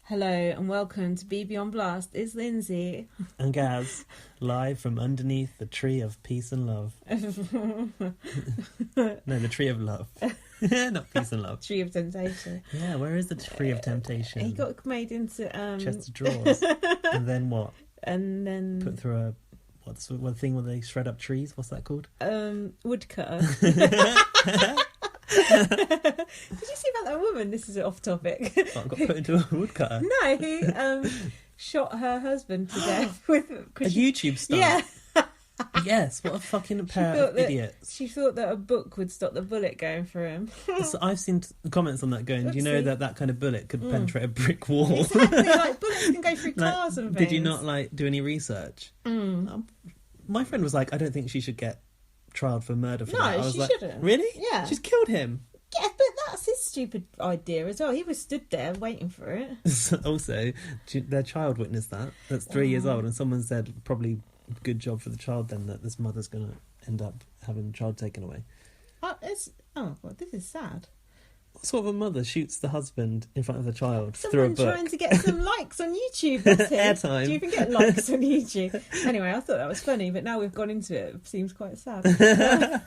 Hello and welcome to BB on Blast. It's Lindsay. And Gaz, live from underneath the tree of peace and love. No, the tree of love. Not peace and love. Tree of temptation. Yeah, where is the tree of temptation? He got made into... chest of drawers. And then what? And then... Put through a... What's the thing where they shred up trees? What's that called? Woodcutter. Did you see about that woman? This is off topic. Oh, got put into a woodcutter. No, who shot her husband to death with a YouTube star. Yeah. Yes, what a fucking pair of idiots. She thought that a book would stop the bullet going through him. So I've seen comments on that going, do you know that kind of bullet could penetrate a brick wall? Exactly, like bullets can go through cars and things. Did you not do any research? My friend was like, I don't think she should get trialed for murder for that. I was she like, shouldn't. Really? Yeah. She's killed him. Yeah, but that's his stupid idea as well. He was stood there waiting for it. Also, their child witnessed that. That's 3 years old, and someone said, probably good job for the child then, that this mother's going to end up having the child taken away. This is sad. What sort of a mother shoots the husband in front of the child through a book? Someone trying to get some likes on YouTube. That's it. Airtime. Do you even get likes on YouTube? Anyway, I thought that was funny, but now we've gone into it. It seems quite sad. It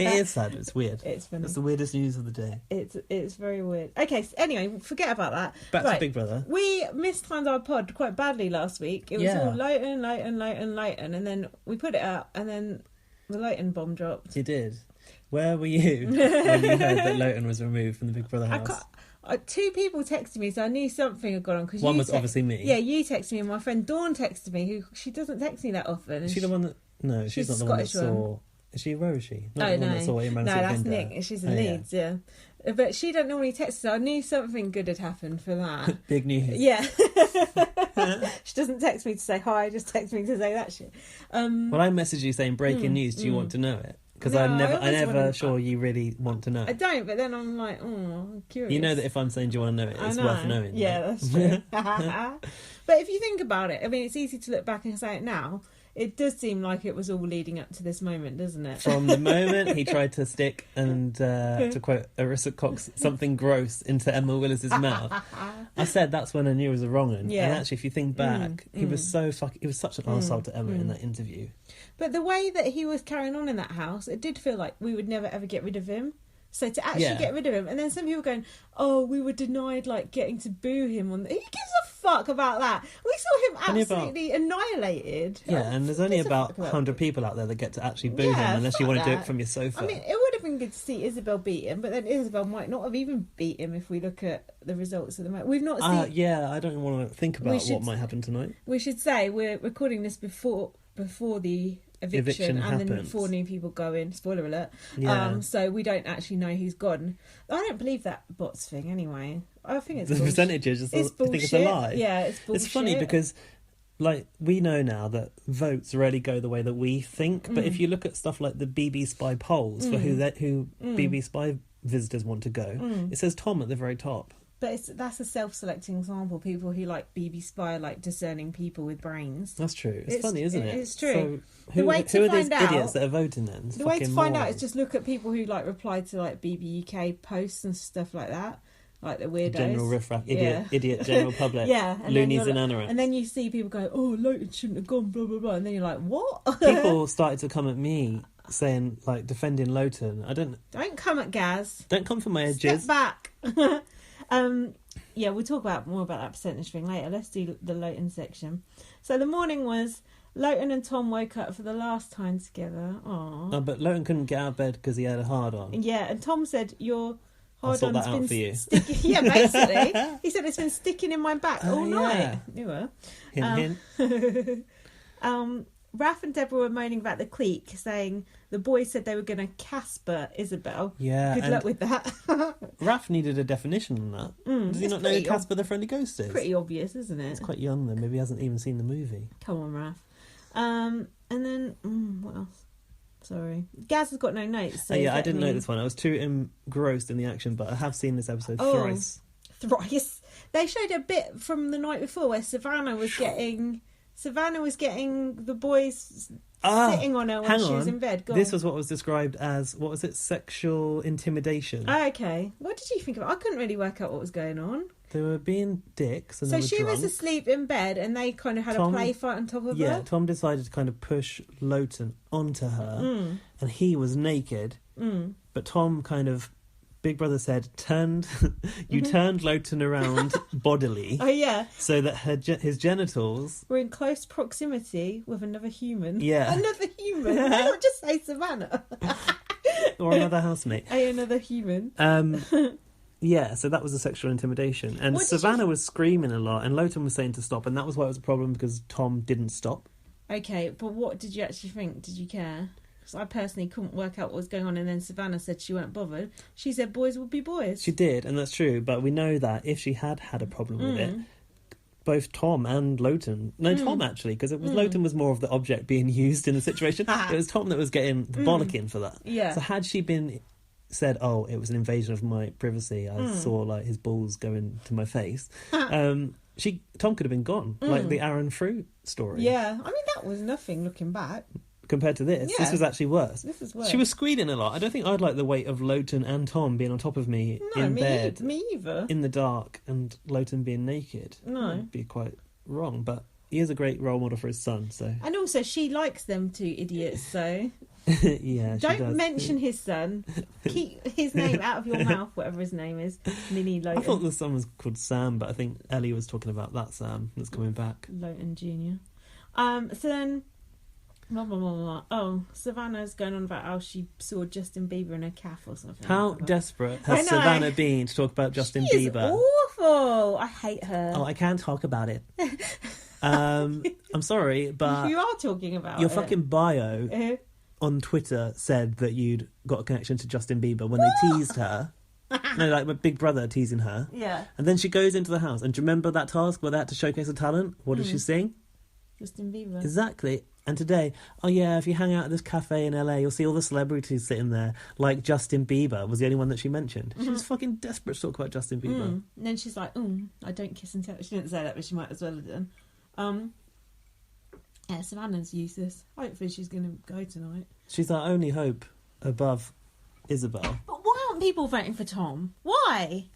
is sad. It's weird. It's funny. It's the weirdest news of the day. It's very weird. Okay, so anyway, forget about that. Back to Big Brother. We mistimed our pod quite badly last week. It was all Lotan, and then we put it out, and then the Lotan bomb dropped. You did. Where were you when you heard that Lotan was removed from the Big Brother house? Two people texted me, so I knew something had gone on. One was obviously me. Yeah, you texted me, and my friend Dawn texted me, who she doesn't text me that often. Is she the one that... No, she's not the one that saw... Is she... Where is she? Not the one that saw Imran No, that's Sukhinder. Nick. She's in Leeds, yeah. But she don't normally text, so I knew something good had happened for that. Big news. Yeah. She doesn't text me to say hi, just text me to say that shit. Well, I messaged you saying breaking news. Do you want to know it? Because I'm never sure you really want to know. I don't, but then I'm like, I'm curious. You know that if I'm saying do you want to know it, it's worth knowing. Yeah, right? that's true. But if you think about it, I mean, it's easy to look back and say it now. It does seem like it was all leading up to this moment, doesn't it? From the moment he tried to stick and, to quote Arissa Cox, something gross into Emma Willis's mouth, I said that's when I knew it was a wrong one. Yeah. And actually, if you think back, he was he was such an arsehole to Emma in that interview. But the way that he was carrying on in that house, it did feel like we would never ever get rid of him. So to actually get rid of him, and then some people going, "Oh, we were denied getting to boo him on." Who gives a fuck about that? We saw him absolutely annihilated. Yeah, and there's only about 100 people out there that get to actually boo him unless you want to do it from your sofa. I mean, it would have been good to see Isabel beat him, but then Isabel might not have even beat him if we look at the results of the match. We've not seen. Yeah, I don't want to think about what might happen tonight. We should say we're recording this before the eviction and then before new people go in. Spoiler alert. Yeah. So we don't actually know who's gone. I don't believe that bots thing anyway. I think it's the bullshit. percentages. I think it's a lie. Yeah, it's bullshit. It's funny because we know now that votes rarely go the way that we think. But if you look at stuff like the BB Spy polls for who BB Spy visitors want to go, it says Tom at the very top. But that's a self-selecting example. People who like BB Spy like discerning people with brains. That's true. It's funny, isn't it? It's true. So who are these idiots that are voting then? The way to find out is just look at people who reply to BB UK posts and stuff like that. Like the weirdos. General riffraff, idiot general public. Yeah. Loonies and anoraks. And then you see people go, "Oh, Lotan shouldn't have gone, blah, blah, blah." And then you're like, what? People started to come at me saying, defending Lotan. Don't come at Gaz. Don't come for my edges. Step back. We'll talk more about that percentage thing later. Let's do the Lotan section. So the morning was Lotan and Tom woke up for the last time together. Aww. Oh, but Lotan couldn't get out of bed because he had a hard on. Yeah, and Tom said, "Your hard on's been for you." Yeah, basically. He said it's been sticking in my back all night. You were. Hint. Raph and Deborah were moaning about the clique, saying the boys said they were going to Casper Isabel. Yeah. Good luck with that. Raph needed a definition on that. Does he not know who Casper the Friendly Ghost is? Pretty obvious, isn't it? It's quite young though. Maybe he hasn't even seen the movie. Come on, Raph. And then, what else? Sorry. Gaz has got no notes. So I didn't know this one. I was too engrossed in the action, but I have seen this episode thrice. Thrice? They showed a bit from the night before where Savannah was getting the boys sitting on her when she was in bed. This was what was described as, what was it, sexual intimidation. Oh, okay. What did you think of it? I couldn't really work out what was going on. They were being dicks. And so she was asleep in bed and they kind of had a play fight on top of her? Yeah, Tom decided to kind of push Lotan onto her and he was naked. But Tom kind of, Big Brother said, turned Lotan around bodily. Oh, yeah. So that his genitals were in close proximity with another human. Yeah. Another human. Why not just say Savannah? Or another housemate. Another human. Yeah, so that was a sexual intimidation. And Savannah was screaming a lot and Lotan was saying to stop, and that was why it was a problem, because Tom didn't stop. Okay, but what did you actually think? Did you care? I personally couldn't work out what was going on, and then Savannah said she weren't bothered. She said boys would be boys. She did, and that's true, but we know that if she had a problem with it, both Tom and Lotan... No, Tom actually, because Lotan was more of the object being used in the situation. It was Tom that was getting the bollocking for that. Yeah. So had she been said, oh, it was an invasion of my privacy, I saw like his balls go into my face, Tom could have been gone, like the Aaron Fruit story. Yeah, I mean, that was nothing looking back. Compared to this, this was actually worse. This is worse. She was squealing a lot. I don't think I'd like the weight of Lotan and Tom being on top of me in bed. Me either. In the dark, and Lotan being naked. No. It'd be quite wrong, but he is a great role model for his son, so... And also, she likes them two idiots, so... Yeah, she Don't mention his son. Keep his name out of your mouth, whatever his name is. Mini Lotan. I thought the son was called Sam, but I think Ellie was talking about that Sam that's coming back. Lotan Jr. So then... Blah, blah, blah, blah. Oh, Savannah's going on about how she saw Justin Bieber in a calf or something. How desperate has Savannah been to talk about Justin Bieber? Awful. I hate her. Oh, I can't talk about it. I'm sorry, but... You are talking about your fucking bio on Twitter said that you'd got a connection to Justin Bieber when they teased her. No, like my Big Brother teasing her. Yeah. And then she goes into the house. And do you remember that task where they had to showcase her talent? What did she sing? Justin Bieber. Exactly. And today, oh yeah, if you hang out at this cafe in LA, you'll see all the celebrities sitting there, like Justin Bieber was the only one that she mentioned. She was fucking desperate to talk about Justin Bieber. And then she's like, I don't kiss and tell. She didn't say that, but she might as well have done. Yeah, Savannah's useless. Hopefully she's going to go tonight. She's our only hope above Isabel. But why aren't people voting for Tom? Why?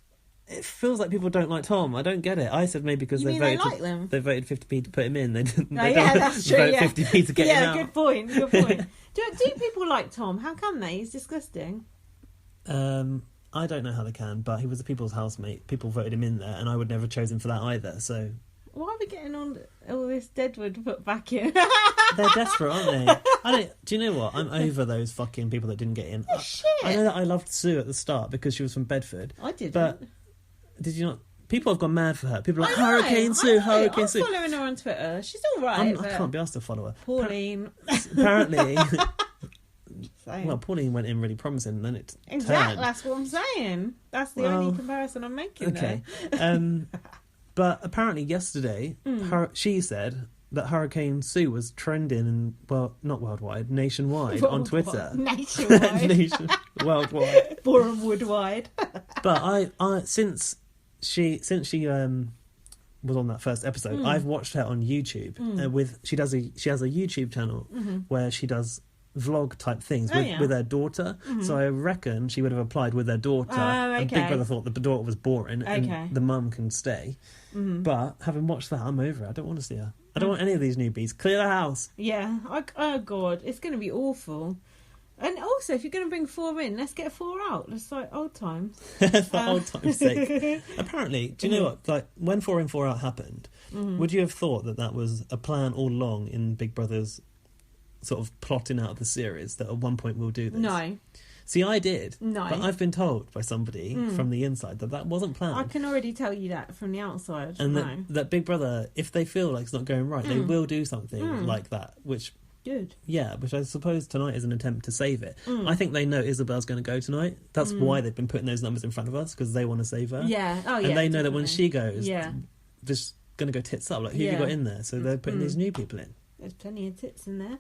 It feels like people don't like Tom. I don't get it. I said maybe because they voted 50p to put him in. They didn't. That's true. Vote 50p to get him out. Yeah, good point. Good point. do people like Tom? How can they? He's disgusting. I don't know how they can, but he was the people's housemate. People voted him in there, and I would never have chosen for that either. So why are we getting on all this Deadwood put back in? They're desperate, aren't they? Do you know what? I'm over those fucking people that didn't get in. Oh, shit. I know that I loved Sue at the start because she was from Bedford. I didn't. But did you not? People have gone mad for her. People are like, Hurricane Sue. I'm following her on Twitter. She's all right. I can't be asked to follow her. Pauline. Apparently. Well, Pauline went in really promising, and then it turned. That's what I'm saying. That's the only comparison I'm making. Okay. But apparently yesterday, she said that Hurricane Sue was trending, not worldwide, nationwide on Twitter. Nationwide. Worldwide. Borehamwood-wide. But I since she was on that first episode, I've watched her on YouTube. She has a YouTube channel where she does vlog type things with her daughter. So I reckon she would have applied with her daughter. And Big Brother thought the daughter was boring and the mum can stay. But having watched that, I'm over it. I don't want to see her. I don't want any of these newbies. Clear the house. Yeah. Oh God, it's going to be awful. And also, if you're going to bring 4 in, let's get 4 out. Let's like old times. For old times' sake. Apparently, do you know what? Like when 4 in 4 out happened, would you have thought that was a plan all along in Big Brother's sort of plotting out the series that at one point we'll do this? No. See, I did. No. But I've been told by somebody from the inside that wasn't planned. I can already tell you that from the outside. And that Big Brother, if they feel like it's not going right, they will do something like that, which... Good. Yeah, which I suppose tonight is an attempt to save it. I think they know Isabel's going to go tonight. That's why they've been putting those numbers in front of us, because they want to save her. Yeah. Oh, yeah. And they know that when she goes, just going to go tits up. Like, who have you got in there? So they're putting these new people in. There's plenty of tits in there.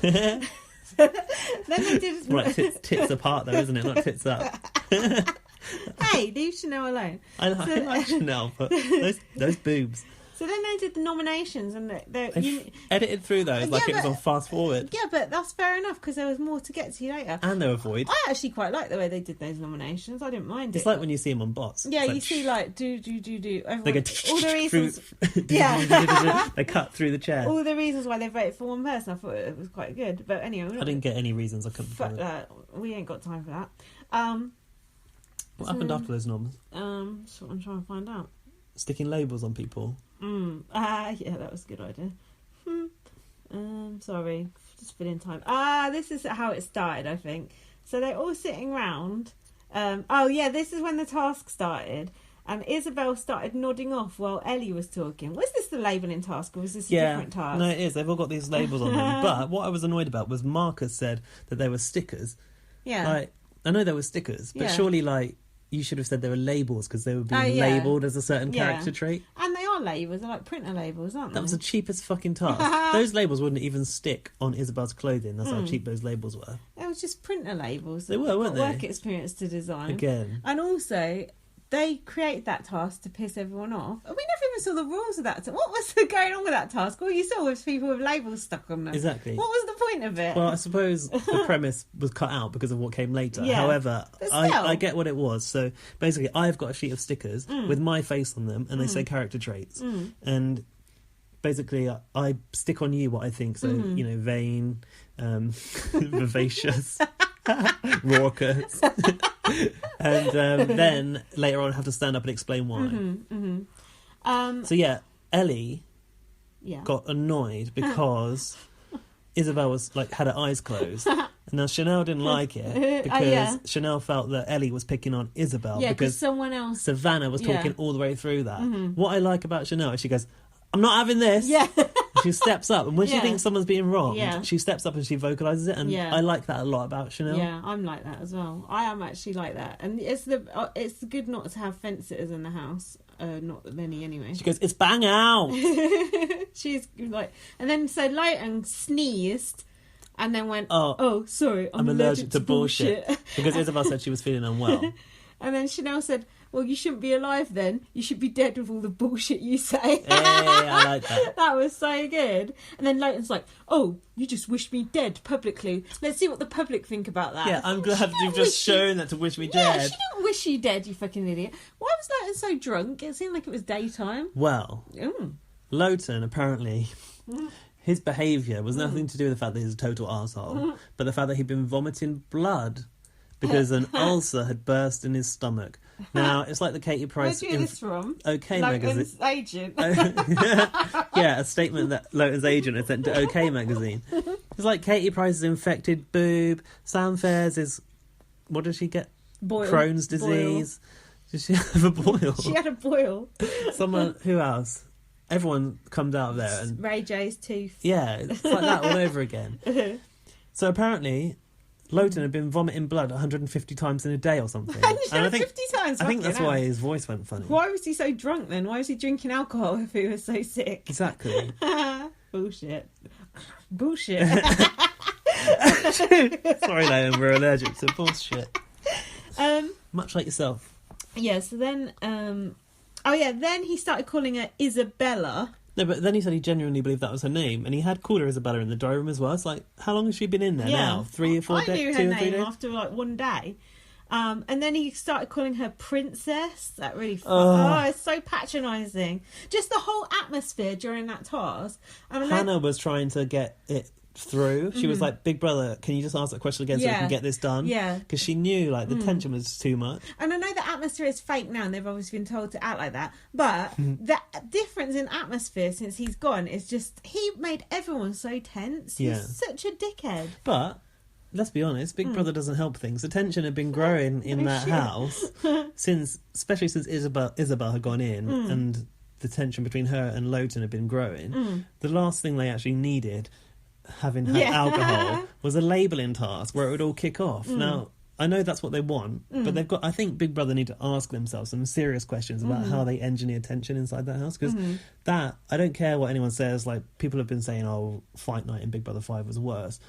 Then they did... Right, tits apart though, isn't it? Not tits up. Hey, leave Chanel alone. I like Chanel, but those boobs. So then they did the nominations, and they edited through those like it was on fast forward. Yeah, but that's fair enough because there was more to get to later. And they were void. I actually quite like the way they did those nominations. I didn't mind It's like when you see them on bots. Yeah, it's you see like do. Everyone, they go all the reasons. They cut through the chair. All the reasons why they voted for one person. I thought it was quite good. But anyway, I didn't get any reasons. I couldn't. Fuck that. We ain't got time for that. What happened after those noms? That's what I'm trying to find out. Sticking labels on people. Yeah, that was a good idea. Sorry, just filling time. This is how it started, I think. So they're all sitting round. This is when the task started. And Isabel started nodding off while Ellie was talking. Was this the labelling task or was this a different task? No, it is. They've all got these labels on them. But what I was annoyed about was Marcus said that they were stickers. Yeah. Like, I know they were stickers, but surely, like, you should have said they were labels because they were being labelled as a certain character trait. And they are labels. They're like printer labels, aren't they? That was the cheapest fucking task. Those labels wouldn't even stick on Isabel's clothing. That's how cheap those labels were. It was just printer labels. They were, weren't they? Work experience to design. Again. And also, they create that task to piss everyone off. We never even saw the rules of that. What was going on with that task? All you saw was people with labels stuck on them. Exactly. What was the point of it? Well, I suppose the premise was cut out because of what came later. Yeah. However, I get what it was. So basically, I've got a sheet of stickers with my face on them, and they say character traits. And basically, I stick on you what I think. So, vain, vivacious, raucous. And then later on have to stand up and explain why. So yeah, Ellie got annoyed because Isabel was like had her eyes closed. And now Chanel didn't like it because Chanel felt that Ellie was picking on Isabel because someone else, Savannah, was talking all the way through that. What I like about Chanel is she goes, I'm not having this. Yeah. She steps up, and when she thinks someone's being wronged, she steps up and she vocalises it, and I like that a lot about Chanel. Yeah, I'm like that as well. I am actually like that, and it's good not to have fence sitters in the house. Not many anyway. She goes, it's bang out. She's like, and then so Lotan sneezed. And then went, oh sorry, I'm allergic to bullshit. Because Isabel said she was feeling unwell. And then Chanel said, well, you shouldn't be alive then. You should be dead with all the bullshit you say. I like that. That was so good. And then Lotan's like, oh, you just wished me dead publicly. Let's see what the public think about that. Yeah, I'm glad you've just shown that to wish me dead. Yeah, she didn't wish you dead, you fucking idiot. Why was Lotan so drunk? It seemed like it was daytime. Well, Lotan, apparently... His behaviour was nothing to do with the fact that he's a total arsehole, but the fact that he'd been vomiting blood because an ulcer had burst in his stomach. Now, it's like the Katie Price... Where'd you get this from? OK Lotan's magazine. agent. Yeah, a statement that Lotan's agent had sent to OK magazine. It's like Katie Price's infected boob. Sam Fair's is... What did she get? Boil. Crohn's disease. Boil. Did she have a boil? She had a boil. Someone... Who else? Everyone comes out of there and... Ray J's tooth. Yeah, it's like that all over again. So apparently, Lotan had been vomiting blood 150 times in a day or something. 150 times? I think that's why his voice went funny. Why was he so drunk then? Why was he drinking alcohol if he was so sick? Exactly. Bullshit. Sorry, Lotan, we're allergic to bullshit. Much like yourself. Yeah, so then... then he started calling her Isabella. No, but then he said he genuinely believed that was her name, and he had called her Isabella in the diary room as well. It's like, how long has she been in there now? 3 or 4 days? I knew her name after like one day. And then he started calling her Princess. That really... it's so patronising. Just the whole atmosphere during that task. Hannah was trying to get it through. She was like, Big Brother, can you just ask that question again so we can get this done? Yeah. Because she knew like the tension was too much. And I know the atmosphere is fake now and they've obviously been told to act like that, but the difference in atmosphere since he's gone is just, he made everyone so tense. He's such a dickhead. But let's be honest, Big Brother doesn't help things. The tension had been growing in that house especially since Isabel had gone in and the tension between her and Lotan had been growing. The last thing they actually needed, having had alcohol, was a labelling task where it would all kick off. Now, I know that's what they want, but I think Big Brother need to ask themselves some serious questions about how they engineer tension inside that house, because that, I don't care what anyone says, like, people have been saying, Fight Night in Big Brother 5 was worse.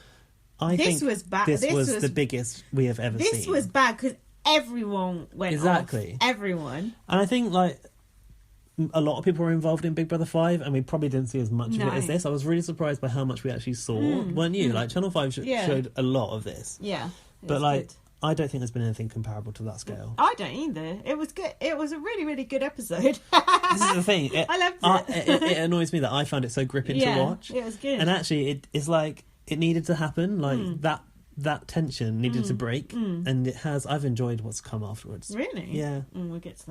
I think was bad. This was the biggest we have ever seen. This was bad because everyone went off. Everyone. And I think, like, a lot of people were involved in Big Brother 5, and we probably didn't see as much of it as this. I was really surprised by how much we actually saw, weren't you? Like, Channel 5 showed a lot of this. Yeah. But, like, good. I don't think there's been anything comparable to that scale. I don't either. It was good. It was a really, really good episode. This is the thing. I loved it. It annoys me that I found it so gripping to watch. It was good. And actually, it's like, it needed to happen. Like, that tension needed to break, and it has. I've enjoyed what's come afterwards. Really? Yeah. We'll get to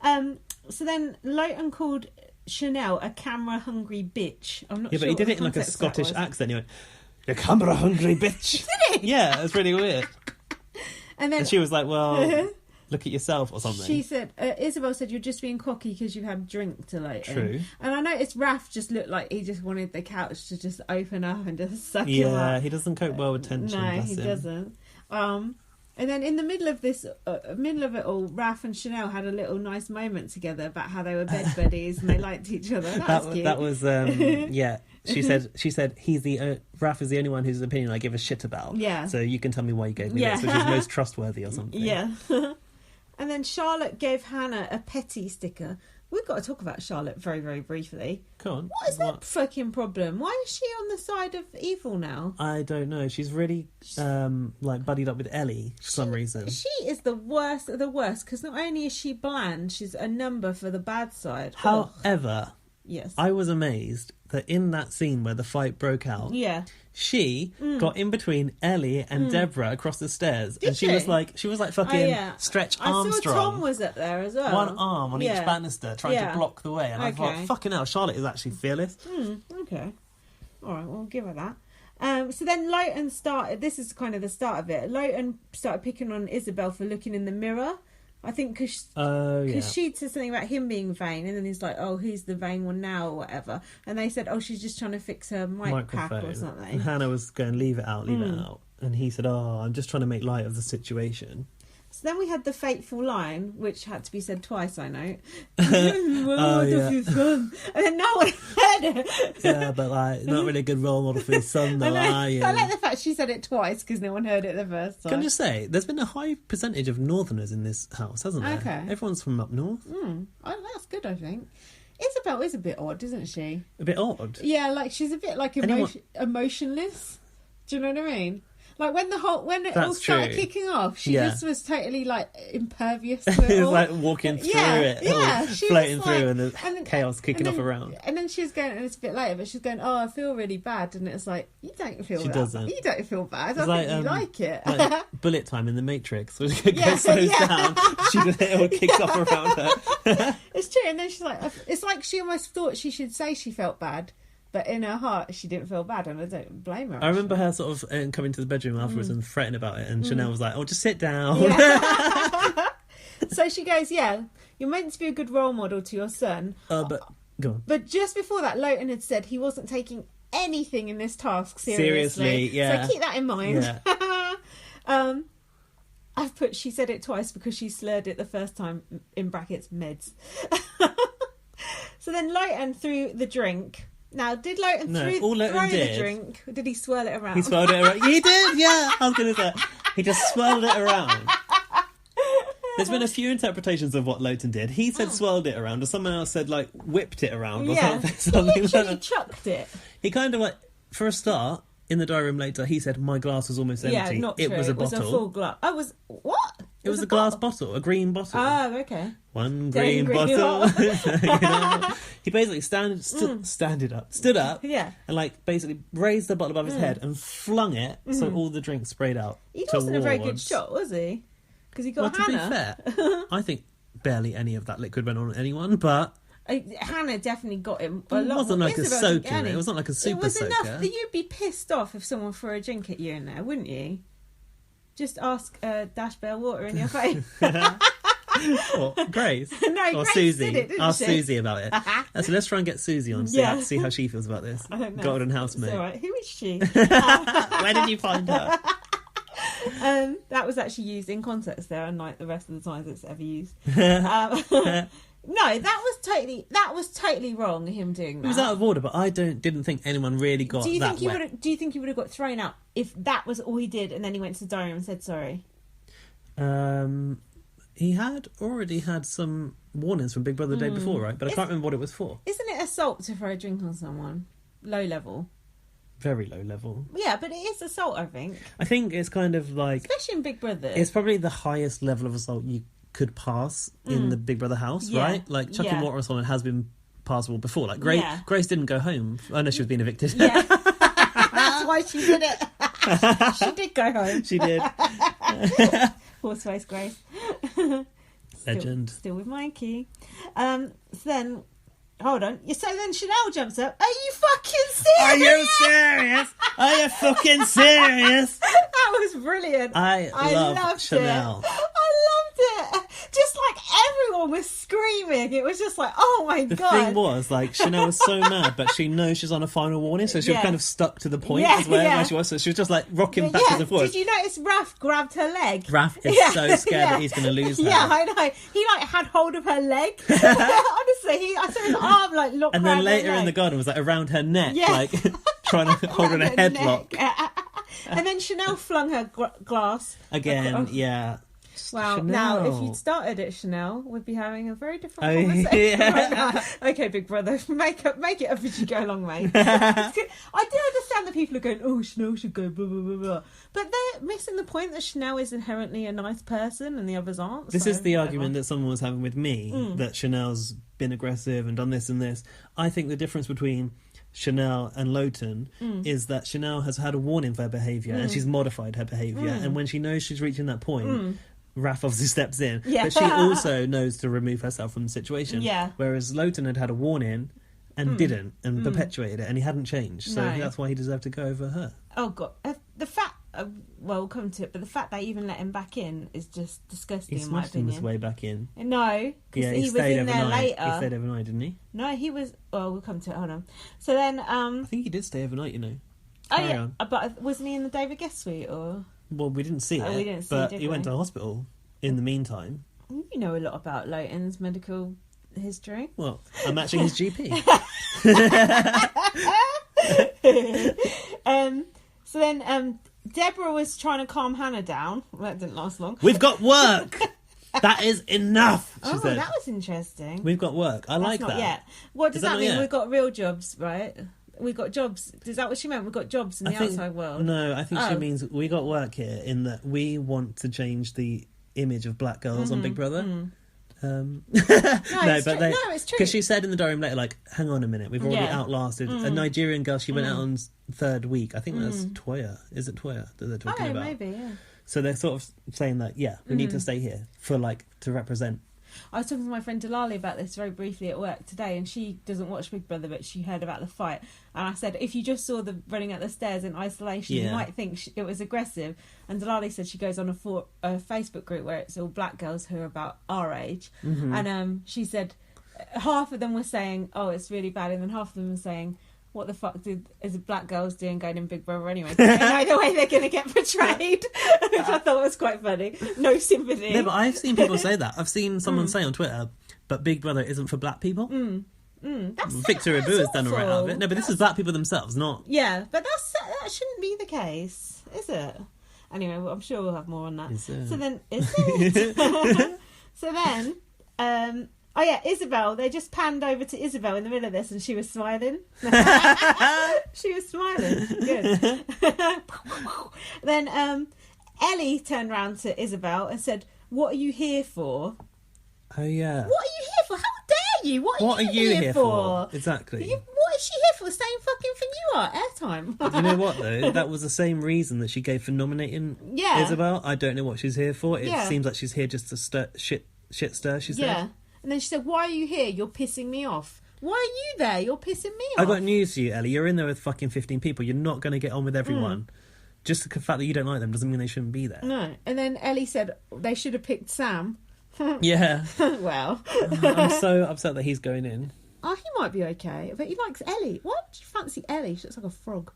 that. So then Lotan called Chanel a camera-hungry bitch. I'm not sure. Yeah, but he did it in like a Scottish accent. He went, "You camera-hungry bitch." Did he? Yeah, it was really weird. And she was like, "Well, look at yourself," or something. She said, Isabel said, "You're just being cocky because you had a drink to Lotan." True. And I noticed Raph just looked like he just wanted the couch to just open up and just suck him up. Yeah, he doesn't cope well with tension. No, he doesn't. And then in the middle of this, middle of it all, Raph and Chanel had a little nice moment together about how they were bed buddies and they liked each other. That was cute. That was yeah. She said Raph is the only one whose opinion I give a shit about. Yeah. So you can tell me why you gave me this, which is most trustworthy or something. Yeah. And then Charlotte gave Hannah a petty sticker. We've got to talk about Charlotte very, very briefly. Come on. What is that fucking problem? Why is she on the side of evil now? I don't know. She's really like buddied up with Ellie for some reason. She is the worst of the worst, because not only is she bland, she's a number for the bad side. However, yes, I was amazed that in that scene where the fight broke out, she got in between Ellie and Deborah across the stairs. Did and she was like fucking Stretch Armstrong. I saw Tom was up there as well. One arm on each banister trying to block the way. And I thought, fucking hell, Charlotte is actually fearless. Okay. All right, we'll give her that. So then Lotan started, this is kind of the start of it, Lotan started picking on Isabel for looking in the mirror. I think because she said something about him being vain, and then he's like, "Oh, who's the vain one now?" or whatever. And they said, "Oh, she's just trying to fix her mic pack or something." And Hannah was going, "Leave it out, leave it out." And he said, "Oh, I'm just trying to make light of the situation." So then we had the fateful line, which had to be said twice, I know. And then no one heard it. Yeah, but like, not really a good role model for his son, though, are you? I like the fact she said it twice because no one heard it the first time. Can I just say, there's been a high percentage of Northerners in this house, hasn't there? Okay. Everyone's from up north. Oh, that's good, I think. Isabel is a bit odd, isn't she? A bit odd? Yeah, like she's a bit like emotionless. Do you know what I mean? Like when it all started kicking off, she just was totally like impervious to it all. It was like walking through it, floating through, and the chaos kicking off around. And then she was going, and it's a bit later, but she's going, "Oh, I feel really bad," and it's like, you don't feel she bad. Doesn't. You don't feel bad. I think you like it. Like bullet time in the Matrix, where it slows down, it all kicks off around her. It's true, and then she's like, it's like she almost thought she should say she felt bad. But in her heart, she didn't feel bad, and I don't blame her. I remember her sort of coming to the bedroom afterwards and fretting about it, and Chanel was like, "Oh, just sit down." Yeah. So she goes, "Yeah, you're meant to be a good role model to your son." But go on. But just before that, Lotan had said he wasn't taking anything in this task seriously. Yeah. So keep that in mind. Yeah. I've put, she said it twice because she slurred it the first time, in brackets, meds. So then Lotan threw the drink. Now, did Lotan throw the drink? Or did he swirl it around? He swirled it around. He did, yeah. I was going to say. He just swirled it around. There's been a few interpretations of what Lotan did. He said swirled it around, or someone else said, like, whipped it around, or something. He literally chucked it. He kind of, like, for a start, in the diary room later, he said, "My glass was almost empty." Yeah, not true. It was a bottle. It was a full glass. Oh, what? It was a glass bottle, a green bottle. Oh, okay. One green bottle. You know? He basically stood up, and like basically raised the bottle above his head and flung it so all the drink sprayed out. He wasn't a very good shot, was he? Because he got Hannah. To be fair, I think barely any of that liquid went on anyone, but Hannah definitely got him a lot. It wasn't like a soaker. It wasn't like a super soaker. It was enough that you'd be pissed off if someone threw a drink at you in there, wouldn't you? Just ask Dash Bear Water in your face. Or Grace? No, or Grace Susie. did it, didn't Ask she? Susie about it. So let's try and get Susie on, see how she feels about this. I don't know. Golden housemate. It's all right. Who is she? Where did you find her? That was actually used in context there, unlike the rest of the times it's ever used. No, that was totally wrong, him doing that. It was out of order, but I didn't think anyone really got do you that think wet. Do you think he would have got thrown out if that was all he did and then he went to the diary room and said sorry? He had already had some warnings from Big Brother the day before, right? But I can't remember what it was for. Isn't it assault to throw a drink on someone? Low level. Very low level. Yeah, but it is assault, I think. I think it's kind of like... Especially in Big Brother. It's probably the highest level of assault you could pass in the Big Brother house, right? Like, chucking water on someone has been passable before. Like, Grace didn't go home. I know she was being evicted. Yeah. That's why she did it. She did go home. She did. Horseface Grace. Legend. Still with Mikey. So then... Hold on. So then Chanel jumps up. Are you fucking serious? Are you serious? Are you fucking serious? That was brilliant. I loved Chanel. I loved it. Just like everyone was screaming. It was just like, oh my God. The thing was, like, Chanel was so mad, but she knows she's on a final warning, so she was kind of stuck to the point as well where she was. So she was just like rocking backwards and forwards. Did you notice Raph grabbed her leg? Raph is so scared that he's going to lose her. Yeah, I know. He like had hold of her leg. Honestly, I saw his arm like locked and then later in the garden was like around her neck, like trying to hold on a headlock. And then Chanel flung her glass again. Yeah. Wow. Chanel. Now, if you'd started at Chanel, we'd be having a very different conversation right now. Okay, Big Brother, make it up as you go along, mate. I do understand that people are going, oh, Chanel should go, blah, blah, blah, blah. But they're missing the point that Chanel is inherently a nice person and the others aren't. This is the argument that someone was having with me, that Chanel's been aggressive and done this and this. I think the difference between Chanel and Lotan is that Chanel has had a warning for her behaviour and she's modified her behaviour. And when she knows she's reaching that point... Raph obviously steps in, but she also knows to remove herself from the situation. Yeah. Whereas Lotan had a warning and didn't, and perpetuated it, and he hadn't changed. So that's why he deserved to go over her. Oh, God. The fact... well, we'll come to it, but the fact they even let him back in is just disgusting, in my opinion. He smashed him his way back in. No, because he was in there later. He stayed overnight, didn't he? No, he was... Well, we'll come to it. Hold on. So then... I think he did stay overnight, you know. Carry on. But wasn't he in the David Guest suite, or...? Well, we didn't see it, we didn't see but it, he went to hospital in the meantime. You know a lot about Lotan's medical history. Well, I'm matching his GP. So then Deborah was trying to calm Hannah down. Well, that didn't last long. We've got work! That is enough, she said. That was interesting. We've got work. I like that. Not yet. What does that mean? Yet? We've got real jobs, right? We got jobs. Is that what she meant? We've got jobs in the outside world. No, I think she means we got work here in that we want to change the image of black girls on Big Brother. No, it's true. Because she said in the diary later, like, hang on a minute, we've already outlasted a Nigerian girl. She went out on third week. I think that's Toya. Is it Toya that they're talking about? Maybe, yeah. So they're sort of saying that, we need to stay here for, like, to represent. I was talking to my friend Delali about this very briefly at work today, and she doesn't watch Big Brother, but she heard about the fight. And I said, if you just saw the running up the stairs in isolation, you might think it was aggressive. And Delali said she goes on a Facebook group where it's all black girls who are about our age. And she said half of them were saying, oh, it's really bad, and then half of them were saying, what the fuck is black girls doing going in Big Brother anyway? They know the way they're going to get portrayed, which I thought was quite funny. No sympathy. No, but I've seen people say that. I've seen someone say on Twitter, but Big Brother isn't for black people. Victor Abu has done all right out of it. No, but this is black people themselves, not... Yeah, but that shouldn't be the case, is it? Anyway, well, I'm sure we'll have more on that. Is it? So then... Is it? So then... oh yeah, Isabel. They just panned over to Isabel in the middle of this, and she was smiling. She was smiling. Good. Then Ellie turned round to Isabel and said, "What are you here for?" Oh yeah. What are you here for? How dare you? What are you here for? Exactly. What is she here for? The same fucking thing you are. Airtime. You know what though? That was the same reason that she gave for nominating Isabel. I don't know what she's here for. It seems like she's here just to shit stir. She said. Yeah. And then she said, why are you here? You're pissing me off. Why are you there? You're pissing me off. I got news for you, Ellie. You're in there with fucking 15 people. You're not going to get on with everyone. Just the fact that you don't like them doesn't mean they shouldn't be there. No. And then Ellie said, they should have picked Sam. Yeah. Well. I'm so upset that he's going in. Oh, he might be okay. But he likes Ellie. Why do you fancy Ellie? She looks like a frog.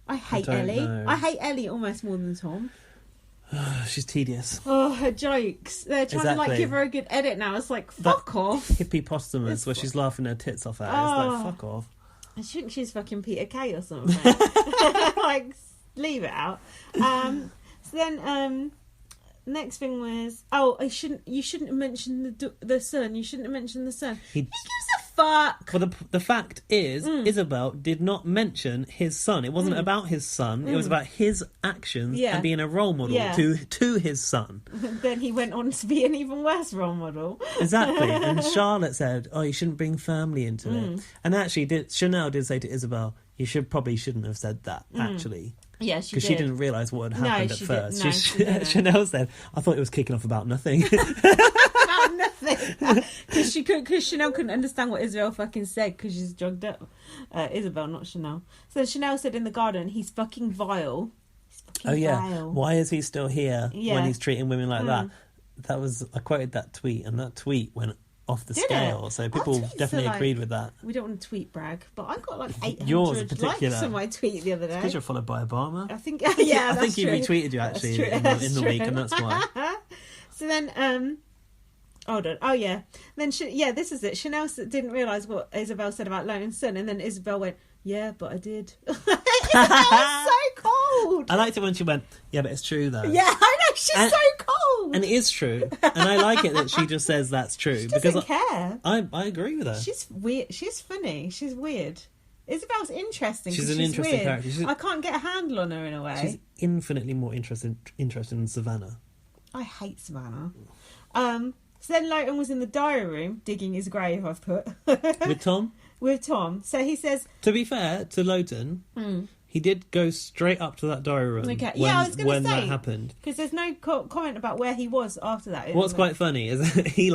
I hate Ellie. Know. I hate Ellie almost more than Tom. She's tedious. Oh, her jokes. They're trying to like give her a good edit now. It's like, fuck off. Hippie posthumous where she's laughing her tits off at. It's like, fuck off. I think she's fucking Peter Kay or something. Like, leave it out. So then next thing was, you shouldn't have mentioned the son. You shouldn't have mentioned the son. He gives a fuck. Well, the fact is, Isabel did not mention his son. It wasn't about his son. It was about his actions and being a role model to his son. Then he went on to be an even worse role model. Exactly. And Charlotte said, "Oh, you shouldn't bring family into it." And actually, Chanel did say to Isabel, "You shouldn't have said that." Actually. Yeah, she did. Because she didn't realise what had happened at first. She didn't. Chanel said, "I thought it was kicking off about nothing." About nothing. Because Chanel couldn't understand what Isabel fucking said because she's drugged up. Isabel, not Chanel. So Chanel said in the garden, "He's fucking vile." Vile. Why is he still here when he's treating women like that? I quoted that tweet, and that tweet went off the scale. So people definitely agreed with that. We don't want to tweet brag, but I got like 800 Yours in particular. likes on my tweet the other day. Because you're followed by Obama. I think, yeah, I think he true. retweeted you actually in the week, and that's why. So then, hold on. Oh yeah, then this is it. Chanel didn't realise what Isabel said about Lotan's son, and then Isabel went, "Yeah, but I did." Isabel was so cold. I liked it when she went, "Yeah, but it's true though." Yeah, I know, she's so cold. And it is true. And I like it that she just says that's true. She doesn't care. I agree with her. She's weird. She's funny. She's weird. Isabel's interesting. She's an interesting weird. character. I can't get a handle on her in a way. She's infinitely more interested in Savannah. I hate Savannah. So then Lotan was in the diary room digging his grave, I've put. With Tom? With Tom. So he says... To be fair to Lotan, he did go straight up to that diary room I was when say, that happened. Because there's no comment about where he was after that. What's quite funny is that he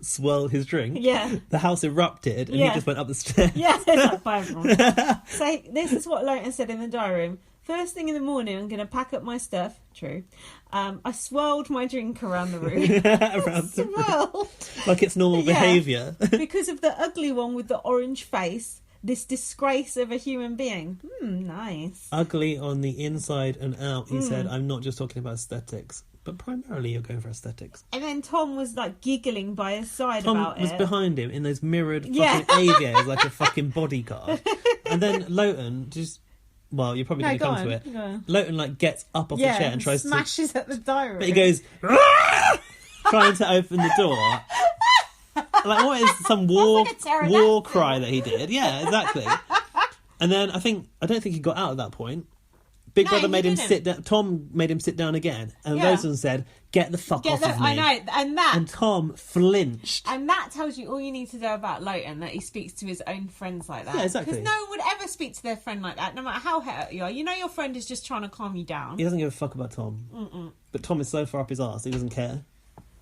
swirled his drink. Yeah. The house erupted and he just went up the stairs. Yeah, it's like bye everyone. So this is what Lotan said in the diary room. "First thing in the morning, I'm going to pack up my stuff." True. I swirled my drink around the room. Swirled. Like it's normal behaviour. Because of the ugly one with the orange face. This disgrace of a human being. Nice. Ugly on the inside and out. He said, "I'm not just talking about aesthetics. But primarily you're going for aesthetics." And then Tom was like giggling by his side about it. Tom was behind him in those mirrored fucking aviators like a fucking bodyguard. And then Lotan just... Well, you're probably going to come to it. Lotan gets up off the chair and tries smashes at the diary room. But he goes... trying to open the door. What is some war cry that he did? Yeah, exactly. And then I don't think he got out at that point. Big Brother made him sit down. Tom made him sit down again, and Lotan said, "Get the fuck off of me." I know, and Tom flinched. And that tells you all you need to know about Lotan, that he speaks to his own friends like that. Yeah, exactly. Because no one would ever speak to their friend like that, no matter how hurt you are. You know your friend is just trying to calm you down. He doesn't give a fuck about Tom. But Tom is so far up his arse, he doesn't care.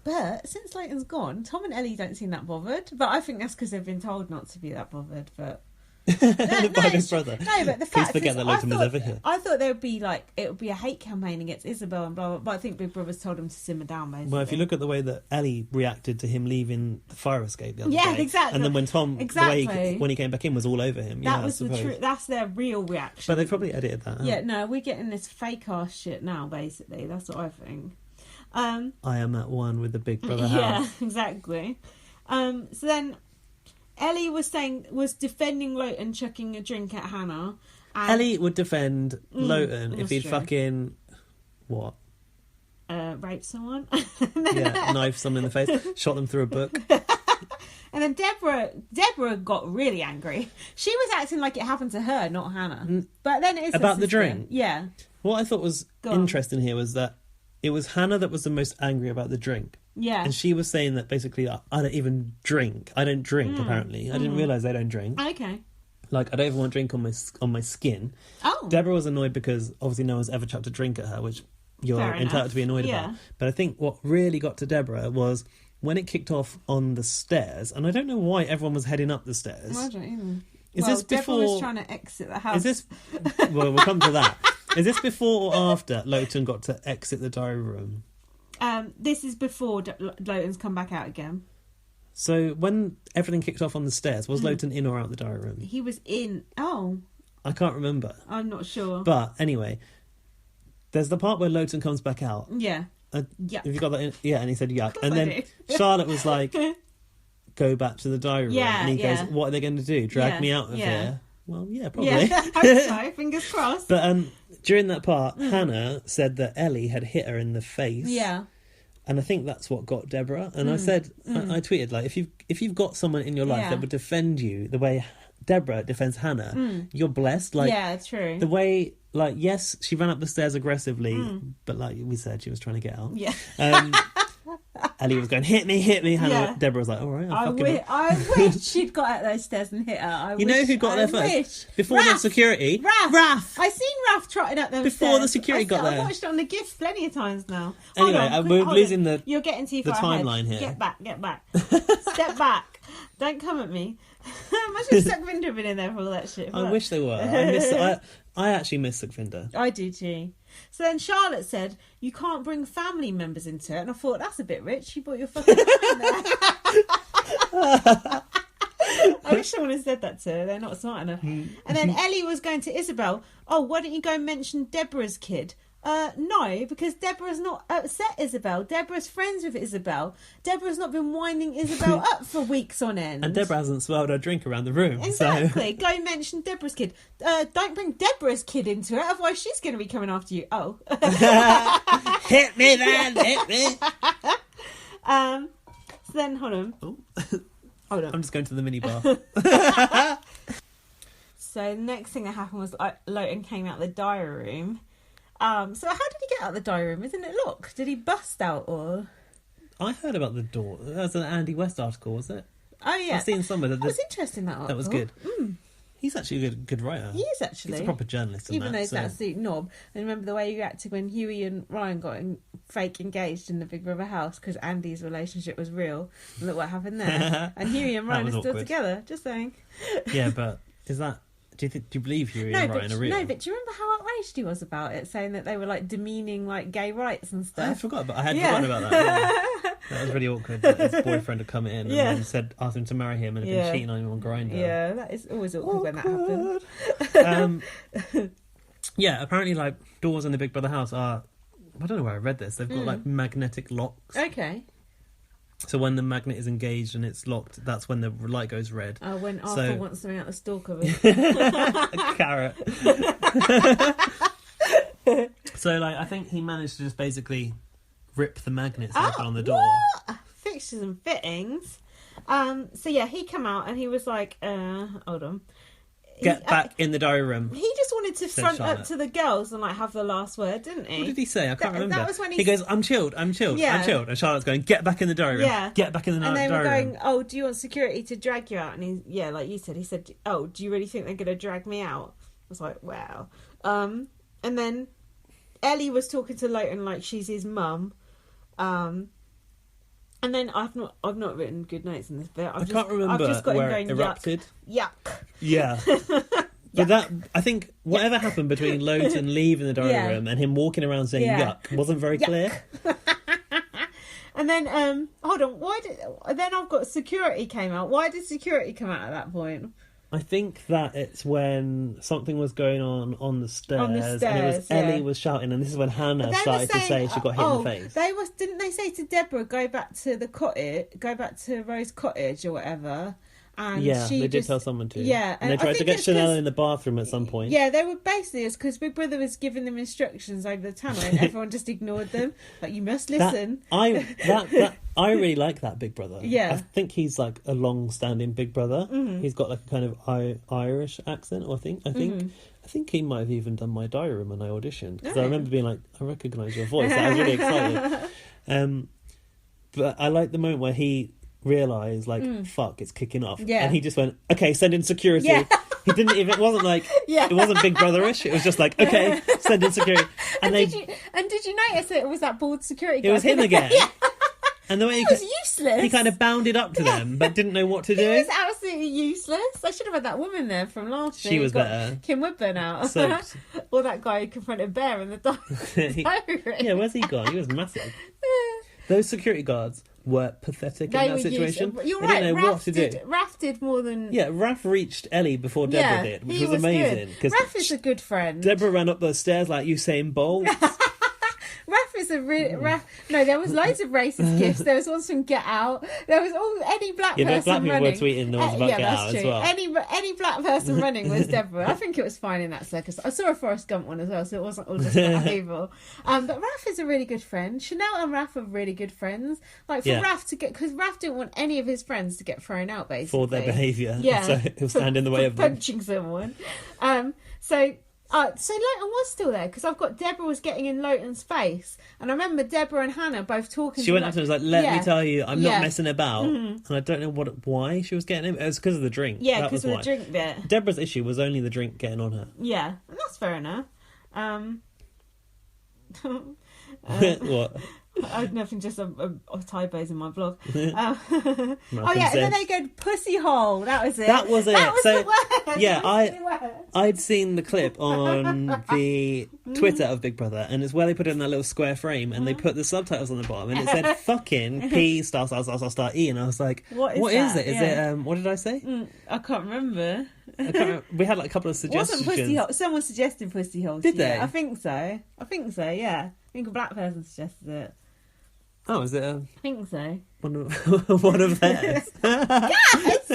But since Lotan's gone, Tom and Ellie don't seem that bothered. But I think that's because they've been told not to be that bothered. But by Big Brother. No, but the fact Please forget that Lotan was ever here. I thought there would be it would be a hate campaign against Isabel and blah blah. But I think Big Brother's told him to simmer down. Basically. Well, if you look at the way that Ellie reacted to him leaving the fire escape the other day, exactly. And then when Tom, the way when he came back in, was all over him. That was the truth. That's their real reaction. But they probably edited that out. Yeah, no, we're getting this fake ass shit now. Basically, that's what I think. I am at one with the Big Brother house. Yeah, exactly. So then Ellie was defending Lotan chucking a drink at Hannah. And Ellie would defend Lotan if he'd fucking what? Rape someone. Knife someone in the face, shot them through a book. And then Deborah got really angry. She was acting like it happened to her, not Hannah. But then it's about the drink. Yeah. What I thought was interesting here was that it was Hannah that was the most angry about the drink. Yeah. And she was saying that basically, I don't even drink. I don't drink, apparently. I didn't realise they don't drink. Okay. I don't even want to drink on my skin. Oh. Deborah was annoyed because obviously no one's ever chucked a drink at her, which you're entitled to be annoyed about. But I think what really got to Deborah was when it kicked off on the stairs, and I don't know why everyone was heading up the stairs. I don't even. This before... Deborah was trying to exit the house. Is this... Well, we'll come to that. Is this before or after Lotan got to exit the diary room? This is before Lotan's come back out again. So when everything kicked off on the stairs, was Lotan in or out the diary room? He was in. Oh. I can't remember. I'm not sure. But anyway, there's the part where Lotan comes back out. Yeah. Yuck. Have you got that in? Yeah, and he said yuck. And then Charlotte was like, go back to the diary room. And he goes, what are they going to do? Drag me out of here? Well, yeah, probably. Yeah, I hope so. Fingers crossed. But during that part, Hannah said that Ellie had hit her in the face. Yeah. And I think that's what got Deborah. And I said, I tweeted, like, if you've got someone in your life that would defend you the way Deborah defends Hannah, you're blessed. Like, yeah, true. The way, like, yes, she ran up the stairs aggressively, but like we said, she was trying to get out. Yeah. Ellie was going, hit me. Hannah, Deborah was like, all right, I wish she'd got out those stairs and hit her. You know who got there first? Before the security? Raph! I seen Raph trotting up them Before stairs. the security got there. I've watched it on the GIF plenty of times now. Anyway, we're losing You're getting too far timeline ahead. here. Get back. Step back. Don't come at me. Imagine if Sukhvinder had been in there for all that shit. I wish they were. I actually miss Sukhvinder. I do too. So then Charlotte said, you can't bring family members into it. And I thought, that's a bit rich. You brought your fucking in there. I wish someone had said that to her. They're not smart enough. And then Ellie was going to Isabel. Oh, why don't you go and mention Deborah's kid? No, because Deborah's not upset Isabel. Deborah's friends with Isabel. Deborah's not been winding Isabel up for weeks on end. And Deborah hasn't swirled her drink around the room. Exactly. So. Go mention Deborah's kid. Don't bring Deborah's kid into it, otherwise she's going to be coming after you. Oh. Hit me then, hit me. So then, hold on. Hold on. I'm just going to the minibar. So the next thing that happened was Lotan came out the diary room. So how did he get out the diary room? Isn't it locked? Did he bust out or? I heard about the door. That was an Andy West article, was it? Oh yeah, I've seen somewhere that was interesting. That article. That was good. He's actually a good writer. He is actually. He's a proper journalist. Even though he's an absolute knob. And remember the way he reacted when Huey and Ryan got fake engaged in the Big Brother house because Andy's relationship was real. And look what happened there. And Huey and Ryan are still together. Just saying. Yeah, but is that? Do you believe Huey and Ryan are real? No, but do you remember how outraged he was about it, saying that they were like demeaning like gay rights and stuff? I forgot about that. Yeah. That was really awkward. That his boyfriend had come in and then asked him to marry him and had been cheating on him on Grindr. Yeah, that is always awkward when that happens. Yeah, apparently like doors in the Big Brother house are, I don't know where I read this, they've got like magnetic locks. Okay. So when the magnet is engaged and it's locked, that's when the light goes red. Oh, when Arthur wants something out the store cupboard. A carrot. So, like, I think he managed to just basically rip the magnets open on the door. What? Fixtures and fittings. So yeah, he came out and he was like, hold on. Get back in the diary room. He just wanted to front up to the girls and like have the last word, didn't he? What did he say? I can't remember. That was when he goes, I'm chilled. Yeah. I'm chilled. And Charlotte's going, get back in the diary room. Yeah. Get back in the diary room. And they were going, oh, do you want security to drag you out? And like you said, he said, oh, do you really think they're going to drag me out? I was like, wow. And then Ellie was talking to Lotan like she's his mum. And then I've not written good notes in this bit. I can't remember I've just got where him going, it erupted. Yuck. Yeah. But that, I think, whatever happened between Lotan leaving the diary room and him walking around saying yuck wasn't very clear. And then, hold on, then I've got security came out. Why did security come out at that point? I think that it's when something was going on the stairs, and it was Ellie was shouting, and this is when Hannah started to say she got hit in the face. Didn't they say to Deborah, go back to the cottage, go back to Rose Cottage or whatever? And they did tell someone to. Yeah, and they tried to get Chanel in the bathroom at some point. Yeah, they were basically, it's because Big Brother was giving them instructions over the tannoy, and everyone just ignored them. Like, you must listen. I really like that Big Brother. Yeah, I think he's like a long-standing Big Brother. Mm-hmm. He's got like a kind of Irish accent. I think he might have even done my diary room when I auditioned, because I remember being like, I recognise your voice. I was really excited. But I like the moment where he realised, like, fuck, it's kicking off. Yeah. And he just went, okay, send in security. Yeah. He didn't even, it wasn't like, it wasn't Big Brother-ish. It was just like, okay, send in security. And did you notice that it was that bald security guy? It was him again. Yeah. And the way he was useless. He kind of bounded up to them, but didn't know what to do. He was absolutely useless. I should have had that woman there from last year. She was better. Kim Woodburn out. Or that guy who confronted Bear in the diary. Yeah, where's he gone? He was massive. Those security guards were pathetic in that situation. You're right. They didn't know what to do. Raph did more than... Yeah, Raph reached Ellie before Deborah did, which was amazing. Raph is a good friend. Deborah ran up those stairs like Usain Bolt. Raph is was a really no. There was loads of racist gifs. There was ones from Get Out. There was any black person but black people running. were tweeting the ones about Get Out true. as well. Any black person running was Deborah. I think it was fine in that circus. I saw a Forrest Gump one as well, so it wasn't all just black people. But Raph is a really good friend. Chanel and Raph are really good friends. Like for Raph to get, because Raph didn't want any of his friends to get thrown out basically for their behaviour. Yeah, so he'll stand in the way of them punching someone. So Lotan was still there because I've got Deborah was getting in Lotan's face, and I remember Deborah and Hannah both talking. She went up to him and was like, "Let me tell you, I'm not messing about," and I don't know why she was getting him. It was because of the drink. Yeah, because of the drink bit. Deborah's issue was only the drink getting on her. Yeah, and that's fair enough. What? I had nothing, just typos in my blog. Oh yeah, and then they go pussy hole. That was it. That was it. That was the word. Yeah, I'd seen the clip on the Twitter of Big Brother, and it's where they put it in that little square frame, and they put the subtitles on the bottom, and it said "fucking P *** E," and I was like, "What is it? Is it what did I say?" I can't remember. We had like a couple of suggestions. Wasn't pussy hole? Someone suggested pussy hole. Did they? I think so. Yeah, I think a black person suggested it. Oh, is it? I think so. One of theirs. Yes!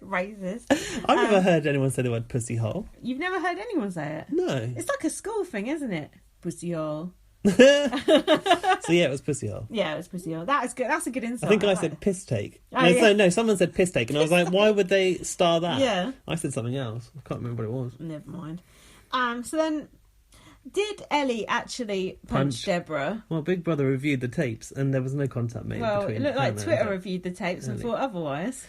Racist. I've never heard anyone say the word pussy hole. You've never heard anyone say it? No. It's like a school thing, isn't it? Pussy hole. So yeah, it was pussy hole. Yeah, it was pussy hole. That is good. That's a good insight. I think I said piss take. Oh, no, someone said piss take, and I was like, why would they star that? Yeah. I said something else. I can't remember what it was. Never mind. So then, did Ellie actually punch Deborah? Well, Big Brother reviewed the tapes, and there was no contact made between. Well, it looked like Hannah Twitter reviewed the tapes and thought otherwise.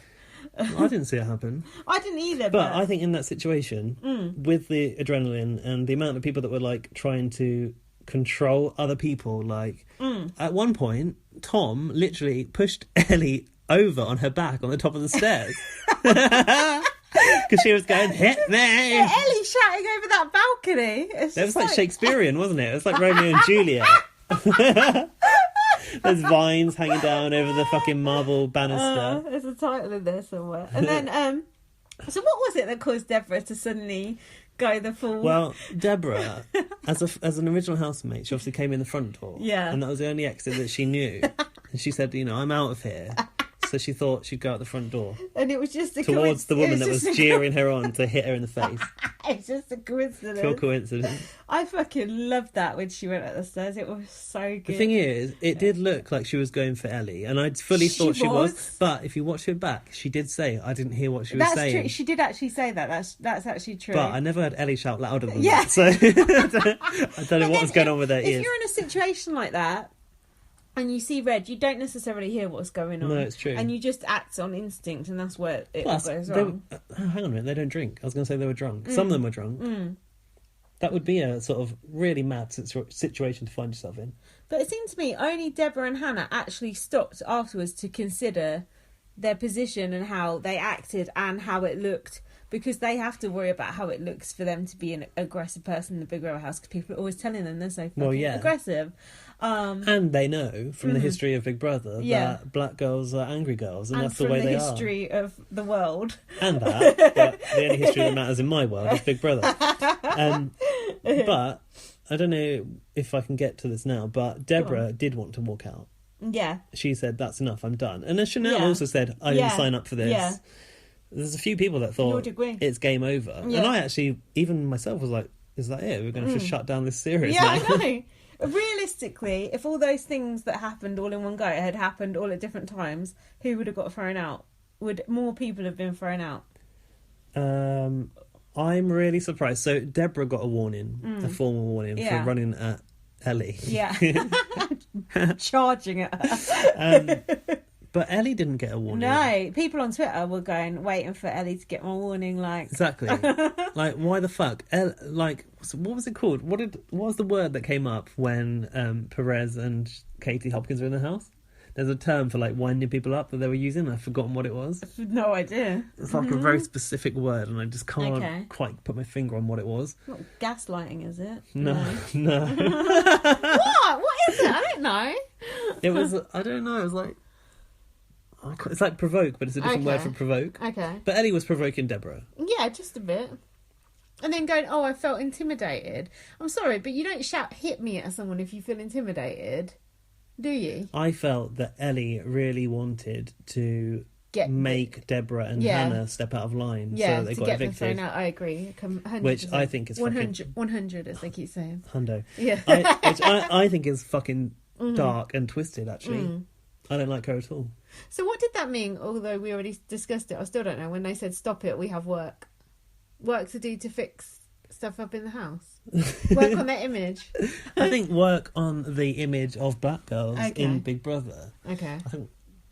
I didn't see it happen. I didn't either. But I think in that situation, with the adrenaline and the amount of people that were like trying to control other people, like at one point, Tom literally pushed Ellie over on her back on the top of the stairs. Because she was going, "Hit me!" Yeah, Ellie shouting over that balcony. It was like Shakespearean, wasn't it? It was like Romeo and Juliet. There's vines hanging down over the fucking marble banister. There's a title in there somewhere. And then, so what was it that caused Deborah to suddenly go the full... Well, Deborah, as an original housemate, she obviously came in the front door. Yeah. And that was the only exit that she knew. And she said, I'm out of here. So she thought she'd go out the front door. And it was just a towards the woman that was cheering her on to hit her in the face. It's just a coincidence. Pure coincidence. I fucking loved that when she went up the stairs. It was so good. The thing is, it did look like she was going for Ellie, and I fully thought she was. But if you watch it back, she did say, "I didn't hear what she was saying." That's true. She did actually say that. That's actually true. But I never heard Ellie shout louder than that. So I don't know what was going on with her ears. If you're in a situation like that, and you see red, you don't necessarily hear what's going on. No, it's true. And you just act on instinct, and that's where it goes wrong. Hang on a minute, they don't drink. I was going to say they were drunk. Some of them were drunk. That would be a sort of really mad situation to find yourself in. But it seemed to me only Deborah and Hannah actually stopped afterwards to consider their position and how they acted and how it looked, because they have to worry about how it looks for them to be an aggressive person in the Big Brother house, because people are always telling them they're so fucking aggressive. And they know from the history of Big Brother that black girls are angry girls, and that's the way they are. And from the history of the world. And that, but the only history that matters in my world is Big Brother. But I don't know if I can get to this now, but Deborah did want to walk out. Yeah. She said, "That's enough, I'm done." And then Chanel also said, "I didn't sign up for this." Yeah. There's a few people that thought it's game over. Yeah. And I actually, even myself, was like, is that it? We're going to just shut down this series now? Yeah, I know. Realistically, if all those things that happened all in one go had happened all at different times, who would have got thrown out? Would more people have been thrown out? I'm really surprised. So Deborah got a warning, a formal warning for running at Ellie. Yeah. Charging at her. But Ellie didn't get a warning. No, people on Twitter were waiting for Ellie to get my warning. Like exactly, like why the fuck? Like what was it called? What was the word that came up when Perez and Katie Hopkins were in the house? There's a term for like winding people up that they were using. I've forgotten what it was. No idea. It's like a very specific word, and I just can't quite put my finger on what it was. Not gaslighting, is it? No. What is it? I don't know. It was. I don't know. It was like. It's like provoke, but it's a different word for provoke. Okay. But Ellie was provoking Deborah. Yeah, just a bit. And then going, oh, I felt intimidated. I'm sorry, but you don't shout hit me at someone if you feel intimidated, do you? I felt that Ellie really wanted to make Deborah and Hannah step out of line so that they got evicted. Thrown out. I agree. 100%. Which I think is 100, as they keep saying. Hundo. Yeah. Which I think is fucking dark and twisted, actually. I don't like her at all. So what did that mean? Although we already discussed it, I still don't know. When they said, stop it, we have work to do to fix stuff up in the house. Work on their image. I think work on the image of black girls in Big Brother. Okay.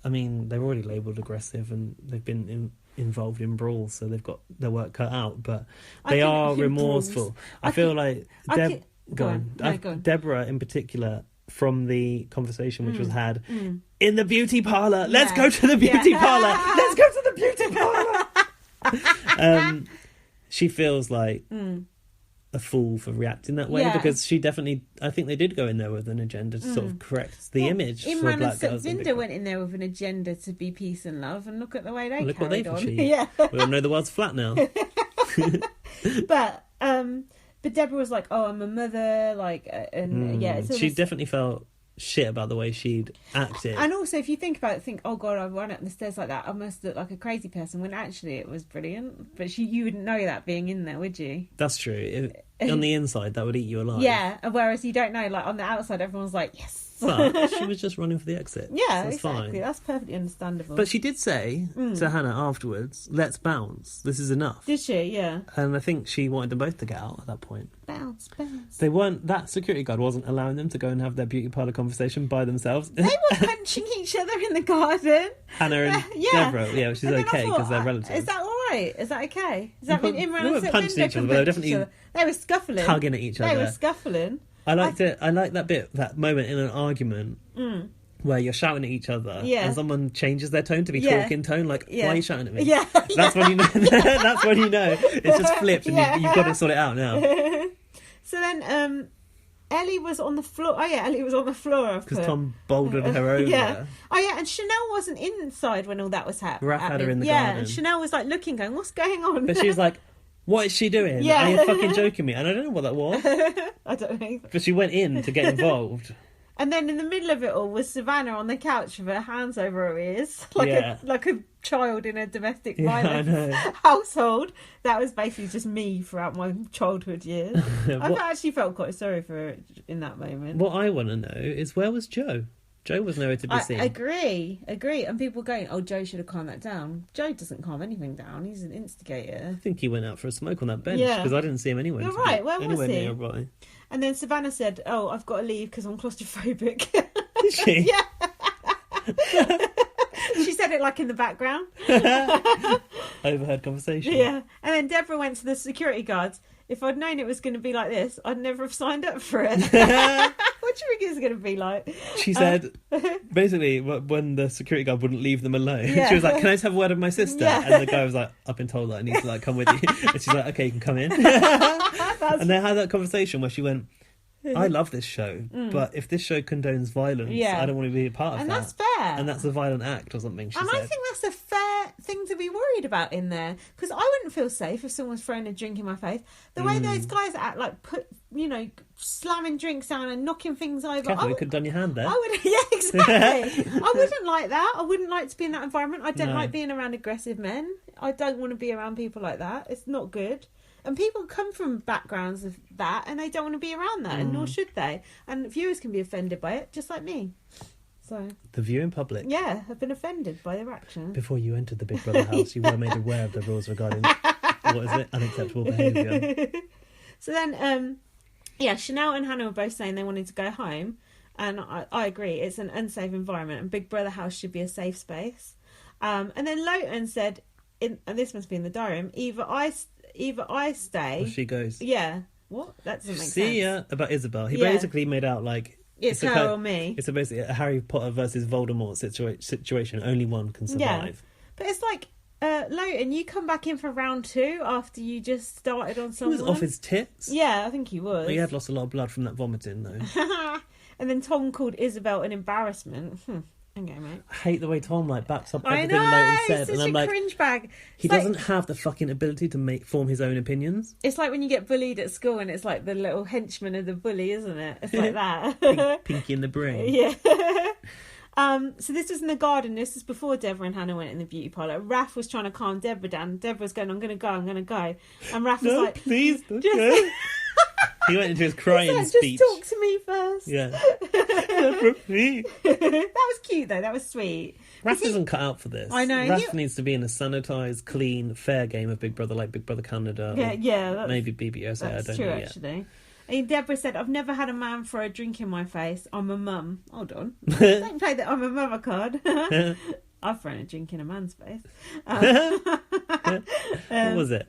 I mean, they're already labelled aggressive and they've been involved in brawls, so they've got their work cut out, but they are remorseful. I feel like... Go on. Deborah, in particular, from the conversation which was had in the beauty parlour. Let's go to the beauty parlour. Let's go to the beauty parlour. She feels like a fool for reacting that way because she definitely, I think they did go in there with an agenda to sort of correct the image for black girls. Savannah went in there with an agenda to be peace and love, and look at the way they look what they've on. achieved. Yeah. We all know the world's flat now. But Deborah was like, oh, I'm a mother, like, and she definitely felt shit about the way she'd acted. And also, if you think about it, think, oh god, I ran up the stairs like that, I must look like a crazy person, when actually it was brilliant. But you wouldn't know that being in there, would you? That's true. On the inside, that would eat you alive. Yeah, whereas you don't know, like, on the outside, everyone's like, yes. But she was just running for the exit. Yeah, so that's exactly. Fine. That's perfectly understandable. But she did say to Hannah afterwards, let's bounce. This is enough. Did she? Yeah. And I think she wanted them both to get out at that point. Bounce. That security guard wasn't allowing them to go and have their beauty parlour conversation by themselves. They were punching each other in the garden. Hannah and Deborah, which is okay because they're relatives. Is that all right? Is that okay? Does that mean everyone they weren't punching each other, but they were definitely they were scuffling, tugging at each other. They were scuffling. I liked it. I like that moment in an argument where you're shouting at each other and someone changes their tone to be talking tone. Like, why are you shouting at me? Yeah, that's when you know. That's when you know it's just flipped, and you've got to sort it out now. So then, Ellie was on the floor. Oh yeah, Ellie was on the floor because Tom bouldered her over. Yeah. Oh yeah, and Chanel wasn't inside when all that was happening. Raph had her in the garden. And Chanel was like looking, going, "What's going on?" But she was like, what is she doing? Yeah. Are you fucking joking me? And I don't know what that was. I don't know. But she went in to get involved. And then in the middle of it all was Savannah on the couch with her hands over her ears. Like a child in a domestic violence household. That was basically just me throughout my childhood years. I actually felt quite sorry for her in that moment. What I want to know is, where was Joe? Joe was nowhere to be seen. Agree. And people going, oh, Joe should have calmed that down. Joe doesn't calm anything down. He's an instigator. I think he went out for a smoke on that bench because I didn't see him anywhere. You're right. Where was he? Nearby. And then Savannah said, oh, I've got to leave because I'm claustrophobic. Did she? Yeah. She said it like in the background. Overheard conversation. Yeah. And then Deborah went to the security guards. If I'd known it was going to be like this, I'd never have signed up for it. What do you think it's going to be like? She said, basically, when the security guard wouldn't leave them alone, she was like, can I just have a word with my sister? Yeah. And the guy was like, I've been told that I need to come with you. And she's like, okay, you can come in. And they had that conversation where she went, I love this show, but if this show condones violence, I don't want to be a part of that. And that's fair. And that's a violent act or something, she said. I think that's a fair thing to be worried about in there. Because I wouldn't feel safe if someone's throwing a drink in my face. The way those guys act, like, slamming drinks down and knocking things over. Careful, you could have done your hand there. Yeah, exactly. I wouldn't like that. I wouldn't like to be in that environment. I don't like being around aggressive men. I don't want to be around people like that. It's not good. And people come from backgrounds of that and they don't want to be around that, and nor should they. And viewers can be offended by it, just like me. So the viewing public. Yeah, have been offended by their actions. Before you entered the Big Brother house, you were made aware of the rules regarding, unacceptable behaviour. So then, Chanel and Hannah were both saying they wanted to go home. And I agree, it's an unsafe environment and Big Brother house should be a safe space. And then Lotan said, and this must be in the diary, either I stay... Well, she goes... Yeah. What? That doesn't make sense. See ya about Isabel. He basically made out like... It's her or me. It's basically a Harry Potter versus Voldemort situation. Only one can survive. Yeah. But it's like, Lotan, you come back in for round 2 after you just started on someone. He was off his tits. Yeah, I think he was. Well, he had lost a lot of blood from that vomiting, though. And then Tom called Isabel an embarrassment. Okay, mate. I hate the way Tom backs up I everything know, Lotan said, he's and such I'm a like, cringe bag. He doesn't have the fucking ability to form his own opinions. It's like when you get bullied at school, and it's like the little henchman of the bully, isn't it? It's like that. Pinky in the brain. Yeah. So this was in the garden. This was before Deborah and Hannah went in the beauty parlour. Raph was trying to calm Deborah down. Deborah was going, I'm going to go. And Raph was like, please, don't go. He went into his crying speech. Just talk to me first. Yeah. That was cute, though. That was sweet. Raph isn't cut out for this. I know. Raph needs to be in a sanitised, clean, fair game of Big Brother, like Big Brother Canada. Yeah. Maybe BBOS. I don't know yet. Actually. And Deborah said, I've never had a man throw a drink in my face. I'm a mum. Hold on. Don't play that I'm a mother card. I've thrown a drink in a man's face. What was it?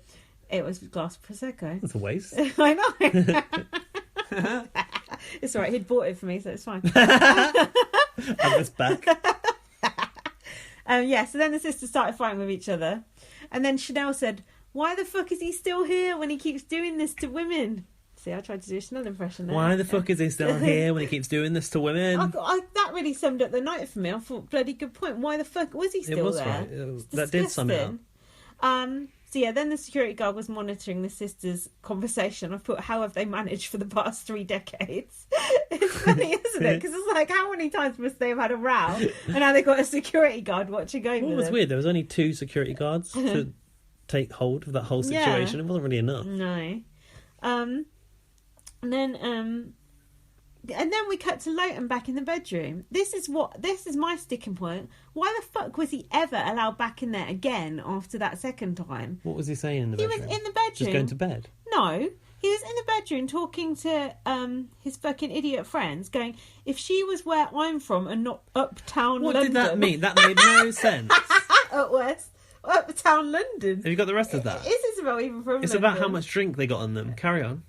It was a glass of Prosecco. That's a waste. I know. It's all right. He'd bought it for me, so it's fine. I'm just back. So then the sisters started fighting with each other. And then Chanel said, why the fuck is he still here when he keeps doing this to women? See, I tried to do a Chanel impression there. Why the fuck is he still here when he keeps doing this to women? That really summed up the night for me. I thought, bloody good point. Why the fuck was he still there? Right. That did sum it up. So yeah, then the security guard was monitoring the sisters' conversation. I thought, how have they managed for the past 3 decades? It's funny, isn't it? Because it's like, how many times must they have had a row? And now they've got a security guard watching over them. What was weird, there was only 2 security guards to take hold of that whole situation. It wasn't really enough. No. And then we cut to Lotan back in the bedroom. This is my sticking point. Why the fuck was he ever allowed back in there again after that second time? What was he saying in the bedroom? He was in the bedroom. Just going to bed? No. He was in the bedroom talking to his fucking idiot friends, going, if she was where I'm from and not uptown London... What did that mean? That made no sense. Uptown London. Have you got the rest of that? Is Isabel even from It's London? about how much drink they got on them. Carry on.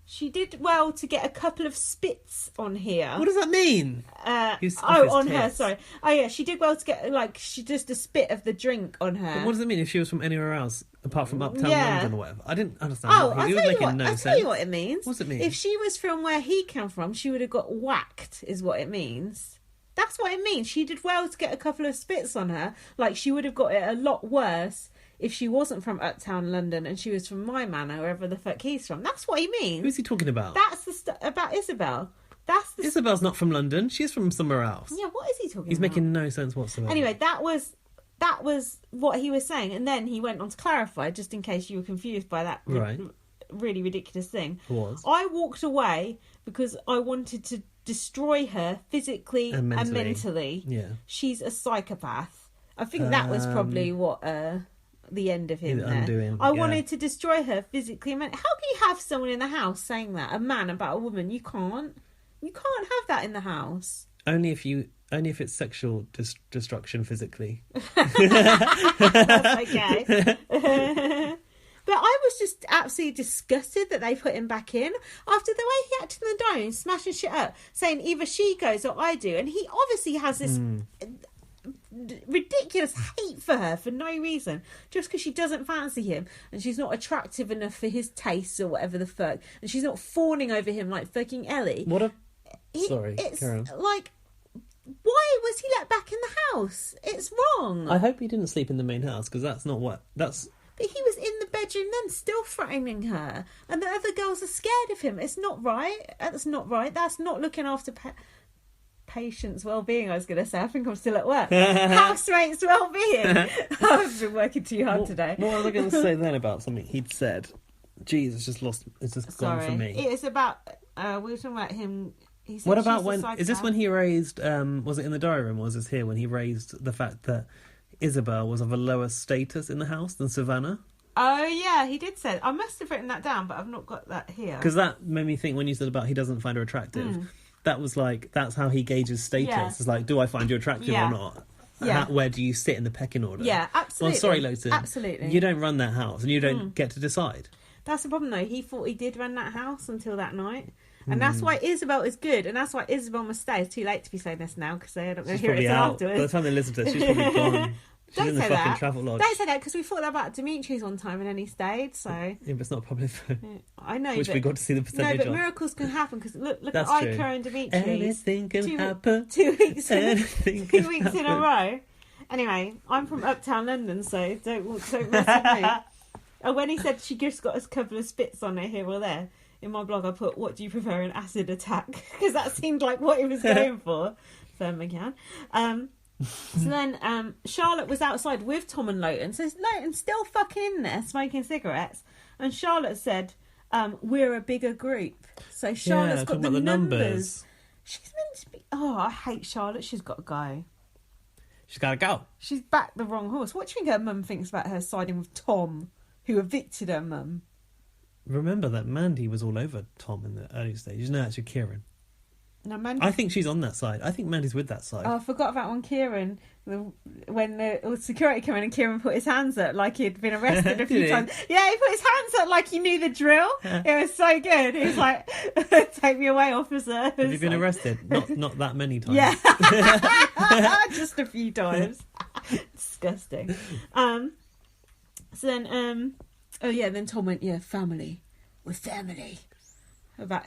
She did well to get a couple of spits on here. What does that mean? On her, sorry. Oh, yeah, she did well to get, she just a spit of the drink on her. But what does it mean if she was from anywhere else, apart from Uptown London or whatever? I didn't understand. I'll tell you what it means. What does it mean? If she was from where he came from, she would have got whacked, is what it means. That's what it means. She did well to get a couple of spits on her. Like, she would have got it a lot worse if she wasn't from Uptown London and she was from my manor, wherever the fuck he's from. That's what he means. Who's he talking about? That's the about Isabel. Isabel's not from London. She's from somewhere else. Yeah, what is he talking about? He's making no sense whatsoever. Anyway, that was what he was saying, and then he went on to clarify, just in case you were confused by that really ridiculous thing. I walked away because I wanted to destroy her physically and mentally. Yeah. She's a psychopath. I think that was probably what the end of him there. I wanted to destroy her physically and mentally. How can you have someone in the house saying that? A man about a woman? You can't. You can't have that in the house. Only if it's sexual destruction physically. That's okay. But I was just absolutely disgusted that they put him back in after the way he acted in the dining room, smashing shit up, saying either she goes or I do. And he obviously has this ridiculous hate for her for no reason, just because she doesn't fancy him and she's not attractive enough for his tastes or whatever the fuck, and she's not fawning over him like fucking Ellie. It's carry on. Like, why was he let back in the house? It's wrong. I hope he didn't sleep in the main house, because that's not what that's. But he was in the bedroom then, still threatening her, and the other girls are scared of him. It's not right. That's not right. That's not looking after patients' well-being. I was going to say. I think I'm still at work. Housemates' well-being. I've been working too hard today. What was I going to say then about something he'd said? Jeez, it's just gone from me. It's about we were talking about him. He said, what about when? Is this when he raised? Was it in the diary room? Or was this here when he raised the fact that Isabel was of a lower status in the house than Savannah? Oh yeah, he did say. I must have written that down, but I've not got that here. Because that made me think when you said about he doesn't find her attractive. That was like, that's how he gauges status. Yeah. It's like, do I find you attractive or not? Yeah. Where do you sit in the pecking order? Yeah, absolutely. Well, sorry, Lotan. Absolutely. You don't run that house and you don't get to decide. That's the problem, though. He thought he did run that house until that night. And that's why Isabel is good. And that's why Isabel must stay. It's too late to be saying this now because they're not going to hear it afterwards. By the time they listen to it, she's probably gone. She's in the fucking travel lodge. Don't say that, because we thought that about Dimitri's one time and then he stayed, so... Yeah, but it's not public phone. Yeah, I know, Which we got to see the percentage No, but on. miracles can happen, because look That's at true. Ica and Dimitri. Anything can happen. 2 weeks, Anything 2 can weeks in a happen. row. Anyway, I'm from Uptown London, so don't mess with me. And when he said she just got a couple of spits on her here or there, in my blog I put, what do you prefer, an acid attack? Because that seemed like what he was going for. Firm McCann. So then Charlotte was outside with Tom and Lotan. So Lotan's still fucking in there smoking cigarettes. And Charlotte said, we're a bigger group. So Charlotte's got the numbers. She's meant to be... Oh, I hate Charlotte. She's got to go. She's got to go. She's backed the wrong horse. What do you think her mum thinks about her siding with Tom, who evicted her mum? Remember that Mandy was all over Tom in the early stages. No, actually Kieran. No, Mandy... I think she's on that side. I think Mandy's with that side. Oh, I forgot about when Kieran, when the security came in and Kieran put his hands up like he'd been arrested a few times. Yeah, he put his hands up like he knew the drill. It was so good. He was like, take me away, officer. Have you been arrested? Not that many times. Yeah. Just a few times. Disgusting. So then, then Tom went, yeah, family. We're family. About...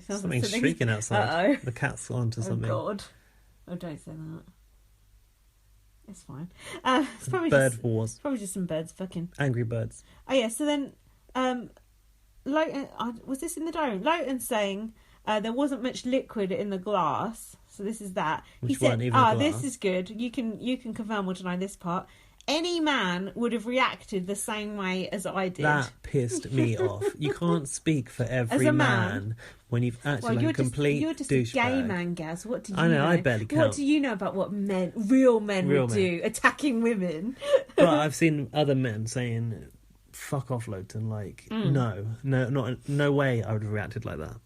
Something's shrieking outside. Uh-oh. The cat's onto something. Oh, God. Oh, don't say that. It's fine. It's probably Bird wars. Probably just some birds fucking. Angry birds. Oh, yeah. So then, Lotan... was this in the diary? Lotan's saying there wasn't much liquid in the glass. So this is that. Which weren't even a glass. This is good. You can confirm or deny this part. Any man would have reacted the same way as I did. That pissed me off. You can't speak for every man when you've actually you're complete You're just douchebag. a gay man, Gaz. What do you know? I know, I barely count. What do you know about what real men would do, attacking women? But I've seen other men saying, fuck off, Lotan. Like, no way I would have reacted like that.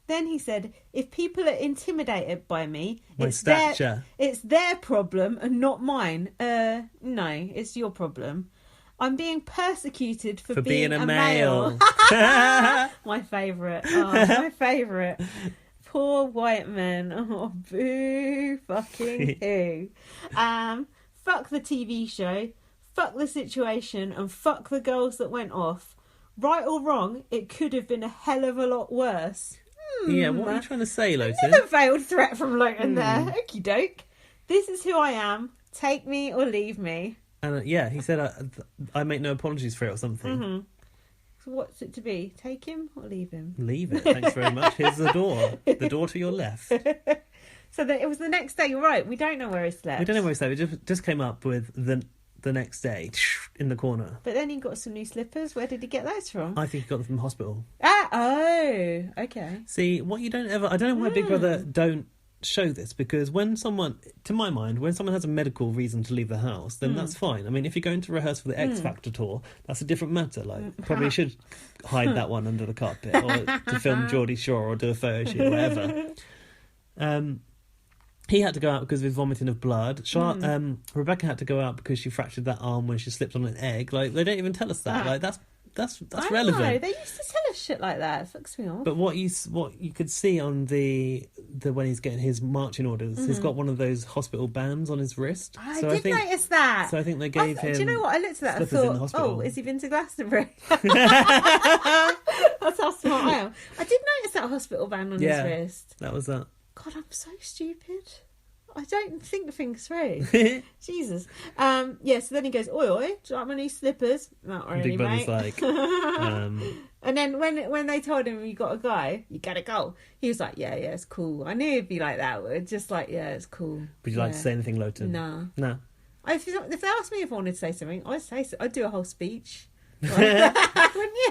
Then he said, if people are intimidated by me, it's their problem and not mine. No, it's your problem. I'm being persecuted for being a male. My favourite. Oh, my favourite. Poor white men. Oh, boo fucking who. Fuck the TV show. Fuck the situation. And fuck the girls that went off. Right or wrong, it could have been a hell of a lot worse. Yeah, what are you trying to say, Lotan? Another veiled threat from Lotan there. Okie doke. This is who I am. Take me or leave me. And he said, I make no apologies for it or something. Mm-hmm. So what's it to be? Take him or leave him? Leave it. Thanks very much. Here's the door. The door to your left. So it was the next day. You're right. We don't know where he slept. We don't know where he slept. We just came up with the next day in the corner. But then he got some new slippers. Where did he get those from? I think he got them from the hospital. Okay. See, what you don't ever... I don't know why Big Brother don't show this, because when someone, to my mind, when someone has a medical reason to leave the house, then that's fine. I mean, if you're going to rehearse for the X Factor tour, that's a different matter. Like, probably should hide that one under the carpet, or to film Geordie Shore, or do a photo shoot, whatever. He had to go out because of his vomiting of blood. Rebecca had to go out because she fractured that arm when she slipped on an egg. Like, they don't even tell us that. Like, that's relevant. Know. They used to tell us shit like that. It fucks me off. But what you could see on the when he's getting his marching orders, he's got one of those hospital bands on his wrist. I did notice that. So I think they gave him. Do you know what? I looked at that and thought, oh, has he been to Glastonbury? That's how smart I am. I did notice that hospital band on his wrist. That was that. God, I'm so stupid. I don't think things through. Jesus. So then he goes, oi, do you like my new slippers? Not really, Big Brother's mate. like... And then when they told him you got to go, you got to go, he was like, yeah, it's cool. I knew he'd be like that. Just like, yeah, it's cool. Would you like to say anything, Lotan? No. If they asked me if I wanted to say something, I'd say so. I'd do a whole speech. Wouldn't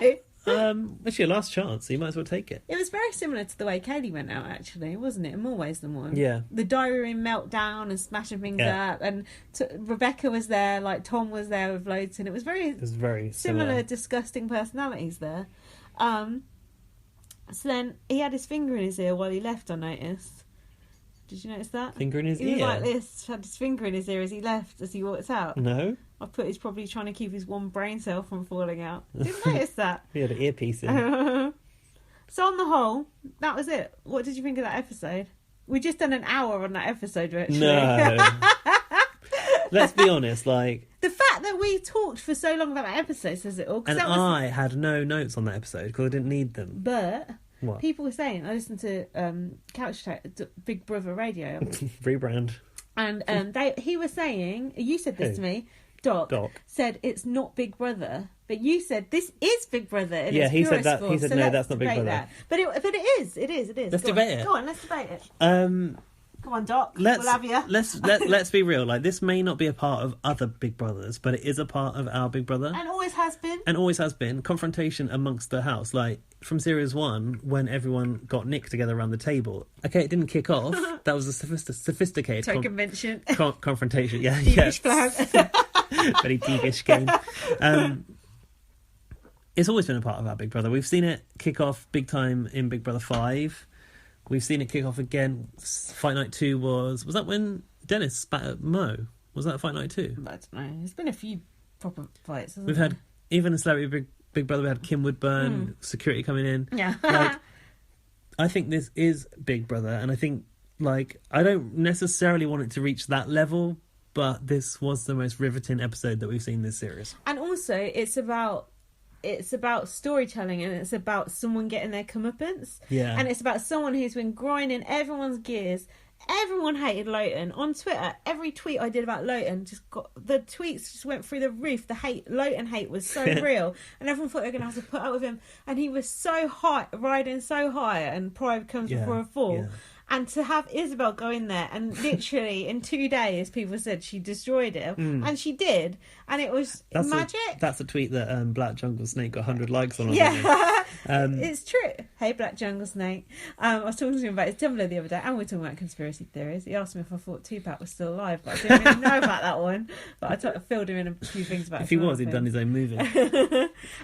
you? It's your last chance, so you might as well take it. It was very similar to the way Kaylee went out, actually, wasn't it? In more ways than one. Yeah. The diary room meltdown and smashing things up, and Rebecca was there, like Tom was there with Lotan. It was very similar, disgusting personalities there. So then he had his finger in his ear while he left, I noticed. Did you notice that? Finger in his ear? He was like this, had his finger in his ear as he left, as he walked out. No. I put he's probably trying to keep his one brain cell from falling out. Didn't notice that. He had an earpiece in. So on the whole, that was it. What did you think of that episode? We just done an hour on that episode, actually. No. Let's be honest, like... The fact that we talked for so long about that episode says it all. And I had no notes on that episode because I didn't need them. But... What? People were saying, I listened to Couch Big Brother Radio. Rebrand. And he was saying, you said this to me, Doc said it's not Big Brother, but you said this is Big Brother. Yeah, he said that. He said no, that's not Big Brother. That. But it is. Let's debate it. Go on, let's debate it. Come on, Doc. We'll have you. Let's be real. Like, this may not be a part of other Big Brothers, but it is a part of our Big Brother, and always has been. Confrontation amongst the house, like from series 1 when everyone got Nick together around the table. Okay, it didn't kick off. That was a sophisticated convention confrontation. Yeah, Deebish plan. Very deebish game. It's always been a part of our Big Brother. We've seen it kick off big time in Big Brother 5. We've seen it kick off again. Fight Night 2 was that when Dennis spat at Mo? Was that Fight Night 2? I don't know. There's been a few proper fights. We've had, even in Celebrity Big Brother, we had Kim Woodburn, security coming in. Yeah. Like, I think this is Big Brother, and I think, like, I don't necessarily want it to reach that level, but this was the most riveting episode that we've seen this series. And also, it's about storytelling, and it's about someone getting their comeuppance. Yeah. And it's about someone who's been grinding everyone's gears. Everyone hated Lotan. On Twitter, every tweet I did about Lotan the tweets just went through the roof. The Lotan hate was so real. And everyone thought they were going to have to put up with him. And he was so high, riding so high, and pride comes before a fall. Yeah. And to have Isabel go in there and literally in 2 days, people said she destroyed him. And she did. And it was magic. That's a tweet that Black Jungle Snake got 100 likes on. Yeah, it's true. Hey, Black Jungle Snake. I was talking to him about his Tumblr the other day, and we were talking about conspiracy theories. He asked me if I thought Tupac was still alive, but I didn't really know about that one. But I filled him in a few things about it. If he was, he'd done his own movie.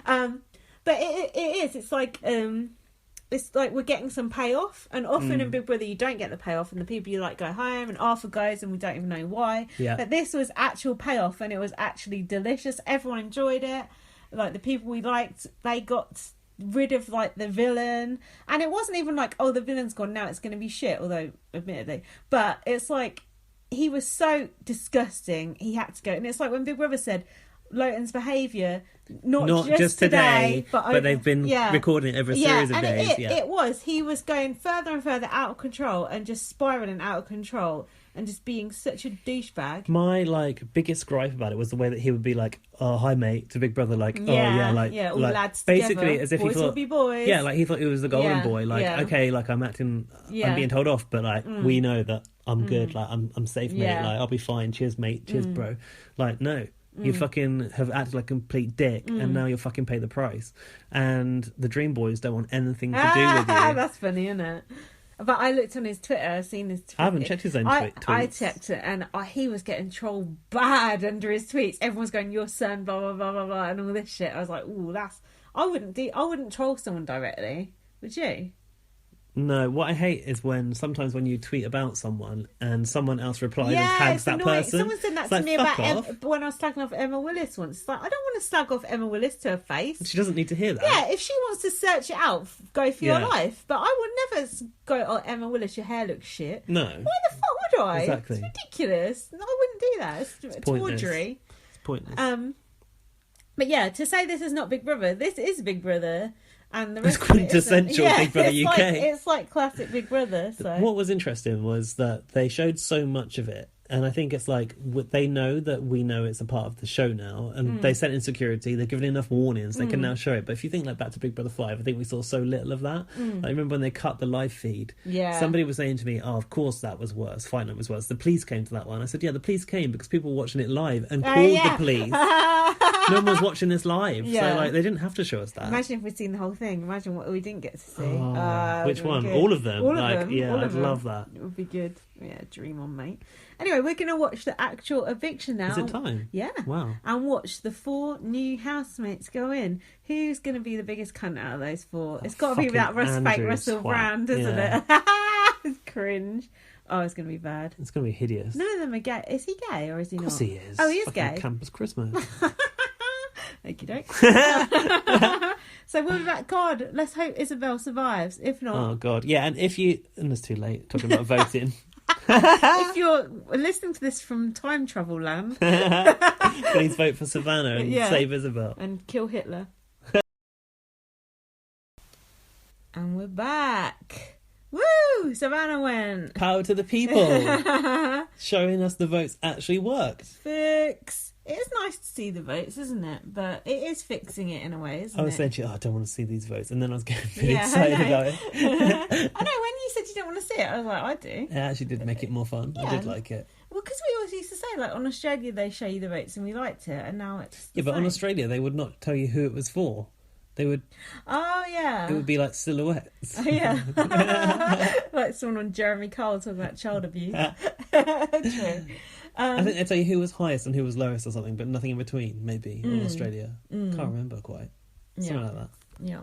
But it is. It's like... it's like we're getting some payoff, and often in Big Brother you don't get the payoff, and the people you like go home, and Arthur goes and we don't even know why. Yeah. But this was actual payoff, and it was actually delicious. Everyone enjoyed it. Like, the people we liked, they got rid of, like, the villain, and it wasn't even like, oh, the villain's gone, now it's going to be shit, although admittedly, but it's like he was so disgusting he had to go. And it's like when Big Brother said Lotan's behaviour, not just today, but they've been recording it over a series of days. He was going further and further out of control, and just spiralling out of control, and just being such a douchebag. My, like, biggest gripe about it was the way that he would be like, oh, hi mate, to Big Brother, like, all lads basically together. As if boys he thought, will be boys. Yeah, like he thought he was the golden boy, like, okay, like, I'm being told off, but like we know that I'm good, like I'm safe, mate, like I'll be fine, cheers mate, cheers bro. Like, no, you fucking have acted like a complete dick, and now you'll fucking pay the price. And the Dream Boys don't want anything to do with you. That's funny, isn't it? But I looked on his Twitter, I've seen his tweet. I haven't checked his own tweets. I checked it, and he was getting trolled bad under his tweets. Everyone's going, your son, blah, blah, blah, blah, blah, and all this shit. I was like, ooh, I wouldn't troll someone directly. Would you? No, what I hate is sometimes when you tweet about someone and someone else replies and tags that person. Someone said that to me about when I was slagging off Emma Willis once. It's like, I don't want to slag off Emma Willis to her face. She doesn't need to hear that. Yeah, if she wants to search it out, go for your life. But I would never go, oh, Emma Willis, your hair looks shit. No. Why the fuck would I? Exactly. It's ridiculous. No, I wouldn't do that. It's tawdry. It's pointless. But yeah, to say this is not Big Brother, this is Big Brother. And the rest it's quintessential Big Brother UK. It's like classic Big Brother. So what was interesting was that they showed so much of it, and I think it's like they know that we know it's a part of the show now, and they sent in security. They're given enough warnings; they can now show it. But if you think like back to Big Brother 5, I think we saw so little of that. I remember when they cut the live feed. Yeah, somebody was saying to me, "Oh, of course that was worse. Fight Night was worse. The police came to that one." I said, "Yeah, the police came because people were watching it live and called the police." No one was watching this live, so like they didn't have to show us that. Imagine if we'd seen the whole thing. Imagine what we didn't get to see. Which one? All of them. All of them. Yeah, I'd love that. It would be good. Yeah, dream on, mate. Anyway, we're going to watch the actual eviction now. Is it time? Yeah. Wow. And watch the 4 new housemates go in. Who's going to be the biggest cunt out of those 4? It's got to be that fake Russell Brand, isn't it? It's cringe. Oh, it's going to be bad. It's going to be hideous. None of them are gay. Is he gay or is he not? Of course he is. Oh, he is gay. Campus Christmas. Okie doke. So we'll be back. God, let's hope Isabel survives. If not... Oh, God. Yeah, and and it's too late talking about voting. If you're listening to this from time travel land, please vote for Savannah and save Isabel. And kill Hitler. And we're back. Woo! Savannah went. Power to the people. Showing us the votes actually worked. Fix. It is nice to see the votes, isn't it? But it is fixing it in a way, isn't it? I was saying to you, I don't want to see these votes. And then I was getting really excited about it. I know, when you said you don't want to see it, I was like, I do. It actually did make it more fun. I did like it. Well, because we always used to say, like, on Australia, they show you the votes and we liked it. And now it's but on Australia, they would not tell you who it was for. They would... Oh, yeah. It would be like silhouettes. Oh, yeah. Like someone on Jeremy Kyle talking about child abuse. True. I think they tell you who was highest and who was lowest or something, but nothing in between, maybe, in Australia. Can't remember quite. Something like that. Yeah.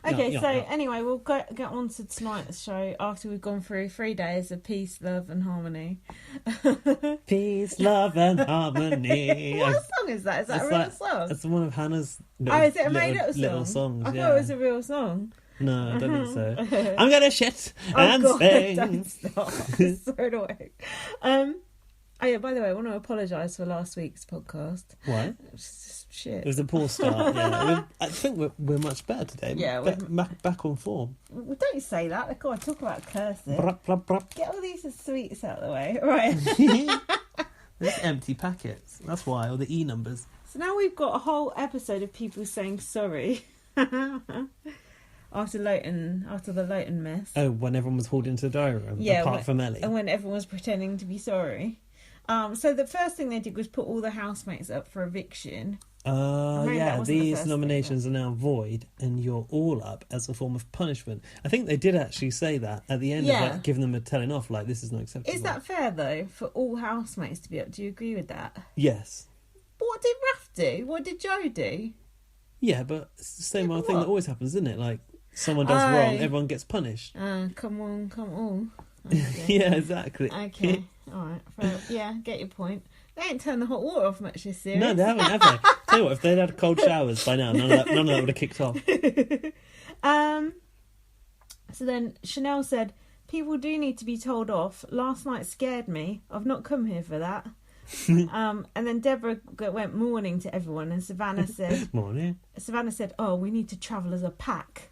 Okay, anyway, we'll get on to tonight's show after we've gone through 3 days of peace, love and harmony. Peace, love and harmony. What song is that? Is that a real song? It's one of Hannah's is it a made-up song? Little songs, I thought it was a real song. No, I don't think so. I'm gonna shit and sing. Don't stop. It's so annoying. Oh yeah, by the way, I want to apologise for last week's podcast. Why? It was just shit. It was a poor start, yeah. I think we're much better today. Yeah. Back on form. Well, don't say that. God, talk about cursing. Brup, brup, brup. Get all these sweets out of the way. Right. There's empty packets. That's why, or the E numbers. So now we've got a whole episode of people saying sorry. After the Lotan mess. Oh, when everyone was hauled into the diary room, apart from Ellie. And when everyone was pretending to be sorry. So the first thing they did was put all the housemates up for eviction. These nominations are now void and you're all up as a form of punishment. I think they did actually say that at the end of like giving them a telling off, like this is not acceptable. Is that fair though, for all housemates to be up? Do you agree with that? Yes. But what did Raph do? What did Joe do? Yeah, but it's the same old thing that always happens, isn't it? Like someone does wrong, everyone gets punished. Come on. Okay. Yeah, exactly. Okay, alright. Yeah, get your point. They ain't turned the hot water off much this series. No, they haven't, have they? Tell you what, if they'd had cold showers by now, none of that would have kicked off. So then Chanel said, people do need to be told off. Last night scared me. I've not come here for that. And then Deborah went morning to everyone and Savannah said... Morning. Savannah said, oh, we need to travel as a pack.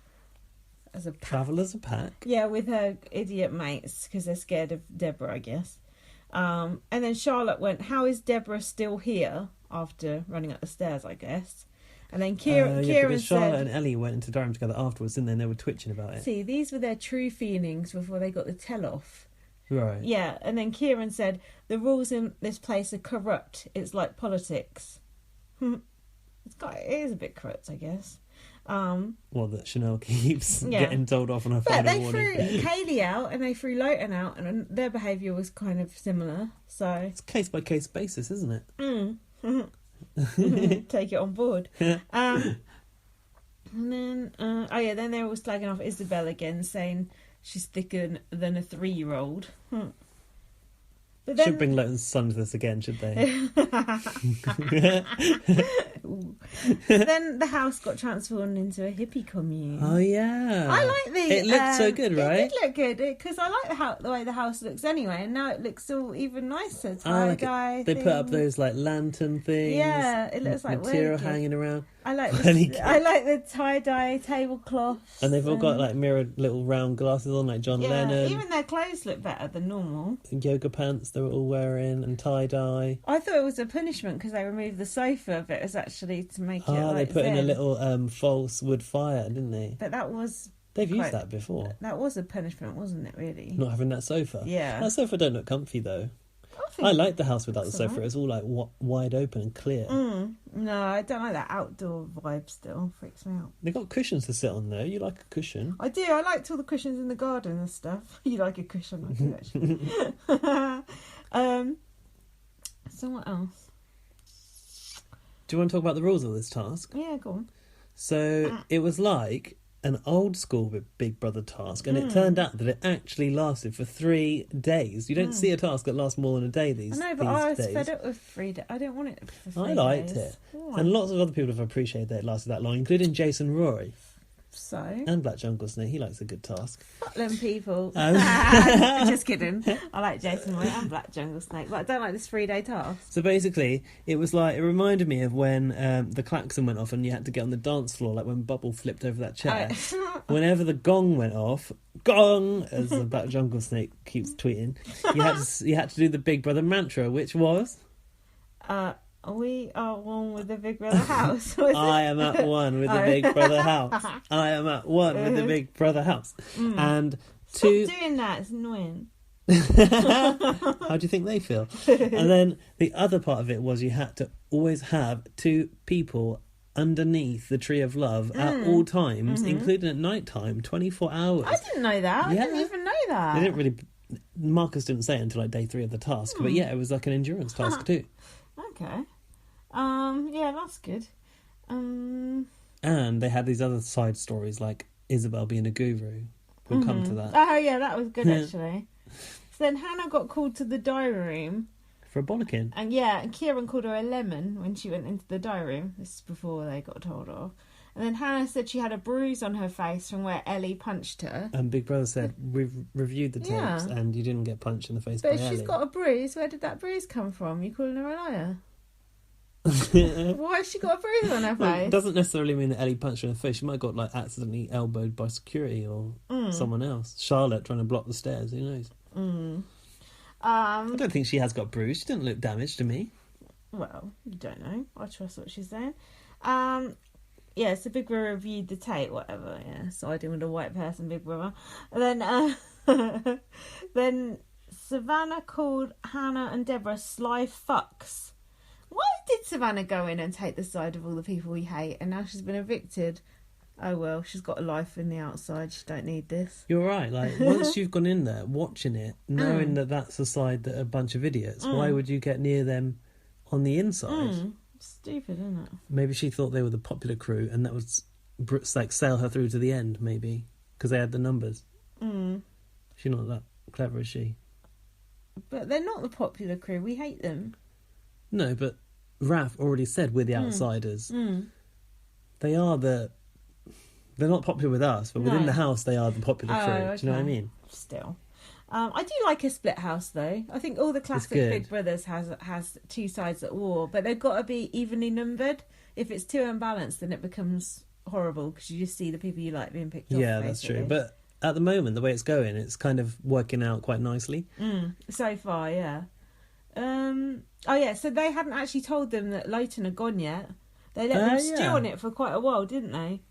Travel as a pack? Yeah, with her idiot mates, because they're scared of Deborah, I guess. And then Charlotte went, how is Deborah still here? After running up the stairs, I guess. And then Kieran because Charlotte said... and Ellie went into Durham together afterwards, didn't they? And they were twitching about it. See, these were their true feelings before they got the tell-off. Right. Yeah, and then Kieran said, the rules in this place are corrupt. It's like politics. It is a bit corrupt, I guess. That Chanel keeps getting told off on her final warning. But they threw Kaylee out and they threw Lotan out and their behaviour was kind of similar. So it's case-by-case basis, isn't it? Take it on board. And then, then they were slagging off Isabel again, saying she's thicker than a 3-year-old. But then... Should bring Lotan's son to this again, should they? Then the house got transformed into a hippie commune. Oh yeah, I like it looked so good, right? It did look good because I like the way the house looks anyway, and now it looks all even nicer. Tie-dye they put up those like lantern things. Yeah, it looks like material hanging around. I like the tie-dye tablecloths, and they've all got like mirrored little round glasses on, like John Lennon. Even their clothes look better than normal. Yoga pants they were all wearing and tie-dye. I thought it was a punishment because they removed the sofa, but it was actually to make it. They put in a little false wood fire, didn't they? But that was. They've used that before. That was a punishment, wasn't it? Really. Not having that sofa. Yeah. That sofa don't look comfy though. I like the house without the sofa. Right. It's all like wide open and clear. No, I don't like that outdoor vibe still. Freaks me out. They've got cushions to sit on though. You like a cushion? I do. I liked all the cushions in the garden and stuff. You like a cushion, I do actually. So what else? Do you want to talk about the rules of this task? Yeah, go on. So it was like an old school Big Brother task, and it turned out that it actually lasted for 3 days. You don't see a task that lasts more than a day these days. I know, but I was fed up with 3 days. I don't want it for 3 days. I liked it. Why? And lots of other people have appreciated that it lasted that long, including Jason Rory. So. And Black Jungle Snake, he likes a good task. Fuck them people. Just kidding. I like Jason White and Black Jungle Snake, but I don't like this 3-day task. So basically, it reminded me of when the klaxon went off and you had to get on the dance floor, like when Bubble flipped over that chair. Whenever the gong went off, gong, as the Black Jungle Snake keeps tweeting, you had to do the Big Brother mantra, which was... we are one with the Big Brother house. I am at one with the Big Brother house. I am at one with the Big Brother house. And Stop doing that, it's annoying. How do you think they feel? And then the other part of it was you had to always have 2 people underneath the tree of love at all times, including at night time, 24 hours. I didn't know that. Yeah. I didn't even know that. They didn't really... Marcus didn't say it until like day 3 of the task, but yeah, it was like an endurance task too. Okay. Yeah, that's good. And they had these other side stories like Isabel being a guru. We'll come to that. Oh yeah, that was good actually. So then Hannah got called to the diary room. For a bollocking. And Kieran called her a lemon when she went into the diary room. This is before they got told off. And then Hannah said she had a bruise on her face from where Ellie punched her. And Big Brother said, we've reviewed the tapes and you didn't get punched in the face by Ellie. But if she's got a bruise, where did that bruise come from? You calling her a liar? Why has she got a bruise on her face? Well, it doesn't necessarily mean that Ellie punched her in the face. She might have got like accidentally elbowed by security or someone else. Charlotte trying to block the stairs, who knows? I don't think she has got bruised. She didn't look damaged to me. Well, you don't know. I trust what she's saying. Yeah, so Big Brother reviewed the tape, whatever, siding with a white person, Big Brother. And then, then Savannah called Hannah and Deborah sly fucks. Why did Savannah go in and take the side of all the people we hate, and now she's been evicted? Oh well, she's got a life in the outside, she don't need this. You're right, like, once you've gone in there, watching it, knowing that that's a side that are a bunch of idiots, why would you get near them on the inside? Stupid, isn't it? Maybe she thought they were the popular crew and that was like sail her through to the end, maybe, because they had the numbers. She's not that clever, is she? But they're not the popular crew, we hate them. No, but Raph already said we're the outsiders. They are they're not popular with us, but within the house they are the popular crew. Okay. Do you know what I mean? Still. I do like a split house though. I think all the classic Big Brothers has 2 sides at war, but they've got to be evenly numbered. If it's too unbalanced, then it becomes horrible because you just see the people you like being picked off. Yeah, that's true. But at the moment, the way it's going, it's kind of working out quite nicely. So far, yeah. Oh yeah, so they hadn't actually told them that Lotan had gone yet. They let them stew on it for quite a while, didn't they?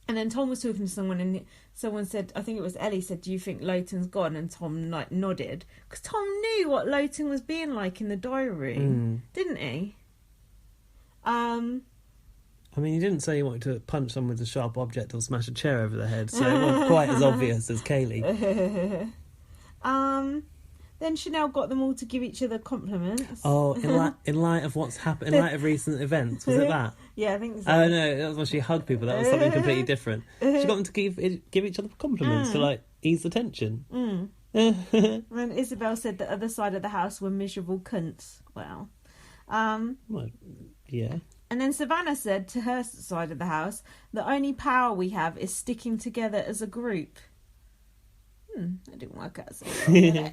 And then Tom was talking to someone, and someone said, I think it was Ellie said, "Do you think Lotan's gone?" And Tom like nodded because Tom knew what Lotan was being like in the diary room, didn't he? I mean, he didn't say he wanted to punch someone with a sharp object or smash a chair over the head, so it wasn't quite as obvious as Kaylee. Then Chanel got them all to give each other compliments. Oh, in light of what's happened, in light of recent events, was it that? Yeah, I think so. Oh no, that was when she hugged people. That was something completely different. She got them to give each other compliments to like ease the tension. And Isabel said the other side of the house were miserable cunts. Well, yeah. And then Savannah said to her side of the house, the only power we have is sticking together as a group. That didn't work out so well.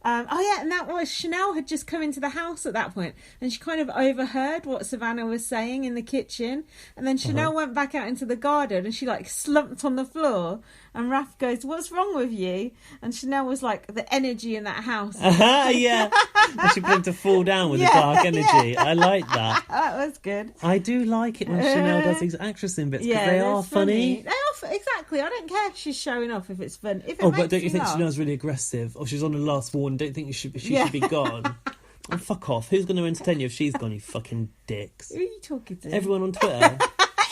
Oh yeah, and that was Chanel had just come into the house at that point, and she kind of overheard what Savannah was saying in the kitchen, and then Chanel went back out into the garden and she like slumped on the floor, and Raph goes, "What's wrong with you?" And Chanel was like, "The energy in that house." Yeah, and she began to fall down with the dark energy. I like that. That was good. I do like it when Chanel does these actressing bits because they are funny. They are exactly. I don't care if she's showing off if it's fun. If it but don't you think Chanel's really aggressive, or she's on the last warning? Don't think she should be gone. Oh, fuck off. Who's going to entertain you if she's gone, you fucking dicks? Who are you talking to? Everyone on Twitter.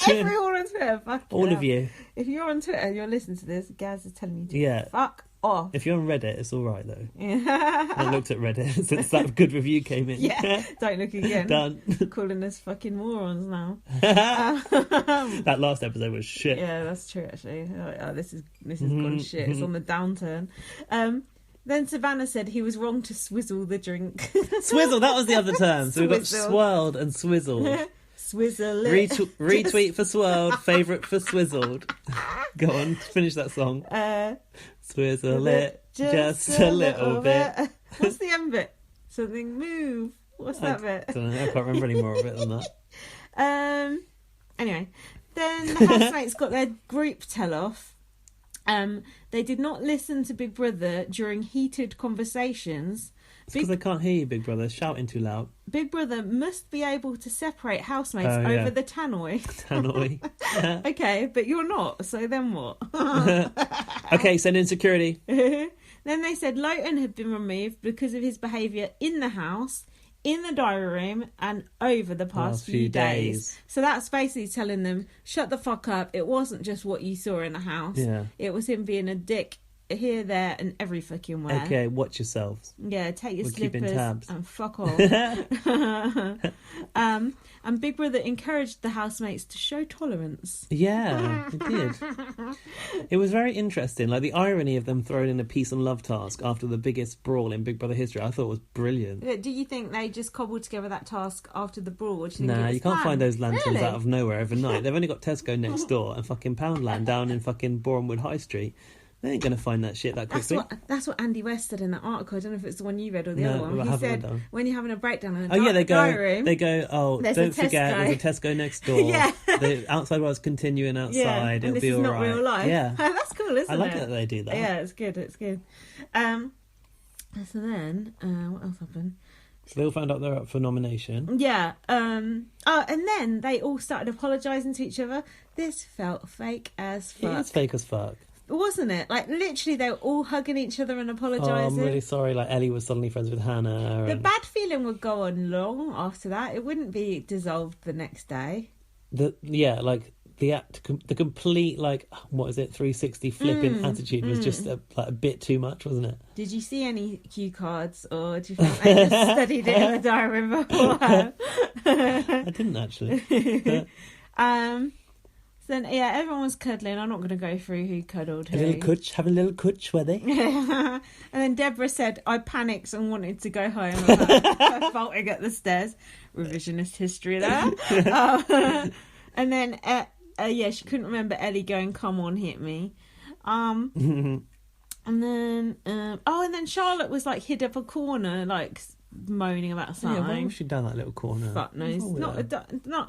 Everyone on Twitter. Fuck all of you. If you're on Twitter and you're listening to this, Gaz is telling you to fuck off. If you're on Reddit, it's all right though. Yeah. I looked at Reddit since that good review came in. Yeah. Don't look again. Done. Calling us fucking morons now. That last episode was shit. Yeah, that's true actually. Oh, this is gone shit. It's on the downturn. Then Savannah said he was wrong to swizzle the drink. Swizzle, that was the other term. So we've got swirled and swizzled. Swizzle it. Retweet for swirled, favourite for swizzled. Go on, finish that song. Swizzle it just a little bit. What's the end bit? Something move. What's that bit? I don't know, I can't remember any more of it than that. Anyway, then the housemates got their group tell-off. They did not listen to Big Brother during heated conversations. It's because they can't hear you, Big Brother. Shouting too loud. Big Brother must be able to separate housemates over the tannoy. Tannoy. Okay, but you're not, so then what? Okay, send in security. Then they said Lotan had been removed because of his behaviour in the house, in the diary room, and over the past few days. So that's basically telling them, shut the fuck up. It wasn't just what you saw in the house. Yeah. It was him being a dick here, there, and every fucking where. Okay, watch yourselves. Yeah, take your We're keeping slippers tabs. and fuck off. And Big Brother encouraged the housemates to show tolerance. Yeah, it did. It was very interesting. Like, the irony of them throwing in a peace and love task after the biggest brawl in Big Brother history, I thought was brilliant. Do you think they just cobbled together that task after the brawl? Or do you think Nah, you can't find those lanterns really? out of nowhere overnight. They've only got Tesco next door and fucking Poundland down in fucking Bournemouth High Street. They ain't going to find that shit that quickly. That's what Andy West said in that article. I don't know if it's the one you read or the other one. I He haven't said read that. when you're having a breakdown in a They diary room, go, don't forget, there's a Tesco next door. Yeah. The outside world's continuing outside. Yeah, and It'll this be is all not right. real life. Yeah. That's cool, isn't it? I like it that they do that. Yeah, it's good. So then, what else happened? So they all found out they're up for nomination. Yeah. And then they all started apologising to each other. This felt fake as fuck. It is fake as fuck. Wasn't it? Like, literally, they were all hugging each other and apologising. Oh, I'm really sorry. Like, Ellie was suddenly friends with Hannah. The bad feeling would go on long after that. It wouldn't be dissolved the next day. The complete, like, what is it, 360 flipping attitude was just a bit too much, wasn't it? Did you see any cue cards, or do you think they just studied it in the diary room beforehand? I didn't actually. So then, yeah, everyone was cuddling. I'm not going to go through who cuddled who. Have a little cooch, were they? And then Deborah said, I panicked and wanted to go home about faulting at the stairs. Revisionist history there. And then, she couldn't remember Ellie going, come on, hit me. And then Charlotte was like hid up a corner, like moaning about something. Yeah, why was she down that little corner? Fuck knows. Not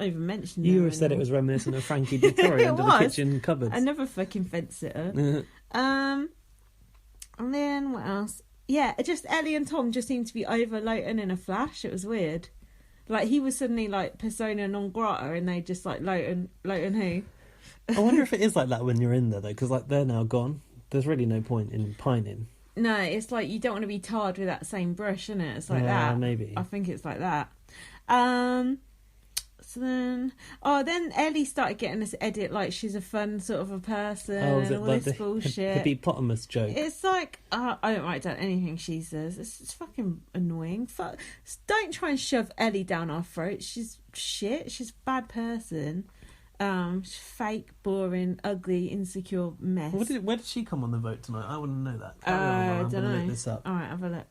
even mentioned. You would have said it was reminiscent of Frankie Dettori under the kitchen cupboards. I never fucking fence sitter. And then what else? Yeah, just Ellie and Tom just seemed to be over Lotan in a flash. It was weird. Like, he was suddenly like persona non grata, and they just like Lotan who? I wonder if it is like that when you're in there though, because like they're now gone. There's really no point in pining. No, it's like you don't want to be tarred with that same brush, isn't it? It's like that. Maybe. I think it's like that. So then Ellie started getting this edit like she's a fun sort of a person. Oh, is it all like this the bullshit. hippopotamus joke? It's like, I don't write down anything she says. It's fucking annoying. Don't try and shove Ellie down our throat. She's shit. She's a bad person. She's fake, boring, ugly, insecure mess. Where did she come on the vote tonight? I want to know that. I don't know. Look this up. All right, have a look.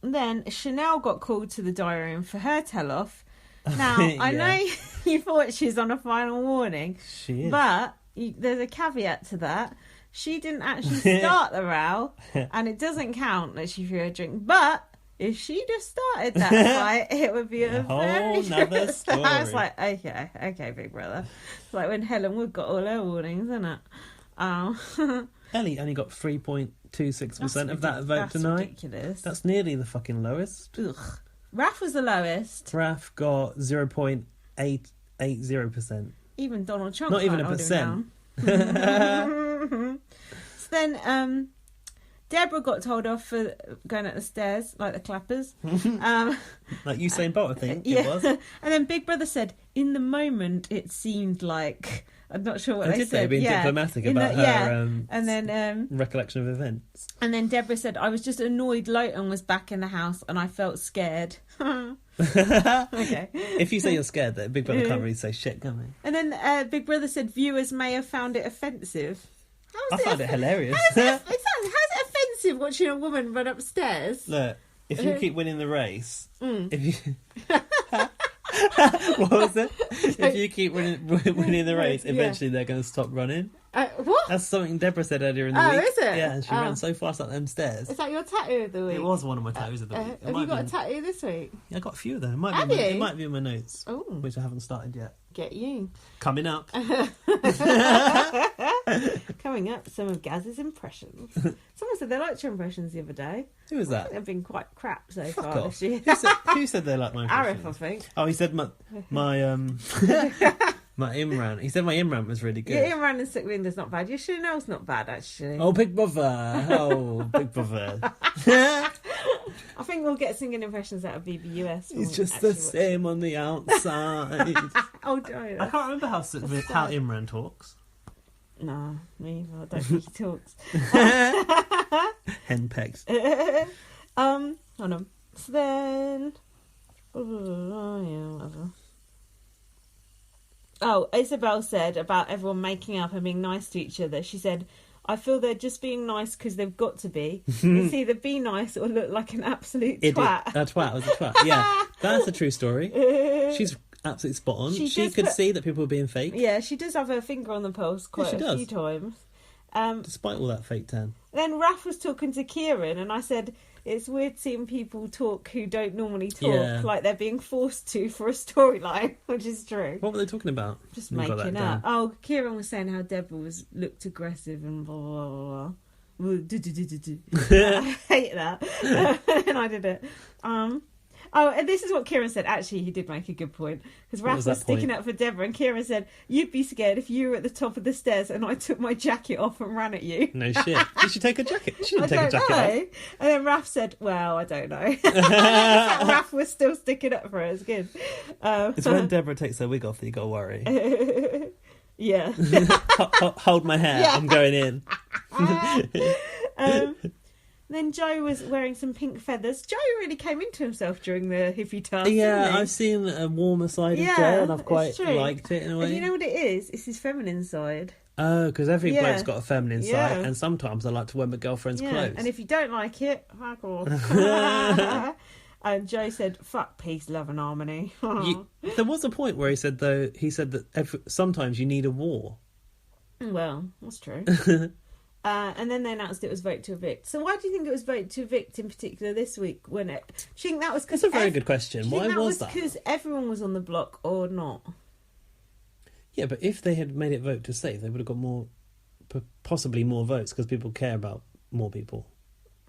Then Chanel got called to the diary room for her tell-off. Now, I know you thought she's on a final warning. She is. But there's a caveat to that. She didn't actually start the row, and it doesn't count that she threw a drink. But if she just started that fight, it would be a whole very nother story. I was like, okay, Big Brother. It's like when Helen Wood got all her warnings, isn't it? Ellie only got 3.26% of that vote tonight. Ridiculous. That's nearly the fucking lowest. Ugh. Raf was the lowest. Raf got 0.880%. Even Donald Trump. Not even can't a hold him percent. down. So then, Deborah got told off for going up the stairs, like the clappers. Like Usain Bolt, I think it was. And then Big Brother said, in the moment, it seemed like... I'm not sure what they said. Being diplomatic about her and then recollection of events. And then Deborah said, I was just annoyed Lotan was back in the house and I felt scared. Okay. If you say you're scared, that Big Brother can't really say shit, can they? And then Big Brother said viewers may have found it offensive. I find it hilarious. How's it offensive watching a woman run upstairs? Look, if you keep winning the race, if you What was it? If you keep winning the race, eventually they're going to stop running. What? That's something Deborah said earlier in the week. Oh, is it? Yeah, and she ran so fast up them stairs. Is that your tattoo of the week? It was one of my tattoos of the week. Have you got a tattoo this week? Yeah, I got a few of them. It might be in my notes, which I haven't started yet. Get you. Coming up. Coming up, some of Gaz's impressions. Someone said they liked your impressions the other day. Who was that? They've been quite crap so Fuck far off. this year. Who said they liked my impressions? Arif, I think. Oh, he said my my Imran. He said my Imran was really good. Yeah, Imran and Sukhvinder's not bad. Your Chanel's not bad, actually. Oh, Big Brother. Oh, Big Brother. I think we'll get singing impressions out of BBUS. He's just the same on the outside. Oh, don't. I can't remember how Imran talks. No, me either. I don't think he talks. Henpecked. Hold on. So then... whatever. Oh, Isabel said about everyone making up and being nice to each other. She said, I feel they're just being nice because they've got to be. It's either be nice or look like an absolute twat. A twat was a twat. Yeah, that's a true story. She's absolutely spot on. She could see that people were being fake. Yeah, she does have her finger on the pulse quite a few times. Despite all that fake tan. Then Raph was talking to Kieran and I said, it's weird seeing people talk who don't normally talk, like they're being forced to for a storyline, which is true. What were they talking about? Just making up. Oh, Kieran was saying how Deborah looked aggressive and blah, blah, blah. I hate that. And I did it. Oh, and this is what Kieran said. Actually, he did make a good point. Because Raph was sticking up for Deborah, and Kieran said, you'd be scared if you were at the top of the stairs and I took my jacket off and ran at you. No shit. Did she take a jacket? She didn't take a jacket off. And then Raph said, well, I don't know. Raph was still sticking up for her. It's good. It's when Deborah takes her wig off that you got to worry. Yeah. Hold my hair. Yeah. I'm going in. Then Joe was wearing some pink feathers. Joe really came into himself during the hippie task. Yeah, I've seen a warmer side of Joe and I've quite liked it in a way. And you know what it is? It's his feminine side. Oh, because every bloke's got a feminine side, and sometimes I like to wear my girlfriend's clothes. And if you don't like it, fuck off. And Joe said, fuck peace, love and harmony. There was a point where he said that sometimes you need a war. Well, that's true. And then they announced it was vote to evict. So why do you think it was vote to evict in particular this week? Do you think that was because... That's a very good question. Why was that? Because everyone was on the block or not? Yeah, but if they had made it vote to save, they would have got possibly more votes because people care about more people.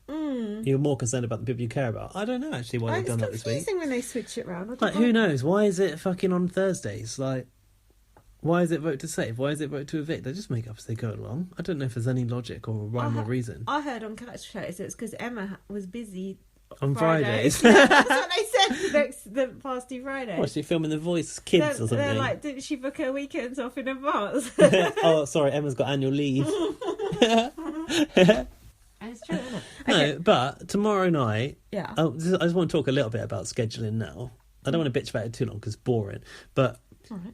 You're more concerned about the people you care about. I don't know actually why they've done that this week. It's confusing when they switch it around. Who knows? Why is it fucking on Thursdays? Why is it vote to save? Why is it vote to evict? They just make up as they go along. I don't know if there's any logic or rhyme or reason. I heard on Catch Shows it's because Emma was busy on Fridays. That's what they said the past 2 Fridays. What, she filming The Voice Kids or something? They're like, didn't she book her weekends off in advance? Oh, sorry, Emma's got annual leave. It's true, isn't it? No, but tomorrow night... Yeah. I just want to talk a little bit about scheduling now. I don't want to bitch about it too long because it's boring. But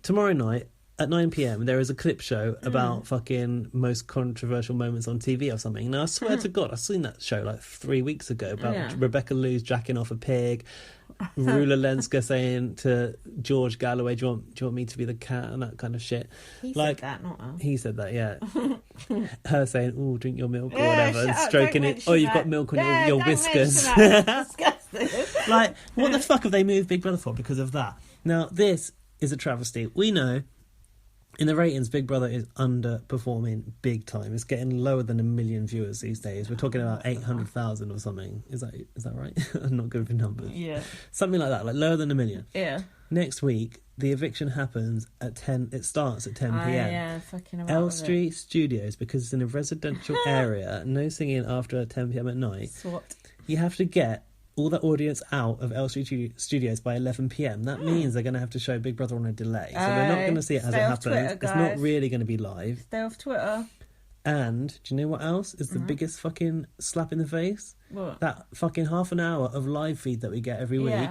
tomorrow night... at 9 p.m, there is a clip show about fucking most controversial moments on TV or something. Now, I swear to God, I've seen that show like 3 weeks ago about Rebecca Lou's jacking off a pig, Rula Lenska saying to George Galloway, do you want me to be the cat and that kind of shit. He said that, not her. He said that, yeah. Her saying, oh, drink your milk or whatever, and stroking it. Oh, you've got milk on your whiskers. Like, what the fuck have they moved Big Brother for because of that? Now, this is a travesty. We know in the ratings, Big Brother is underperforming big time. It's getting lower than 1 million viewers these days. We're talking about 800,000 or something. Is that right? I'm not good with numbers. Yeah. Something like that, like lower than 1 million. Yeah. Next week, the eviction happens at 10. It starts at 10 p.m. Yeah, fucking about Elstree Studios, because it's in a residential area, no singing after 10 p.m. at night. SWAT. You have to get all the audience out of Elstree Studios by 11 p.m. That means they're going to have to show Big Brother on a delay. So they're not going to see it as it happens. Twitter, it's not really going to be live. Stay off Twitter. And do you know what else is the biggest fucking slap in the face? What? That fucking half an hour of live feed that we get every week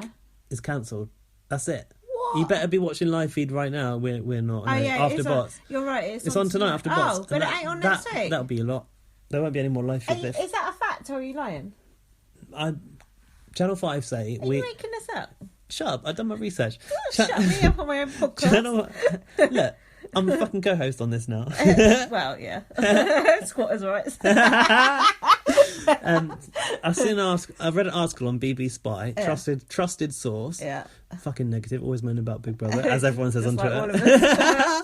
is cancelled. That's it. What? You better be watching live feed right now. We're not. Oh, yeah, after bots. You're right. It's on tonight after bots. Oh, but it ain't on next week. That'll be a lot. There won't be any more live feed. Is that a fact or are you lying? Channel 5 say... Are you making this up? Shut up, I've done my research. Shut me up on my own podcast. Do you know what? Look, I'm the fucking co-host on this now. Well, yeah. Squatters' rights. I've read an article on BB Spy, trusted source. Yeah. Fucking negative, always moaning about Big Brother, as everyone says on Twitter.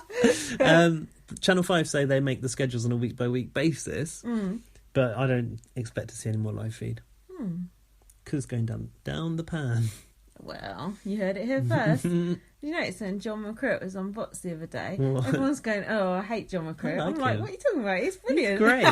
Channel 5 say they make the schedules on a week-by-week basis, but I don't expect to see any more live feed. Because it's going down the pan. Well, you heard it here first. You notice when John McCrory was on Bots the other day, everyone's going, "Oh, I hate John McCrory." I'm like, "What are you talking about? He's brilliant." He's great.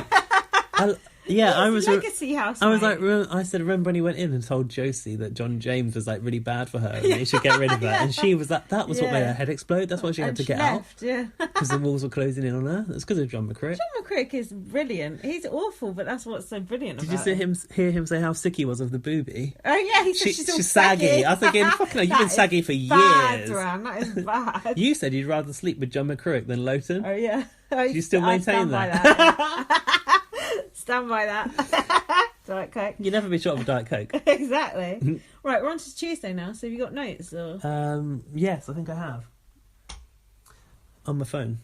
I was legacy house. I was like, I said, remember when he went in and told Josie that John James was like really bad for her and they should get rid of her, and she was like, that was what made her head explode. That's why she had to get left, out. Because the walls were closing in on her. It's because of John McCrory. John McCrory is brilliant. He's awful, but that's what's so brilliant about him. Did you hear him say how sick he was of the boobie? Oh yeah, he said she's all saggy. I was thinking, fucking hell, you've been saggy for bad, years. Ram, that is bad. You said you'd rather sleep with John McCrory than Lotan. Oh yeah. Do you still maintain that? Stand by that. Diet Coke. You'd never be short of a Diet Coke. Exactly. Right, we're on to Tuesday now, so have you got notes? Or? Yes, I think I have. On my phone.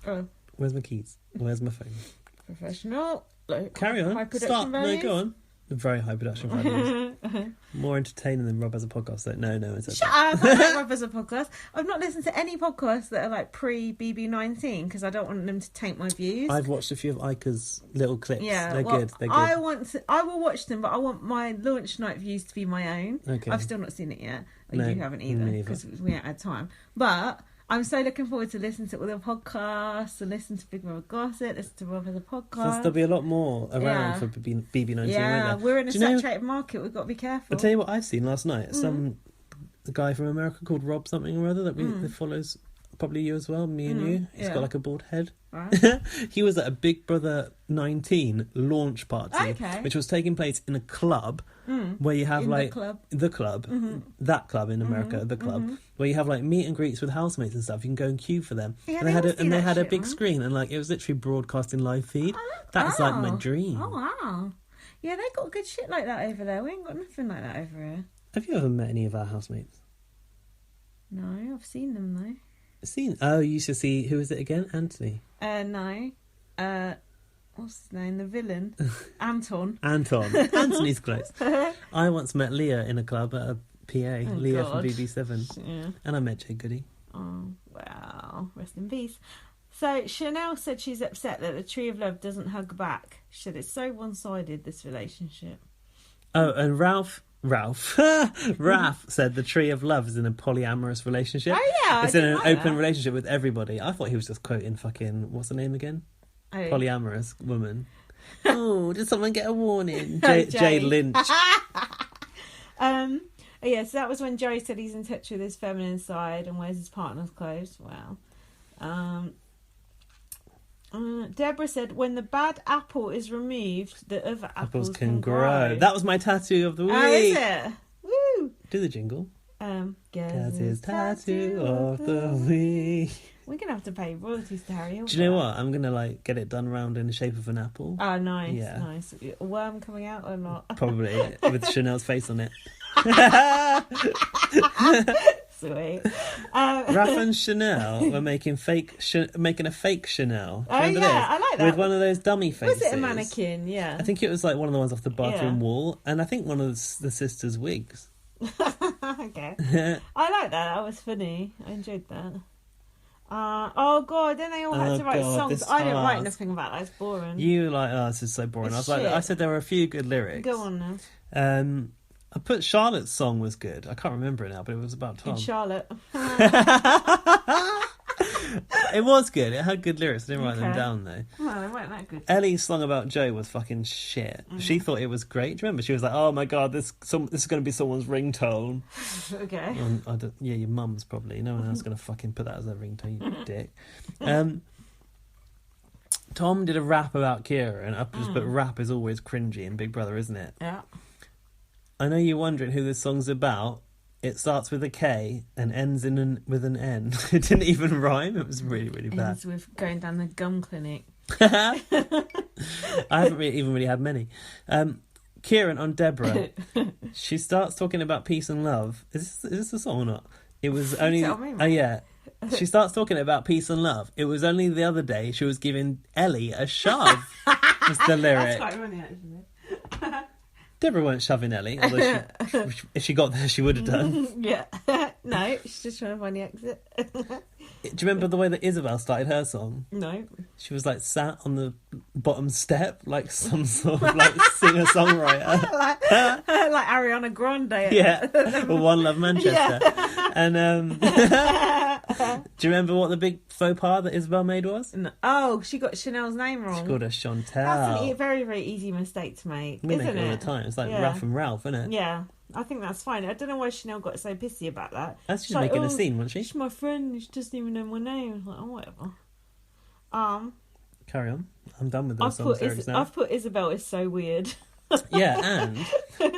Oh. Where's my keys? Where's my phone? Professional. Carry on. High production values. No, go on. Very high production values. More entertaining than Rob as a podcast. So no, it's Shut up! I like Rob as a podcast. I've not listened to any podcasts that are like pre-BB19 because I don't want them to taint my views. I've watched a few of Ica's little clips. Yeah, they're good. I will watch them, but I want my launch night views to be my own. Okay. I've still not seen it yet. No, you haven't either because we haven't had time. But I'm so looking forward to listening to all the podcasts and listen to Big Brother Gossip, listen to Rob as a podcast. There'll be a lot more around for BB19. Yeah, we're in a saturated market. We've got to be careful. I'll tell you what I've seen last night. The guy from America called Rob something or other that follows probably you as well, me and you. He's got like a bald head. Right. He was at a Big Brother 19 launch party, which was taking place in a club where you have that club in America, the club where you have like meet and greets with housemates and stuff. You can go and queue for them. Yeah, and they had a big screen and like it was literally broadcasting live feed. That's like my dream. Oh wow. Yeah, they got good shit like that over there. We ain't got nothing like that over here. Have you ever met any of our housemates? No, I've seen them though. You used to see, who is it again? Anthony? No. What's his name? The villain? Anton. Anthony's close. I once met Leah in a club at a PA. Leah from BB7. Yeah. And I met Jay Goody. Oh, wow. Rest in peace. So Chanel said she's upset that the Tree of Love doesn't hug back. She said it's so one-sided, this relationship. Oh, and Ralph said the Tree of Love is in a polyamorous relationship. Oh yeah, it's in an open relationship with everybody. I thought he was just quoting fucking, what's the name again? Oh. Polyamorous woman. Oh, did someone get a warning? Jay Lynch. Yeah, so that was when Joey said he's in touch with his feminine side and wears his partner's clothes. Wow. Deborah said, when the bad apple is removed, the other apples can grow. That was my tattoo of the week. Oh, is it? Woo! Do the jingle. Gaz's tattoo of the week. We're going to have to pay royalties to Harry. Do you know what? I'm going to like get it done round in the shape of an apple. Oh, nice. Yeah. Nice. A worm coming out or not? Probably, with Chanel's face on it. Sweet. Raph and Chanel were making a fake Chanel. Oh yeah, I like that. With one of those dummy faces. Was it a mannequin? Yeah. I think it was like one of the ones off the bathroom wall, and I think one of the sisters' wigs. Okay. I like that. That was funny. I enjoyed that. Oh god, then they all had to write songs. I didn't write nothing about that. It's boring. You were like, this is so boring. I said there were a few good lyrics. Go on now. I put Charlotte's song was good. I can't remember it now, but it was about Tom. Good Charlotte. It was good. It had good lyrics. I didn't write them down though. Well, they weren't that good. Ellie's song about Joe was fucking shit. She thought it was great. Do you remember? She was like, "Oh my god, this is going to be someone's ringtone." Okay. Yeah, your mum's probably. No one else is going to fucking put that as a ringtone, you dick. Tom did a rap about Kira, and I just put rap is always cringy in Big Brother, isn't it? Yeah. I know you're wondering who this song's about. It starts with a K and ends with an N. It didn't even rhyme. It was really, really bad. Ends with going down the gum clinic. I haven't even really had many. Kieran on Deborah. She starts talking about peace and love. Is this a song or not? It was only... Oh, yeah. She starts talking about peace and love. It was only the other day she was giving Ellie a shove. Was the lyric. That's quite funny, actually. Deborah weren't shoving Ellie, although if she got there, she would have done. Yeah. No, she's just trying to find the exit. Do you remember the way that Isabel started her song? No. She was like sat on the bottom step, like some sort of like singer-songwriter. like Ariana Grande. Yeah, or One Love Manchester. Yeah. And do you remember what the big faux pas that Isabel made was? No. Oh, she got Chanel's name wrong. She called her Chantel. That's a very, very easy mistake to make, we isn't make it all it? the time. It's like Ralph and Ralph, isn't it? Yeah. I think that's fine. I don't know why Chanel got so pissy about that. That's just making a scene, wasn't she? She's my friend. She doesn't even know my name. I was like, oh, whatever. Carry on. I'm done with those songs lyrics now. I've put Isabel is so weird. Yeah, and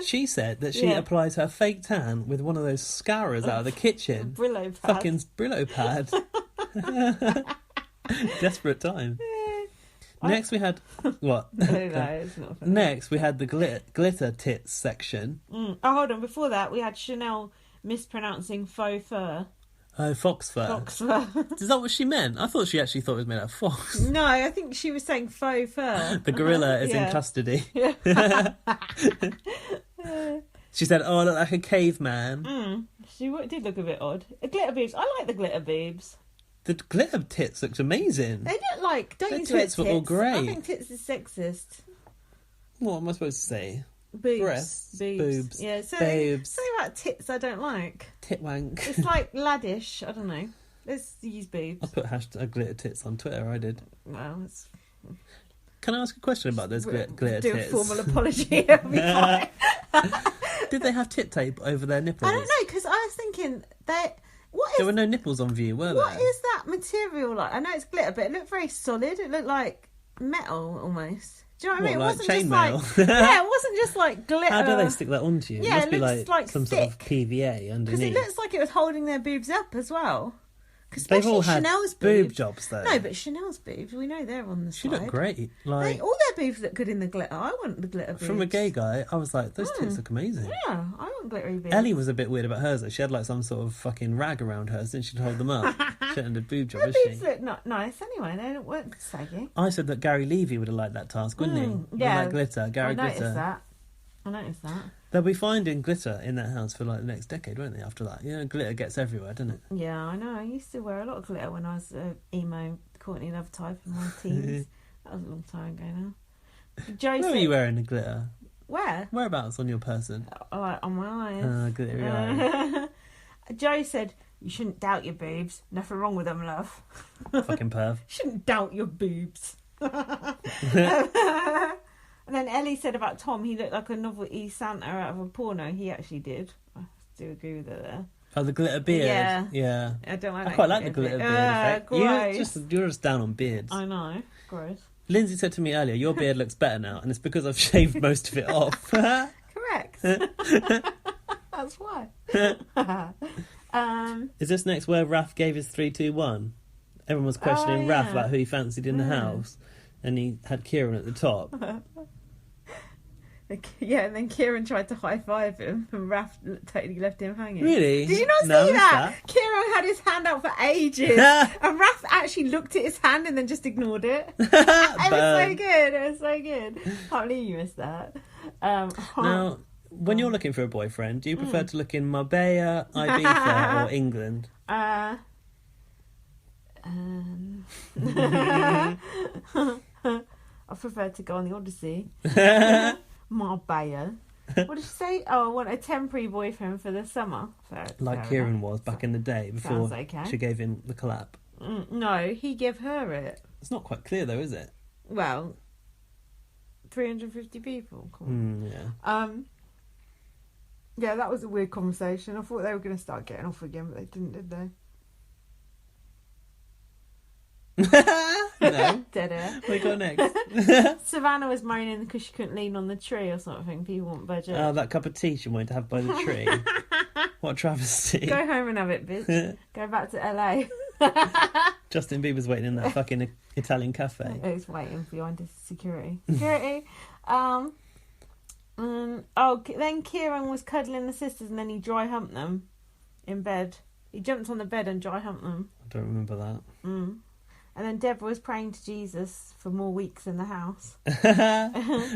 she said that she applies her fake tan with one of those scourers out of the kitchen. Brillo pad. Fucking Brillo pad. Desperate time. Next we had... What? No, it's not funny. Next we had the glitter tits section. Oh, hold on. Before that, we had Chanel mispronouncing faux fur. Oh, fox fur. Fox fur. Is that what she meant? I thought she actually thought it was made out of fox. No, I think she was saying faux fur. The gorilla is in custody. Yeah. She said, oh, I look like a caveman. She did look a bit odd. Glitter boobs. I like the glitter boobs. The glitter tits looked amazing. They look like... Don't you tits were all great. I think tits is sexist. What am I supposed to say? Boobs. Breasts. Boobs. Yeah, so boobs. Something about tits I don't like. Tit wank. It's like laddish. I don't know. Let's use boobs. I put hashtag glitter tits on Twitter. I did. Well, it's... Can I ask a question about those glitter tits? Do a formal apology. It'll be fine. Did they have tit tape over their nipples? I don't know, because I was thinking that... There were no nipples on view, were there? What is that material like? I know it's glitter, but it looked very solid. It looked like metal almost. Do you know what I mean? Like it wasn't chainmail? just like it wasn't just like glitter. How do they stick that onto you? Yeah, it must it be looks like some thick. sort of PVA underneath. Because it looks like it was holding their boobs up as well. They've all had Chanel's boob jobs though. No, but Chanel's boobs, we know they're on the she side. looked great. Like all their boobs look good in the glitter. I want the glitter boobs. From a gay guy, I was like, those tits look amazing. Yeah, I want glittery boobs. Ellie was a bit weird about hers though. She had like some sort of fucking rag around hers, didn't she, to hold them up? She hadn't a boob job, Her was she? boobs look not nice anyway. They weren't saggy. I said that Gary Levy would have liked that task, wouldn't he? Yeah. With that glitter, Gary Glitter. I noticed that. They'll be finding glitter in that house for like the next decade, won't they? After that, glitter gets everywhere, doesn't it? Yeah, I know. I used to wear a lot of glitter when I was emo Courtney Love type in my teens. That was a long time ago now. Joe Where were you wearing the glitter? Where? Whereabouts on your person? Like on my eyes. Glittery eyes. Joe said, "You shouldn't doubt your boobs. Nothing wrong with them, love." Fucking perv. Shouldn't doubt your boobs. And then Ellie said about Tom, he looked like a novelty Santa out of a porno. He actually did. I do agree with it there. Oh, the glitter beard. Yeah. I don't like. I quite like the glitter beard effect. Gross. You're just down on beards. I know. Gross. Lindsay said to me earlier, "Your beard looks better now, and it's because I've shaved most of it off." Correct. That's why. Is this next where Raph gave his 3, 2, 1? Everyone was questioning Raph about who he fancied in the house, and he had Kieran at the top. Yeah, and then Kieran tried to high five him, and Raph totally left him hanging. Really? Did you not see that? Kieran had his hand out for ages, and Raph actually looked at his hand and then just ignored it. It was so good. It was so good. Can't believe you missed that. Now, when you're looking for a boyfriend, do you prefer to look in Marbella, Ibiza, or England? I prefer to go on the Odyssey. Marbella. What did she say? Oh, I want a temporary boyfriend for the summer. Like Kieran was back in the day before she gave him the clap. No, he gave her it. It's not quite clear though, is it? Well, 350 people. Cool. Yeah, that was a weird conversation. I thought they were going to start getting off again, but they didn't, did they? No. Dead air. What we got next? Savannah was moaning because she couldn't lean on the tree or something. People want budget. Oh, that cup of tea she wanted to have by the tree. What a travesty. Go home and have it, bitch. Go back to LA. Justin Bieber's waiting in that fucking Italian cafe. He's waiting behind his security. Then Kieran was cuddling the sisters and then he dry humped them in bed. He jumped on the bed and dry humped them. I don't remember that. And then Deborah was praying to Jesus for more weeks in the house.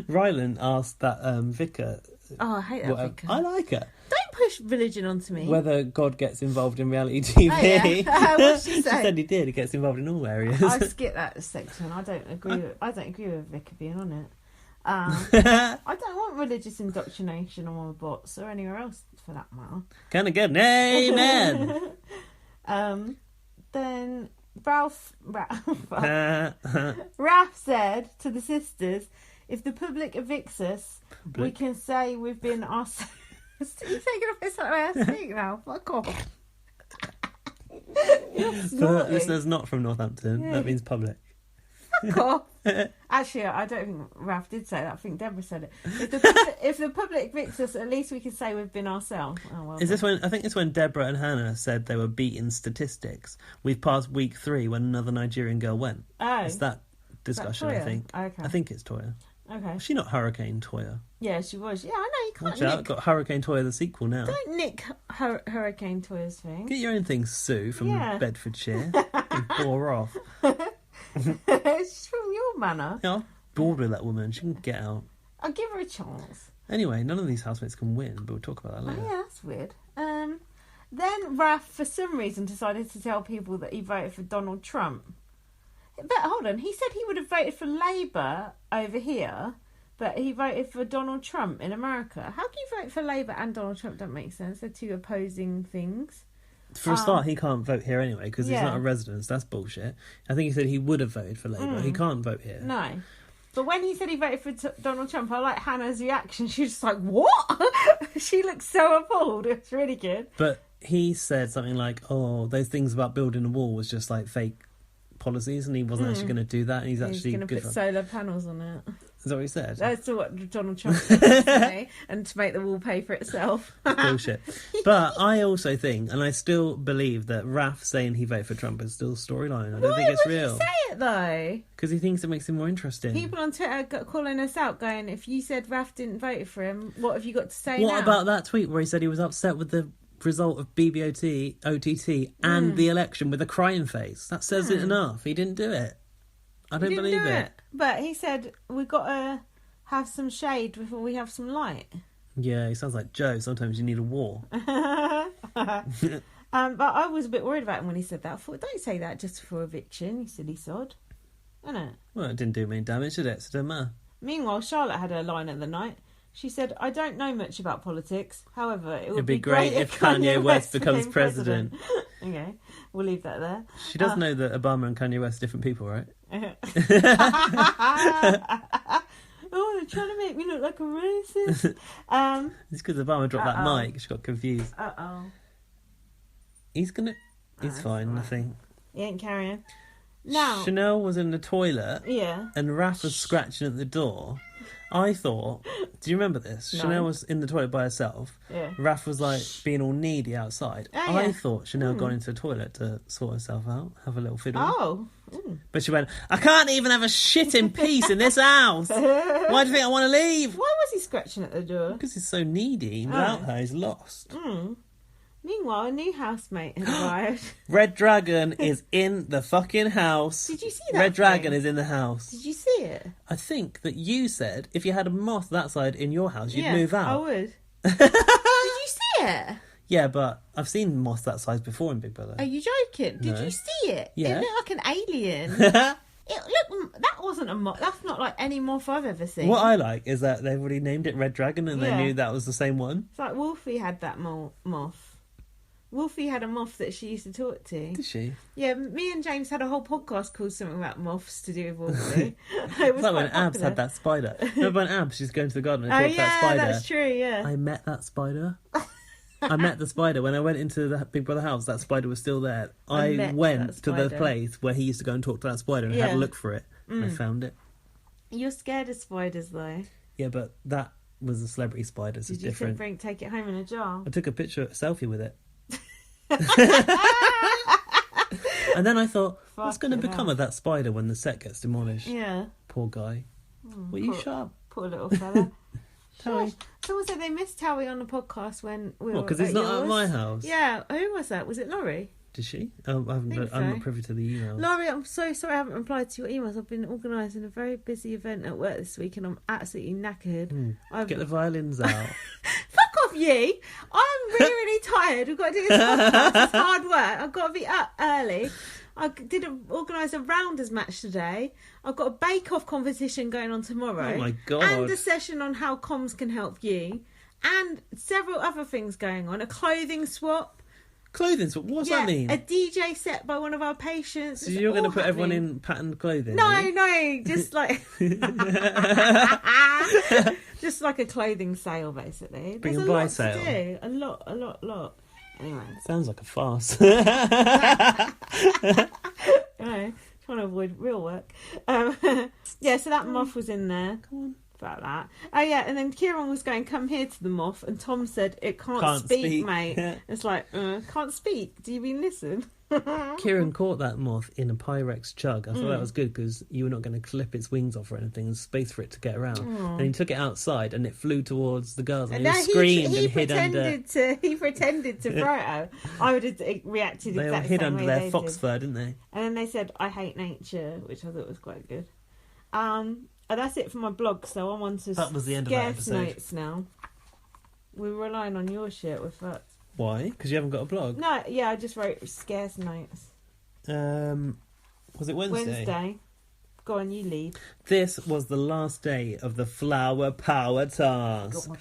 Ryland asked that vicar. Oh, I hate that vicar. I like her. Don't push religion onto me. Whether God gets involved in reality TV. Oh, yeah. What did she say? She said he did. He gets involved in all areas. I skipped that section. I don't agree with Vicar being on it. I don't want religious indoctrination on my bots or anywhere else for that matter. Kind of good. Amen. Then Ralph said to the sisters, if the public evicts us, we can say we've been ourselves. You're taking a piss out of my ass speak now. Fuck off. For listeners not from Northampton, that means public. Fuck off. Actually, I don't think Ralph did say that. I think Deborah said it. If the public evicts us, at least we can say we've been ourselves. Oh, well. Is this when? I think it's when Deborah and Hannah said they were beating statistics. We've passed week 3 when another Nigerian girl went. Oh, it's that discussion. I think. Okay. I think it's Toya. Okay. Was she not Hurricane Toya? Yeah, she was. Yeah, I know. You can't Watch out, got Hurricane Toya the sequel now. Don't nick Hurricane Toya's thing. Get your own thing, Sue, from Bedfordshire. Bore off. She's from your manor. Yeah, I'm bored with that woman. She can get out. I'll give her a chance. Anyway, none of these housemates can win, but we'll talk about that later. Oh, yeah, that's weird. Then Raph, for some reason, decided to tell people that he voted for Donald Trump. But hold on, he said he would have voted for Labour over here, but he voted for Donald Trump in America. How can you vote for Labour and Donald Trump? Don't make sense. They're two opposing things. For a start, he can't vote here anyway because he's not a resident. That's bullshit. I think he said he would have voted for Labour. He can't vote here. No. But when he said he voted for Donald Trump, I like Hannah's reaction. She was just like, what? She looked so appalled. It's really good. But he said something like, oh, those things about building a wall was just like fake policies and he wasn't actually going to do that. And he's actually going to put solar panels on it. Is that what he said? That's what Donald Trump said today, and to make the wall pay for itself. Bullshit. But I also think, and I still believe that Raph saying he voted for Trump is still a storyline. I don't think it's real. Why would he say it though? Because he thinks it makes him more interesting. People on Twitter calling us out, going, "If you said Raph didn't vote for him, what have you got to say now?" What about that tweet where he said he was upset with the result of BBOT, OTT, and the election with a crying face? That says it enough. He didn't do it. I don't believe it. But he said we've got to have some shade before we have some light. Yeah, he sounds like Joe. Sometimes you need a war. But I was a bit worried about him when he said that. I thought, don't say that just for eviction, you silly sod. Isn't it? Well, it didn't do me any damage, did it? So it doesn't matter. Meanwhile, Charlotte had her line of the night. She said, I don't know much about politics. However, it would be great if Kanye West becomes president. Okay, we'll leave that there. She does know that Obama and Kanye West are different people, right? Oh, they're trying to make me look like a racist. It's because Obama dropped that mic. She got confused. He's fine, I think. He ain't carrying. Now, Chanel was in the toilet. Yeah. And Raph was scratching at the door. I thought, do you remember this? No. Chanel was in the toilet by herself. Yeah. Raph was like being all needy outside. I thought Chanel got into the toilet to sort herself out, have a little fiddle. Oh. But she went, I can't even have a shit in peace in this house. Why do you think I want to leave? Why was he scratching at the door? Because he's so needy. Without her, he's lost. Meanwhile, a new housemate has arrived. Red Dragon is in the fucking house. Did you see that? Red Dragon is in the house. Did you see it? I think that you said if you had a moth that side in your house, you'd move out. I would. Did you see it? Yeah, but I've seen moths that size before in Big Brother. Are you joking? Did you see it? Yeah. It looked like an alien. That wasn't a moth. That's not like any moth I've ever seen. What I like is that they've already named it Red Dragon and they knew that was the same one. It's like Wolfie had that moth. Wolfie had a moth that she used to talk to. Did she? Yeah, me and James had a whole podcast called something about moths to do with Wolfie. It was like when popular. Abs had that spider. Remember when Abs, she's going to the garden and talked to that spider? That's true, yeah. I met that spider. I met the spider. When I went into the Big Brother house, that spider was still there. I went to the place where he used to go and talk to that spider and have a look for it. And I found it. You're scared of spiders, though. Yeah, but that was a celebrity spider, so it's different. Did you take it home in a jar? I took a selfie with it. And then I thought, what's going to become of that spider when the set gets demolished? Yeah. Poor guy. Were you sharp? Poor little fella. Towie. Someone said they missed Towie on the podcast when we were because he's not at my house. Yeah, who was that? Was it Laurie? Did she? I'm not privy to the emails. Laurie, I'm so sorry I haven't replied to your emails. I've been organising a very busy event at work this week and I'm absolutely knackered. Get the violins out. Fuck off, ye! I'm really, really tired. We've got to do this podcast. It's hard work. I've got to be up early. I did organise a rounders match today. I've got a bake-off competition going on tomorrow. Oh my God. And a session on how comms can help you. And several other things going on. A clothing swap. Clothing swap? What's that mean? A DJ set by one of our patients. So you're going to put everyone in patterned clothing? No, just like... just like a clothing sale, basically. Bring and buy sale? To do. A lot. Anyway. Sounds like a farce. Trying to avoid real work. So that moth was in there. Come on. About that. Oh yeah, and then Kieran was going, come here to the moth, and Tom said, it can't speak, mate. Yeah. It's like, can't speak. Do you mean listen? Kieran caught that moth in a Pyrex jug. I thought that was good because you were not going to clip its wings off or anything. There's space for it to get around. And he took it outside and it flew towards the girls and he screamed and hid under... He pretended to throw it. I would have reacted exactly the same way. They all hid under their fox fur, didn't they? And then they said, I hate nature, which I thought was quite good. And that's it for my blog, so I'm on to that was the end of that episode. Notes now. We're relying on your shit with that. Why? Because you haven't got a blog? No, yeah, I just wrote scarce notes. Was it Wednesday? Wednesday. Go on, you lead. This was the last day of the Flower Power Task. God.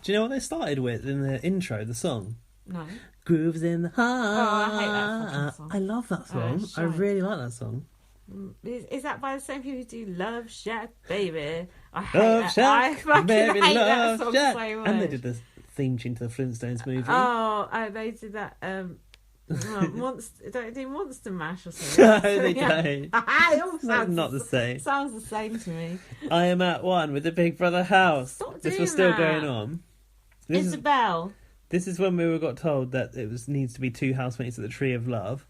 Do you know what they started with in the intro, the song? No. Grooves in the heart. Oh, I hate that fucking song. I love that song. I really like that song. Is that by the same people who do Love Shack Baby? I hate Love that. Shack, I fucking baby, hate Love that song Shack. so much. And they did the theme tune to the Flintstones movie. Oh, they did that. Monster, don't they do Monster Mash or something? No, they don't. It all sounds not the same. Sounds the same to me. I am at one with the Big Brother house. Stop this doing was still that. going on. Isabel. This is when we got told that it needs to be 2 housemates at the Tree of Love.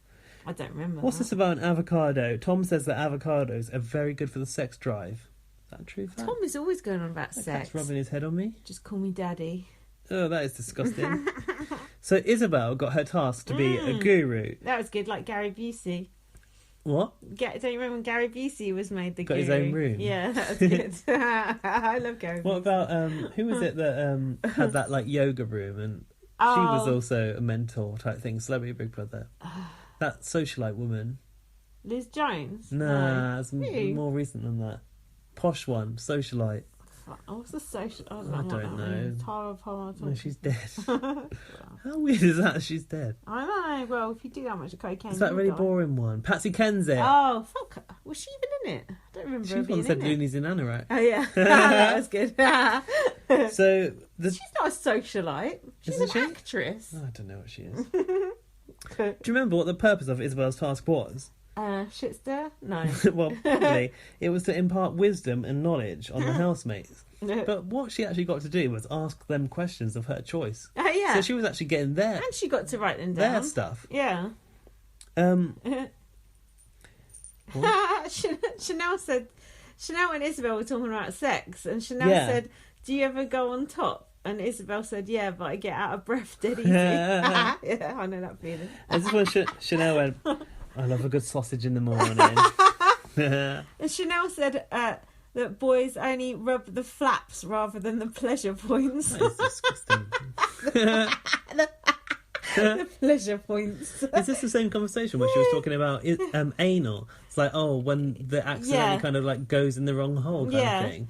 I don't remember. What's this about an avocado? Tom says that avocados are very good for the sex drive. Is that true? Tom is always going on about sex. That's rubbing his head on me. Just call me daddy. Oh, that is disgusting. So Isabel got her task to be a guru. That was good, like Gary Busey. What? Don't you remember when Gary Busey was made the got guru? His own room. Yeah, that was good. I love Gary Busey. What about who was it that had that like yoga room and she was also a mentor type thing, Celebrity Big Brother. That socialite woman. Liz Jones? Nah, it's more recent than that. Posh one, socialite. What's the social? I don't know. Tara Palmer. No, she's dead. How weird is that? She's dead. I know. Well, if you do that much cocaine, it's that really boring one. Patsy Kensit. Oh fuck! Was she even in it? I don't remember. She was one that said Looney's in Anorak. Oh yeah, that was good. So she's not a socialite. She's an actress. Oh, I don't know what she is. Do you remember what the purpose of Isabel's task was? Shit stir? No. Well, probably. It was to impart wisdom and knowledge on the housemates. But what she actually got to do was ask them questions of her choice. Oh, yeah. So she was actually getting their... And she got to write them down. Their stuff. Yeah. Chanel said... Chanel and Isabel were talking about sex, and Chanel said, do you ever go on top? And Isabel said, yeah, but I get out of breath dead easy. Yeah, I know that feeling. This is when Chanel went, I love a good sausage in the morning. And Chanel said that boys only rub the flaps rather than the pleasure points. That is disgusting. The pleasure points. Is this the same conversation where she was talking about anal? It's like, when the accidentally kind of like goes in the wrong hole kind of thing.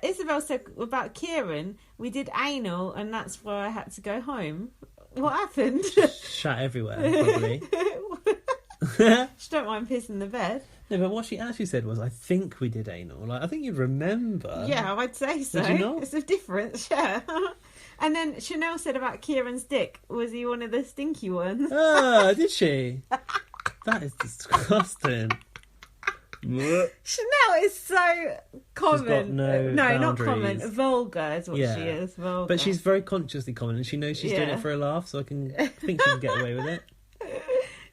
Isabel said about Kieran, we did anal and that's why I had to go home. What happened? Shat everywhere, probably. She don't mind pissing the bed. No, but what she actually said was, I think we did anal. Like, I think you'd remember. Yeah, I'd say so. Did you not? It's a difference, yeah. And then Chanel said about Kieran's dick, was he one of the stinky ones? Ah, did she? That is disgusting. Chanel is so common. She's got no not common. Vulgar is what she is. Vulgar. But she's very consciously common, and she knows she's doing it for a laugh, so I think she can get away with it.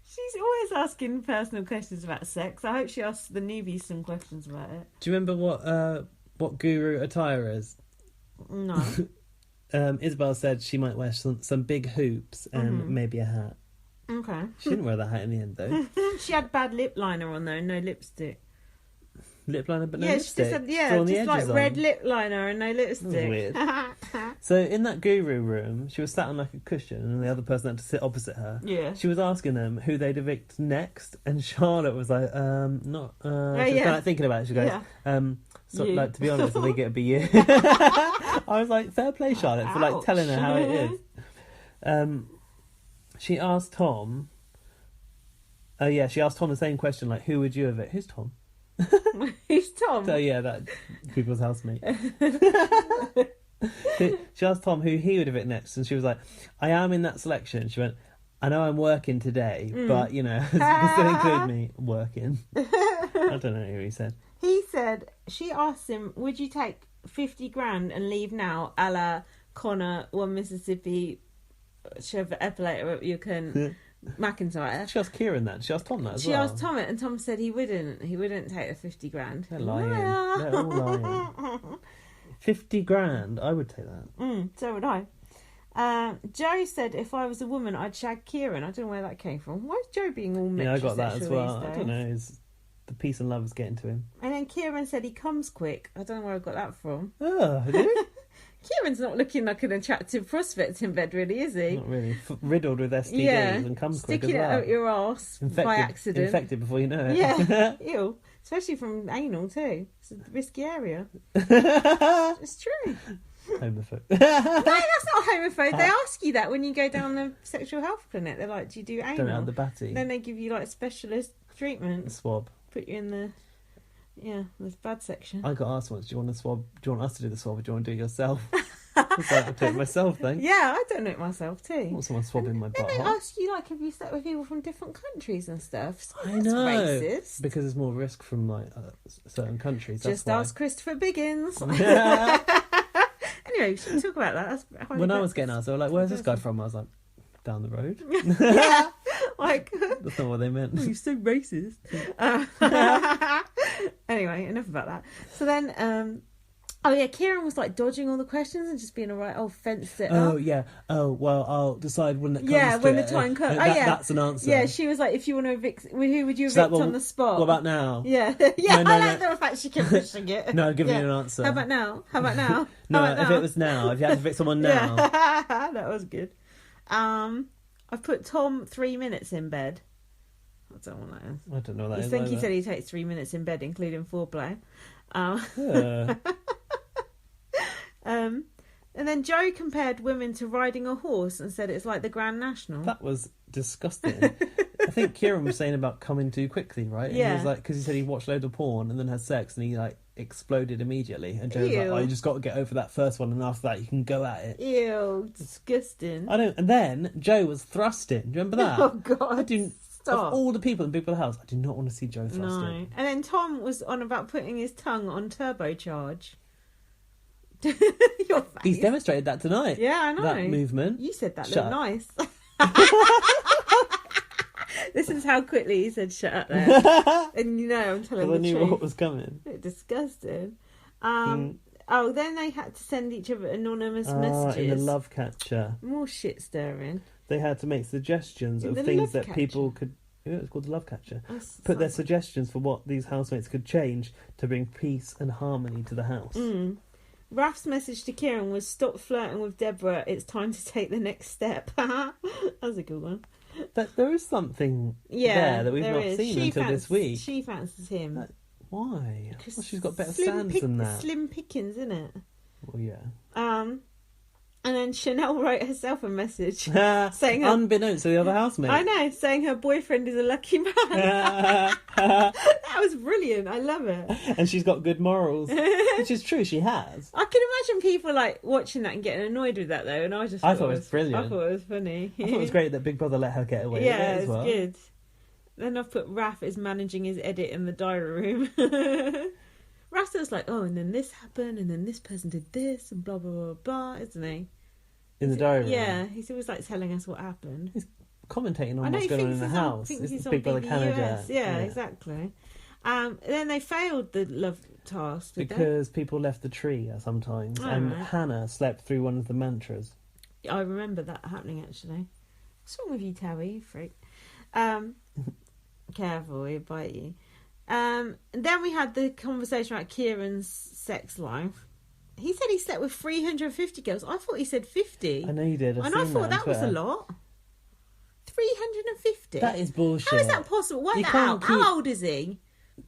She's always asking personal questions about sex. I hope she asks the newbies some questions about it. Do you remember what guru attire is? No. Isabel said she might wear some big hoops and maybe a hat. Okay. She didn't wear the hat in the end, though. She had bad lip liner on, though, no lipstick. Lip liner, but no lipstick? She just had, just red lip liner and no lipstick. Weird. So in that guru room, she was sat on like a cushion and the other person had to sit opposite her. Yeah. She was asking them who they'd evict next, and Charlotte was like, not... she was kind of like thinking about it. She goes, so, like, to be honest, I think it'd be you. I was like, fair play, Charlotte, for like telling her how it is. She asked Tom... she asked Tom the same question, like, who would you evict? Who's Tom? Who's Tom? So yeah, that people's housemate. She asked Tom who he would evict next, and she was like, I am in that selection. She went, I know I'm working today, but, you know, still include me working. I don't know who he said. He said, she asked him, would you take 50 grand and leave now, a la Connor, One Mississippi, Chevrolet Epilator, you can... McIntyre. She asked Kieran that. She asked Tom that as well. She asked Tom it, and Tom said he wouldn't. He wouldn't take the 50 grand. They're lying. They're all lying. 50 grand? I would take that. So would I. Joe said, if I was a woman, I'd shag Kieran. I don't know where that came from. Why is Joe being all metrosexual? Yeah, I got that as well. I don't know. The peace and love is getting to him. And then Kieran said he comes quick. I don't know where I got that from. Oh, did he? Kieran's not looking like an attractive prospect in bed, really, is he? Not really. Riddled with STDs and comes quick as well. Sticking it out your arse by accident. Infected before you know it. Yeah, ew. Especially from anal, too. It's a risky area. It's true. Homophobe. No, that's not homophobe. They ask you that when you go down the sexual health clinic. They're like, do you do anal? Don't have the batty. Then they give you, like, specialist treatment. A swab. Put you in the... Yeah, the bad section. I got asked once, do you want a swab? Do you want us to do the swab or do you want to do it yourself? I was like, I'll do it myself then. Yeah, I don't know it myself too. I want someone swabbing my butt. Then they ask you, like, have you slept with people from different countries and stuff? So I know. Racist. Because there's more risk from, like, certain countries. Just ask Christopher Biggins. Anyway, we should talk about that. When I was getting asked, they were like, where's this guy from? I was like, down the road. Yeah, like... That's not what they meant. You're so racist. Anyway, enough about that. So then... Kieran was like dodging all the questions and just being a right old fenced it up. Oh, yeah. Oh, well, I'll decide when it comes to when it. the time comes. That's an answer. Yeah, she was like, if you want to evict, who would you evict on the spot? What about now? Yeah. I like the fact she kept pushing it. No, give me an answer. How about now? If it was now, if you had to evict someone now. That was good. I've put Tom 3 minutes in bed. I don't know what that is. I don't know what that is. I think he said he takes 3 minutes in bed, including foreplay. And then Joe compared women to riding a horse and said it's like the Grand National. That was disgusting. I think Kieran was saying about coming too quickly, right? And yeah. He was like, because he said he watched loads of porn and then had sex and he like exploded immediately. And Joe was like, oh, you just got to get over that first one and after that you can go at it. Ew, disgusting. And then Joe was thrusting. Do you remember that? Oh God. Of all the people in Big Brother House, I do not want to see Joe thrusting. No. And then Tom was on about putting his tongue on turbocharge. Your face. He's demonstrated that tonight. Yeah, I know. That movement. You said that looked nice. This is how quickly he said shut up there. And you know I'm telling the truth. I knew what was coming. Disgusting. Then they had to send each other anonymous messages. In the love catcher. More shit stirring. They had to make suggestions of things that people could... Yeah, it's called the love catcher. Put their suggestions for what these housemates could change to bring peace and harmony to the house. Raf's message to Kieran was, stop flirting with Deborah, it's time to take the next step. That was a good one. There is something there that we've not seen until this week. She fancies him. Why? Well, she's got better stands than that. Slim pickings, isn't it? Well, yeah. And then Chanel wrote herself a message saying... Unbeknownst to the other housemate. I know, saying her boyfriend is a lucky man. That was brilliant. I love it. And she's got good morals. Which is true, she has. I can imagine people like watching that and getting annoyed with that though. And I thought it was brilliant. I thought it was funny. I thought it was great that Big Brother let her get away with it as well. Yeah, it's good. Then I've put Raf is managing his edit in the diary room. Rasta's like, and then this happened, and then this person did this, and blah, blah, blah, blah, isn't he? In the diary room? Yeah, he's always like telling us what happened. He's commentating on what's going on in the house. It's Big Brother Canada. Yeah, exactly. Then they failed the love task? Because people left the tree sometimes, and Hannah slept through one of the mantras. I remember that happening, actually. What's wrong with you, Terry, you freak? Careful, he'll bite you. And then we had the conversation about Kieran's sex life. He said he slept with 350 girls. I thought he said 50. I know you did. And I thought that was a lot. 350? That is bullshit. How is that possible? Work that out. How old is he?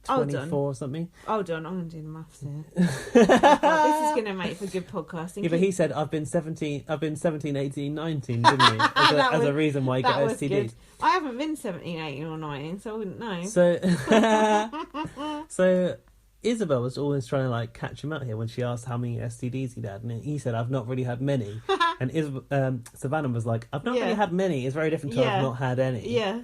24 or something. Hold on, I'm going to do the maths here. This is going to make for good podcasting. Yeah, but he said I've been 17, 18, 19, didn't he? As a reason why he got STDs. Good. I haven't been 17, 18 or 19, so I wouldn't know. So Isabel was always trying to like catch him out here when she asked how many STDs he'd had, and he said, I've not really had many. And Savannah was like, I've not really had many. It's very different to I've not had any. Yeah.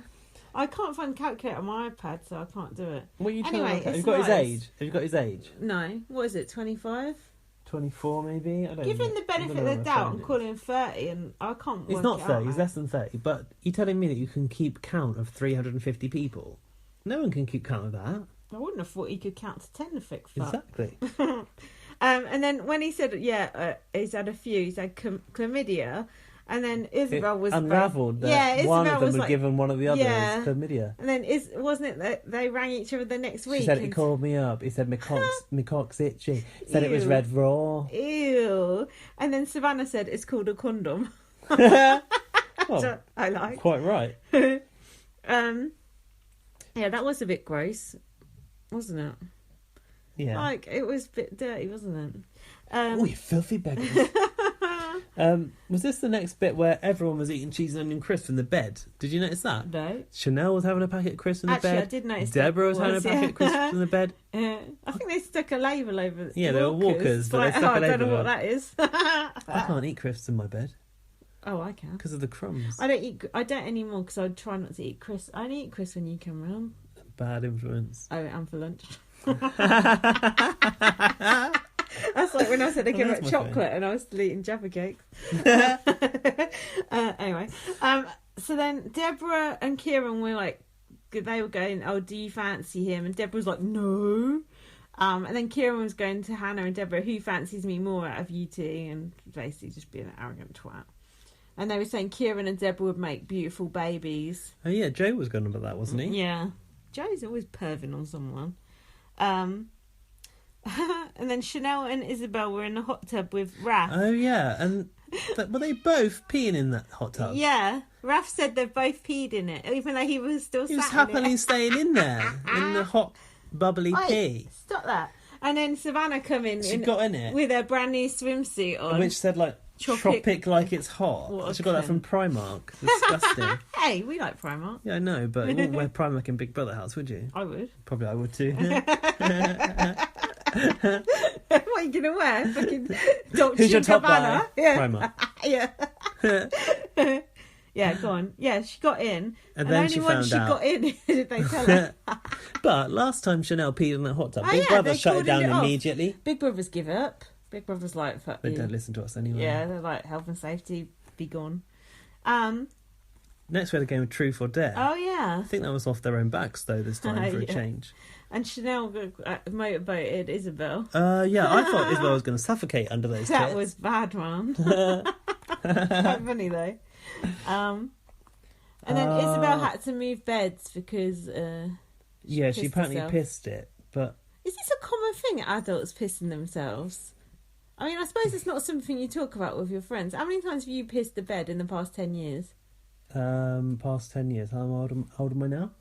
I can't find a calculator on my iPad, so I can't do it. What are you trying to look at? Have you got his age? Have you got his age? No. What is it, 25? 24 maybe? I don't know. Give him the benefit of the doubt and call him 30, and I can't work He's not 30, out, he's less than 30. But you're telling me that you can keep count of 350 people? No one can keep count of that. I wouldn't have thought he could count to 10 the thick fuck. Exactly. And then when he said, he's had a few, he's had chlamydia. And then Isabel was unravelled that Isabel one of them was had given one of the others chlamydia. And then wasn't it that they rang each other the next week? She said he called me up. He said my cock's itchy. He said it was red raw. Ew. And then Savannah said it's called a condom. Well, I like. Quite right. Yeah, that was a bit gross, wasn't it? Yeah. Like it was a bit dirty, wasn't it? Oh, you filthy beggars. Was this the next bit where everyone was eating cheese and onion crisps in the bed? Did you notice that? No. Chanel was having a packet of crisps in the bed. I did notice. Deborah was having a packet of crisps in the bed. I think they stuck a label over. Yeah, they were walkers, but they stuck a label. I don't know what that is. I can't eat crisps in my bed. Oh, I can. Because of the crumbs. I don't anymore because I try not to eat crisps. I only eat crisps when you come round. Bad influence. Oh, and for lunch. That's like when I said I gave up chocolate and I was still eating Jaffa cakes. Anyway, so then Deborah and Kieran were like, they were going, oh, do you fancy him? And Deborah was like, no. And then Kieran was going to Hannah and Deborah, who fancies me more out of you two? And basically just being an arrogant twat. And they were saying Kieran and Deborah would make beautiful babies. Oh yeah, Joe was going about that, wasn't he? Yeah. Joe's always perving on someone. And then Chanel and Isabel were in the hot tub with Raph. Oh yeah, and were they both peeing in that hot tub? Yeah, Raph said they both peed in it, even though he was still He was happily staying in there, in the hot, bubbly pee. Stop that. And then Savannah come in. She got in it. With her brand new swimsuit on. Which said, like, tropic like it's hot. She got that from Primark. Disgusting. Hey, we like Primark. Yeah, I know, but you wouldn't wear Primark in Big Brother house, would you? I would. Probably I would too. What are you going to wear? Fucking Who's your top guy? Yeah. Primark. Yeah. Yeah, go on. Yeah, she got in. And then only she once found out. Did they tell her? But last time Chanel peed in that hot tub, Big Brother shut it down immediately. Big Brothers give up. Big Brother's like, fuck They you. don't listen to us anyway. Yeah, they're like, health and safety, be gone. Next we had a game of Truth or Dare. Oh, yeah. I think that was off their own backs, though, this time for a change. And Chanel motivated Isabel. Yeah, I thought Isabel was going to suffocate under those That tits. was bad, man. Quite funny, though. And then Isabel had to move beds because she apparently pissed it, but... Is this a common thing, adults pissing themselves? I mean, I suppose it's not something you talk about with your friends. How many times have you pissed the bed in the past 10 years? Past 10 years. How old am I now?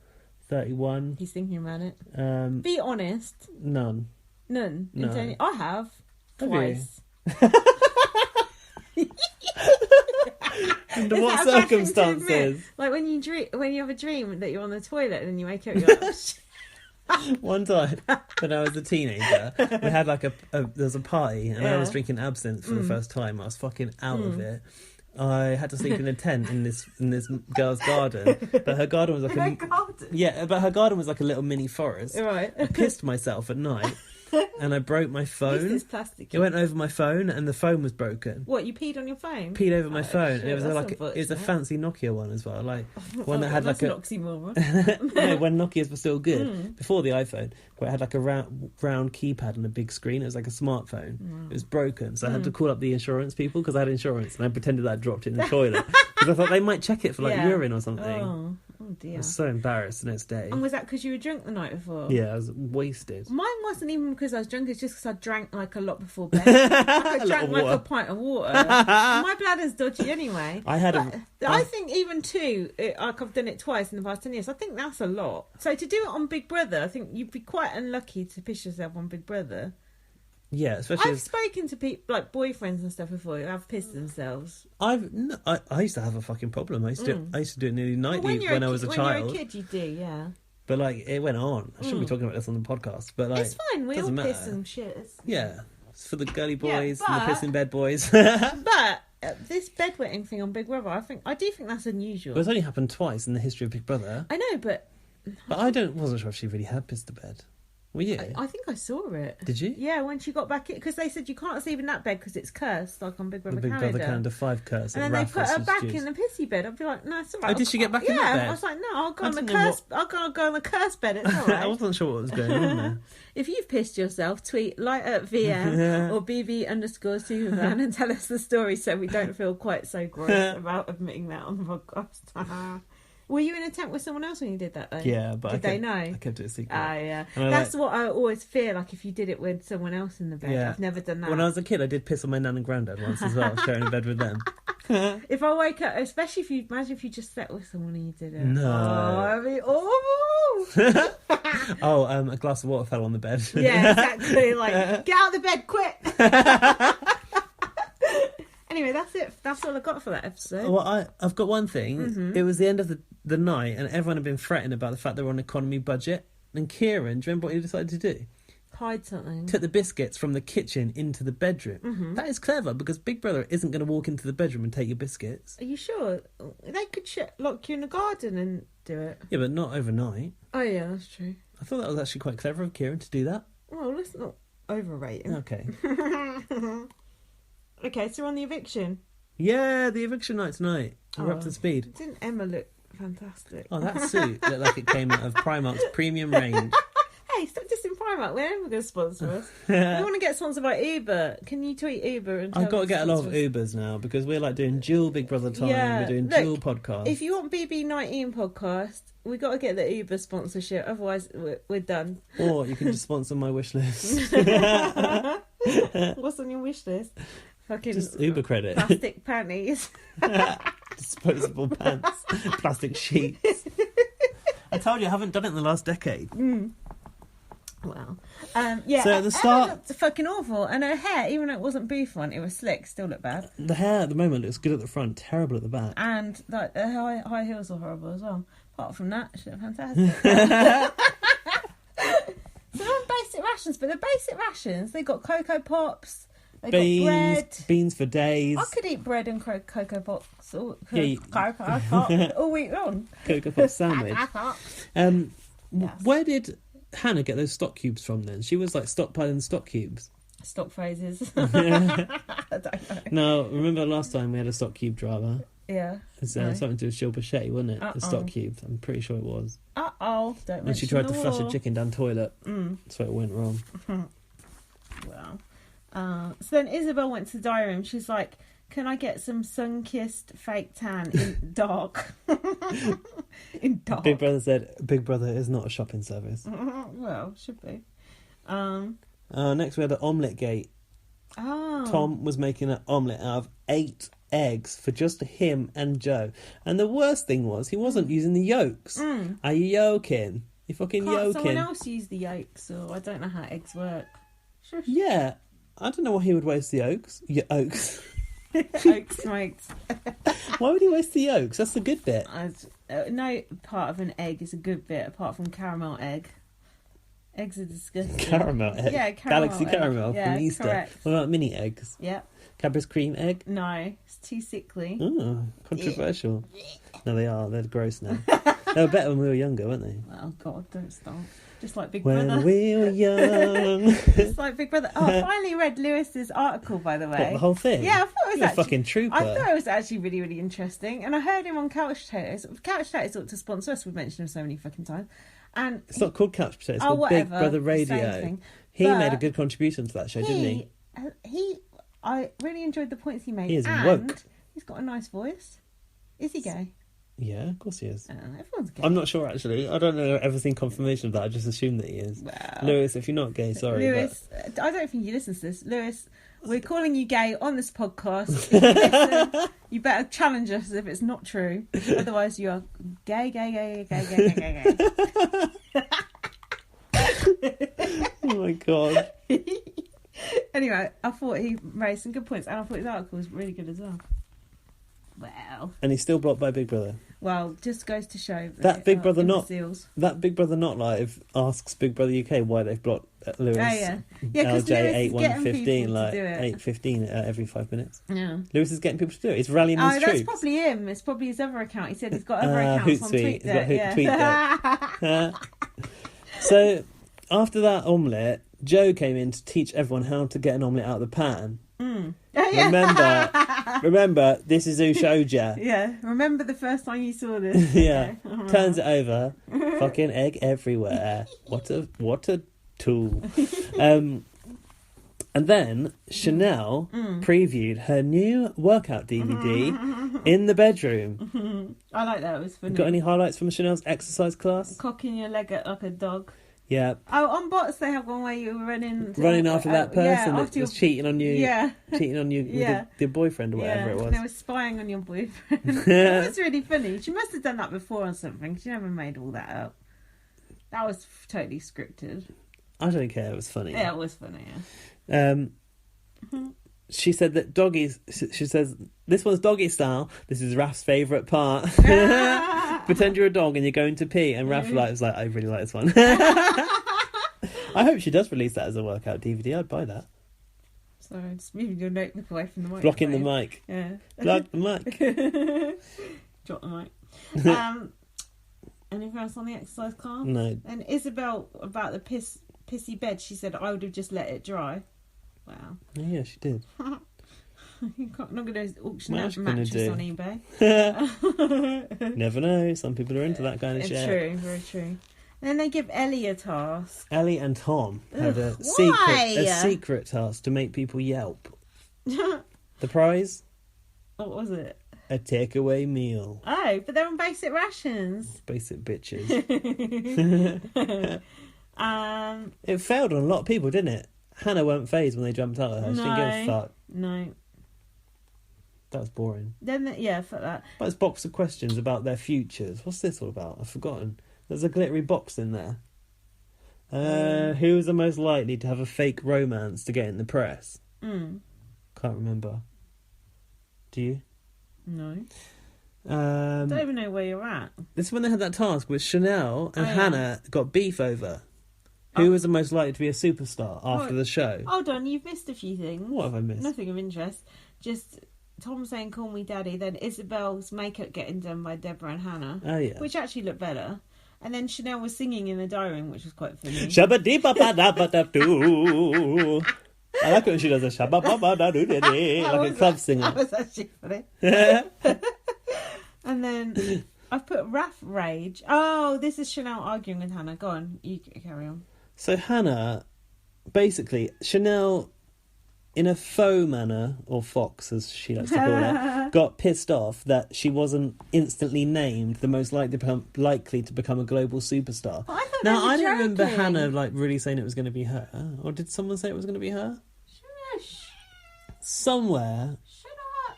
31. He's thinking about it. Be honest. None. None? No. I have. Twice. Under what circumstances? Like when you have a dream that you're on the toilet and then you wake up, you're like... One time when I was a teenager, we had like there was a party and I was drinking absinthe for the first time. I was fucking out of it. I had to sleep in a tent in this girl's garden, but her garden was like but her garden was like a little mini forest. Right. I pissed myself at night, and I broke my phone. It's plastic. It went over my phone, and the phone was broken. What, you peed on your phone? Peed over my phone. Shit, It was it was a fancy Nokia one as well, like one that had like an oxymoron. No, when Nokias were still good before the iPhone, where it had like a round keypad and a big screen. It was like a smartphone. It was broken, so I had to call up the insurance people because I had insurance, and I pretended I dropped it in the toilet because I thought they might check it for like urine or something. Oh dear. I was so embarrassed the next day. And was that because you were drunk the night before? Yeah, I was wasted. Mine wasn't even because I was drunk. It's just because I drank like a lot before bed. I drank like a pint of water. My bladder's dodgy anyway. I think even like I've done it twice in the past 10 years. I think that's a lot. So to do it on Big Brother, I think you'd be quite unlucky to piss yourself on Big Brother. Yeah, especially I've spoken to people like boyfriends and stuff before who have pissed themselves. I used to have a fucking problem. I used to do it nearly nightly when I was a child. When you're a kid, you do, yeah. But like it went on. I shouldn't be talking about this on the podcast. But like it's fine. We all piss and shit. Yeah, it's for the girly boys and the piss in bed boys. But this bedwetting thing on Big Brother, I do think that's unusual. But it's only happened twice in the history of Big Brother. I know, but I wasn't sure if she really had pissed the bed. Were you? I think I saw it. Did you? Yeah, when she got back in, because they said you can't sleep in that bed because it's cursed, like on Big Brother Canada. The Big Brother Canada 5 curse. And then they put her back in the pissy bed. I'd be like, no, it's all right. Oh, did she get back in that bed? I was like, no, I'll go on the curse. I'll go on the curse bed. It's all right. I wasn't sure what was going on there. If you've pissed yourself, tweet light at VM or BB_Superman and tell us the story so we don't feel quite so gross about admitting that on the podcast. Were you in a tent with someone else when you did that, though? Yeah, but did they know? I kept it a secret. Ah, yeah. That's what I always fear, like if you did it with someone else in the bed. Yeah. I've never done that. When I was a kid, I did piss on my nan and granddad once as well, sharing a bed with them. If I wake up, especially if you just slept with someone and you did it. No. Oh, that'd be awful. A glass of water fell on the bed. Yeah, exactly. Like, get out of the bed, quick. Anyway, that's it. That's all I got for that episode. Well, I've got one thing. Mm-hmm. It was the end of the night, and everyone had been fretting about the fact they were on an economy budget. And Kieran, do you remember what he decided to do? Hide something. Took the biscuits from the kitchen into the bedroom. Mm-hmm. That is clever, because Big Brother isn't going to walk into the bedroom and take your biscuits. Are you sure? They could lock you in the garden and do it. Yeah, but not overnight. Oh, yeah, that's true. I thought that was actually quite clever of Kieran to do that. Well, let's not overrate him. Okay. Okay, so we're on the eviction. Yeah, the eviction night tonight. We're up to speed. Didn't Emma look fantastic? Oh, that suit looked like it came out of Primark's premium range. Hey, stop dissing Primark. We're never going to sponsor us. We want to get sponsored by Uber. Can you tweet Uber? And I've got to get a lot of Ubers now, because we're like doing dual Big Brother time. Yeah, we're doing dual podcasts. If you want BB19 podcast, we got to get the Uber sponsorship. Otherwise, we're done. Or you can just sponsor my wish list. What's on your wish list? Fucking just Uber credit. Plastic panties. Disposable pants. Plastic sheets. I told you I haven't done it in the last decade. Well, yeah. So at the start, Emma looked fucking awful, and her hair, even though it wasn't bouffant, it was slick, still looked bad. The hair at the moment looks good at the front, terrible at the back, and like her high heels were horrible as well. Apart from that, she looked fantastic. So they're on basic rations, but the basic rations, they got Cocoa Pops. They got bread. Beans for days. I could eat bread and Cocoa Pops all week long. Cocoa Pops sandwich. Yes. Where did Hannah get those stock cubes from then? She was like stockpiling stock cubes. Stock phrases. I don't know. No, remember last time we had a stock cube drama? Yeah. It was something to do with Shilpa, wasn't it? The stock cubes. I'm pretty sure it was. Don't mention when she tried to flush war. a chicken down the toilet. So it went wrong. Well. So then Isabel went to the diary room. She's like, can I get some sun-kissed fake tan in dark? In dark. Big Brother said, Big Brother is not a shopping service. Well, should be. Next we had the omelette gate. Tom was making an omelette out of 8 eggs for just him and Joe. And the worst thing was, he wasn't using the yolks. Are you yoking? You fucking yoking. Someone else use the yolks, so I don't know how eggs work. Shush. Yeah. I don't know why he would waste the yolks. Oaks. Oaks, mates. Why would he waste the yolks? That's the good bit. No part of an egg is a good bit, apart from caramel egg. Eggs are disgusting. Caramel egg? Yeah, caramel Galaxy egg. caramel from Easter. Correct. What about mini eggs? Yep. Cadbury's cream egg? No, it's too sickly. Oh, controversial. No, they are. They're gross now. They were better when we were younger, weren't they? Oh, God, don't start. Just like Big When Brother. we were young. Just like Big Brother. Oh, I finally read Lewis's article, by the way. What, the whole thing? Yeah, I thought it was You're a fucking trooper. I thought it was actually really, really interesting. And I heard him on Couch Potatoes. Couch Potatoes ought to sponsor us. We've mentioned him so many fucking times. And it's not called Couch Potatoes, it's called Big Brother Radio. Same thing. He made a good contribution to that show, didn't he? I really enjoyed the points he made. He is and woke. He's got a nice voice. Is he gay? Yeah, of course he is. Everyone's gay. I'm not sure, actually. I don't know ever seen confirmation of that. I just assume that he is. Well, Lewis, if you're not gay, sorry. Lewis, I don't think you listen to this. Lewis, we're calling you gay on this podcast. If you listen, you better challenge us if it's not true. Otherwise, you are gay. Oh my God. Anyway, I thought he raised some good points, and I thought his article was really good as well. Well, and he's still blocked by Big Brother. Well, just goes to show that Big Brother Not Live asks Big Brother UK why they've blocked Lewis. LJ 8115 like 8:15 every 5 minutes. Yeah, Lewis is getting people to do it. He's rallying his troops. That's probably him. It's probably his other account. He said he's got other accounts on Twitter. He's got So after that omelette, Joe came in to teach everyone how to get an omelette out of the pan. Remember, this is who showed ya. Yeah, remember the first time you saw this. Yeah, turns it over, fucking egg everywhere. What a tool. And then Chanel previewed her new workout DVD in the bedroom. I like that. It was funny. Got any highlights from Chanel's exercise class? Cocking your leg out like a dog. Yeah. Oh, on Bots they have one where you were running after that person that was cheating on you. Yeah. Cheating on you with your boyfriend or whatever it was. And they were spying on your boyfriend. It was really funny. She must have done that before or something. She never made all that up. That was totally scripted. I don't care. It was funny. Yeah, it was funny. Yeah. She said that doggies. She says this one's doggy style. This is Raf's favourite part. Pretend you're a dog and you're going to pee, and Raf was like, I really like this one. I hope she does release that as a workout DVD. I'd buy that. Sorry, just moving your notebook away from the mic. Blocking the mic. Yeah. Block the mic. Drop the mic. Anything else on the exercise class? No. And Isabel, about the pissy bed, she said, I would have just let it dry. Wow. Oh, yeah, she did. You're not going to auction out mattress on eBay. Never know. Some people are into that kind of shit. True, very true. And then they give Ellie a task. Ellie and Tom had a secret task to make people yelp. The prize? What was it? A takeaway meal. Oh, but they're on basic rations. Basic bitches. It failed on a lot of people, didn't it? Hannah weren't phased when they jumped out at her. She didn't give a fuck. No. That was boring. Then, fuck that. But it's a box of questions about their futures. What's this all about? I've forgotten. There's a glittery box in there. Who is the most likely to have a fake romance to get in the press? Can't remember. Do you? No. Don't even know where you're at. This is when they had that task with Chanel and Hannah got beef over. Who was the most likely to be a superstar after the show? Hold on, you've missed a few things. What have I missed? Nothing of interest. Just Tom saying "Call me Daddy," then Isabel's makeup getting done by Deborah and Hannah. Oh yeah, which actually looked better. And then Chanel was singing in the diary room, which was quite funny. Shabba-dee-ba-ba-da-ba-da-doo. I like it when she does a shabba-ba-ba-da-doo-dee-dee, like a club singer. That was actually funny. And then I've put Raf rage. Oh, this is Chanel arguing with Hannah. Go on, you carry on. So Hannah, basically, Chanel, in a faux manner, or fox as she likes to call it, got pissed off that she wasn't instantly named the most likely to become a global superstar. I don't remember Hannah really saying it was going to be her. Or did someone say it was going to be her? Shush. Somewhere. Shut up.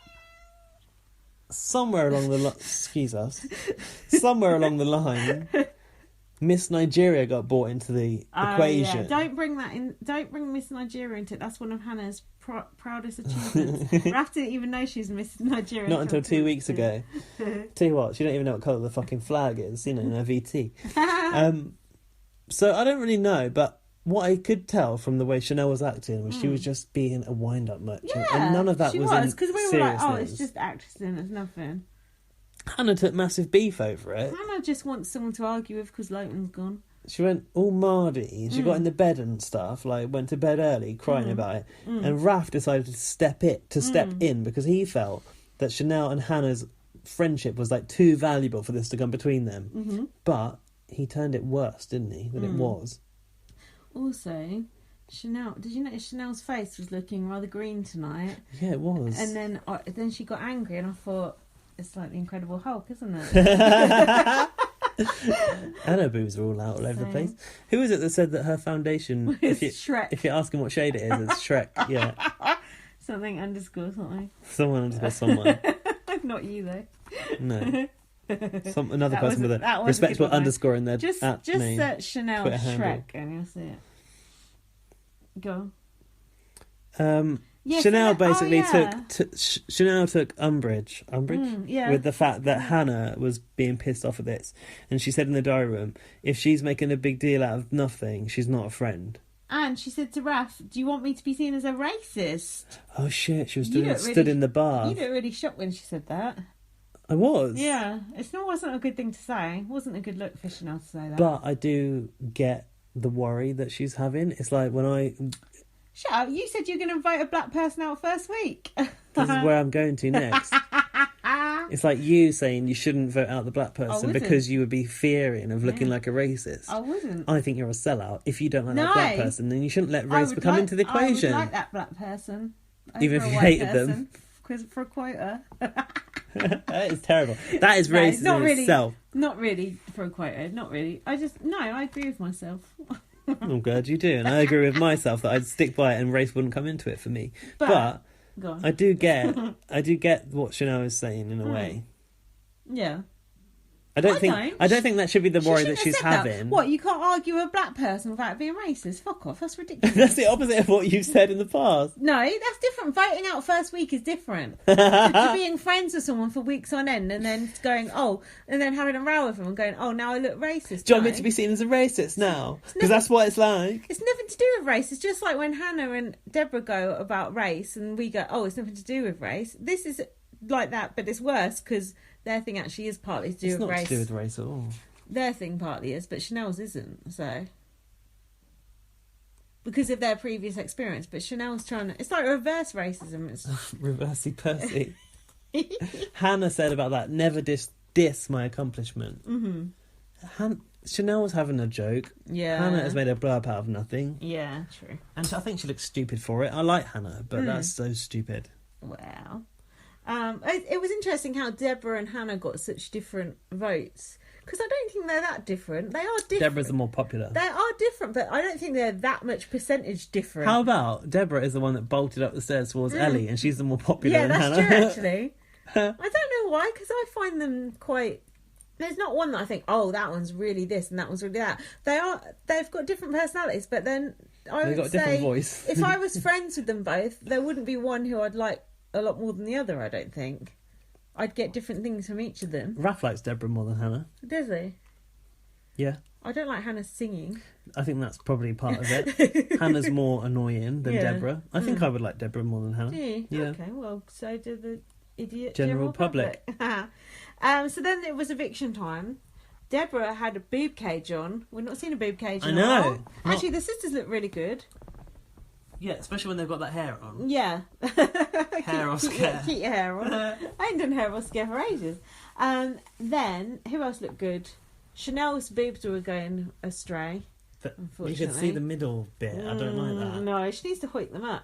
Somewhere along the line, excuse us. Somewhere along the line, Miss Nigeria got brought into the equation. Yeah. Don't bring that in. Don't bring Miss Nigeria into it. That's one of Hannah's proudest achievements. Raf didn't even know she was Miss Nigeria. Not until 2 weeks ago. Tell you what, she don't even know what colour the fucking flag is. In her VT. So I don't really know, but what I could tell from the way Chanel was acting was she was just being a wind-up merchant, and none of that was in because we were like, oh, it's just acting, it's nothing. Hannah took massive beef over it. Hannah just wants someone to argue with because Lotan's gone. She went all mardy. She got in the bed and stuff, like went to bed early, crying about it. And Raph decided to step in because he felt that Chanel and Hannah's friendship was like too valuable for this to come between them. But he turned it worse, didn't he, than it was. Also, Chanel, did you notice Chanel's face was looking rather green tonight? Yeah, it was. And then she got angry, and I thought, it's like the Incredible Hulk, isn't it? And her boobs are all out all over the place. Who was it that said that her foundation, Shrek. if you're asking what shade it is, it's Shrek, yeah. Something underscore something. Someone underscore someone. Not you, though. No. Another person with a respectable underscore in their Just name. search Chanel Twitter Shrek handle. and you'll see it. Go. Yeah, Chanel basically Chanel took umbrage with the fact that Hannah was being pissed off at this, and she said in the diary room, if she's making a big deal out of nothing, she's not a friend. And she said to Raph, do you want me to be seen as a racist? Oh shit, she was stood in the bar. You looked really shocked when she said that. I was. Yeah, wasn't a good thing to say. It wasn't a good look for Chanel to say that. But I do get the worry that she's having. It's like when I... Shut up, you said you were going to invite a black person out first week. This is where I'm going to next. It's like you saying you shouldn't vote out the black person because you would be fearing of looking like a racist. I wouldn't. I think you're a sellout. If you don't like that black person, then you shouldn't let race come into the equation. I would like that black person. Even if you hated them. For a quota. That is terrible. That is racism in itself. Not really for a quota. Not really. I agree with myself. I'm glad you do, and I agree with myself that I'd stick by it and race wouldn't come into it for me. But I do get what Chanel is saying in a way. Yeah. I don't think that should be the worry that she's having. That. What, you can't argue with a black person without being racist? Fuck off, that's ridiculous. That's the opposite of what you've said in the past. No, that's different. Voting out first week is different. To being friends with someone for weeks on end and then going, and then having a row with them and going, now I look racist. Do you want me to be seen as a racist now? Because that's what it's like. It's nothing to do with race. It's just like when Hannah and Deborah go about race and we go, it's nothing to do with race. This is like that, but it's worse because their thing actually is partly to do with race. It's not to do with race at all. Their thing partly is, but Chanel's isn't, so... Because of their previous experience, but Chanel's trying to... It's like reverse racism. Reversey Percy. Hannah said about that, never diss my accomplishment. Mm-hmm. Chanel was having a joke. Yeah. Hannah has made a blow up out of nothing. Yeah, true. And I think she looks stupid for it. I like Hannah, but that's so stupid. Wow. It was interesting how Deborah and Hannah got such different votes. Because I don't think they're that different. They are different. Deborah's the more popular. They are different, but I don't think they're that much percentage different. How about Deborah is the one that bolted up the stairs towards Ellie, and she's the more popular than Hannah. Yeah, that's true, actually. I don't know why, because I find them quite... There's not one that I think, that one's really this and that one's really that. They've got different personalities, but then They've got a different voice. If I was friends with them both, there wouldn't be one who I'd like a lot more than the other, I don't think. I'd get different things from each of them. Raph likes Deborah more than Hannah. Does he? Yeah. I don't like Hannah singing. I think that's probably part of it. Hannah's more annoying than Deborah. I think I would like Deborah more than Hannah. Do you? Yeah. Okay, well, so do the idiot General public. So then it was eviction time. Deborah had a boob cage on. We've not seen a boob cage in a while. know. Actually, the sisters look really good. Yeah, especially when they've got that hair on. Yeah. Hair or scare. Keep your hair on. I ain't done hair or scare for ages. Then, who else looked good? Chanel's boobs were going astray, unfortunately. You can see the middle bit. I don't like that. No, she needs to hoik them up.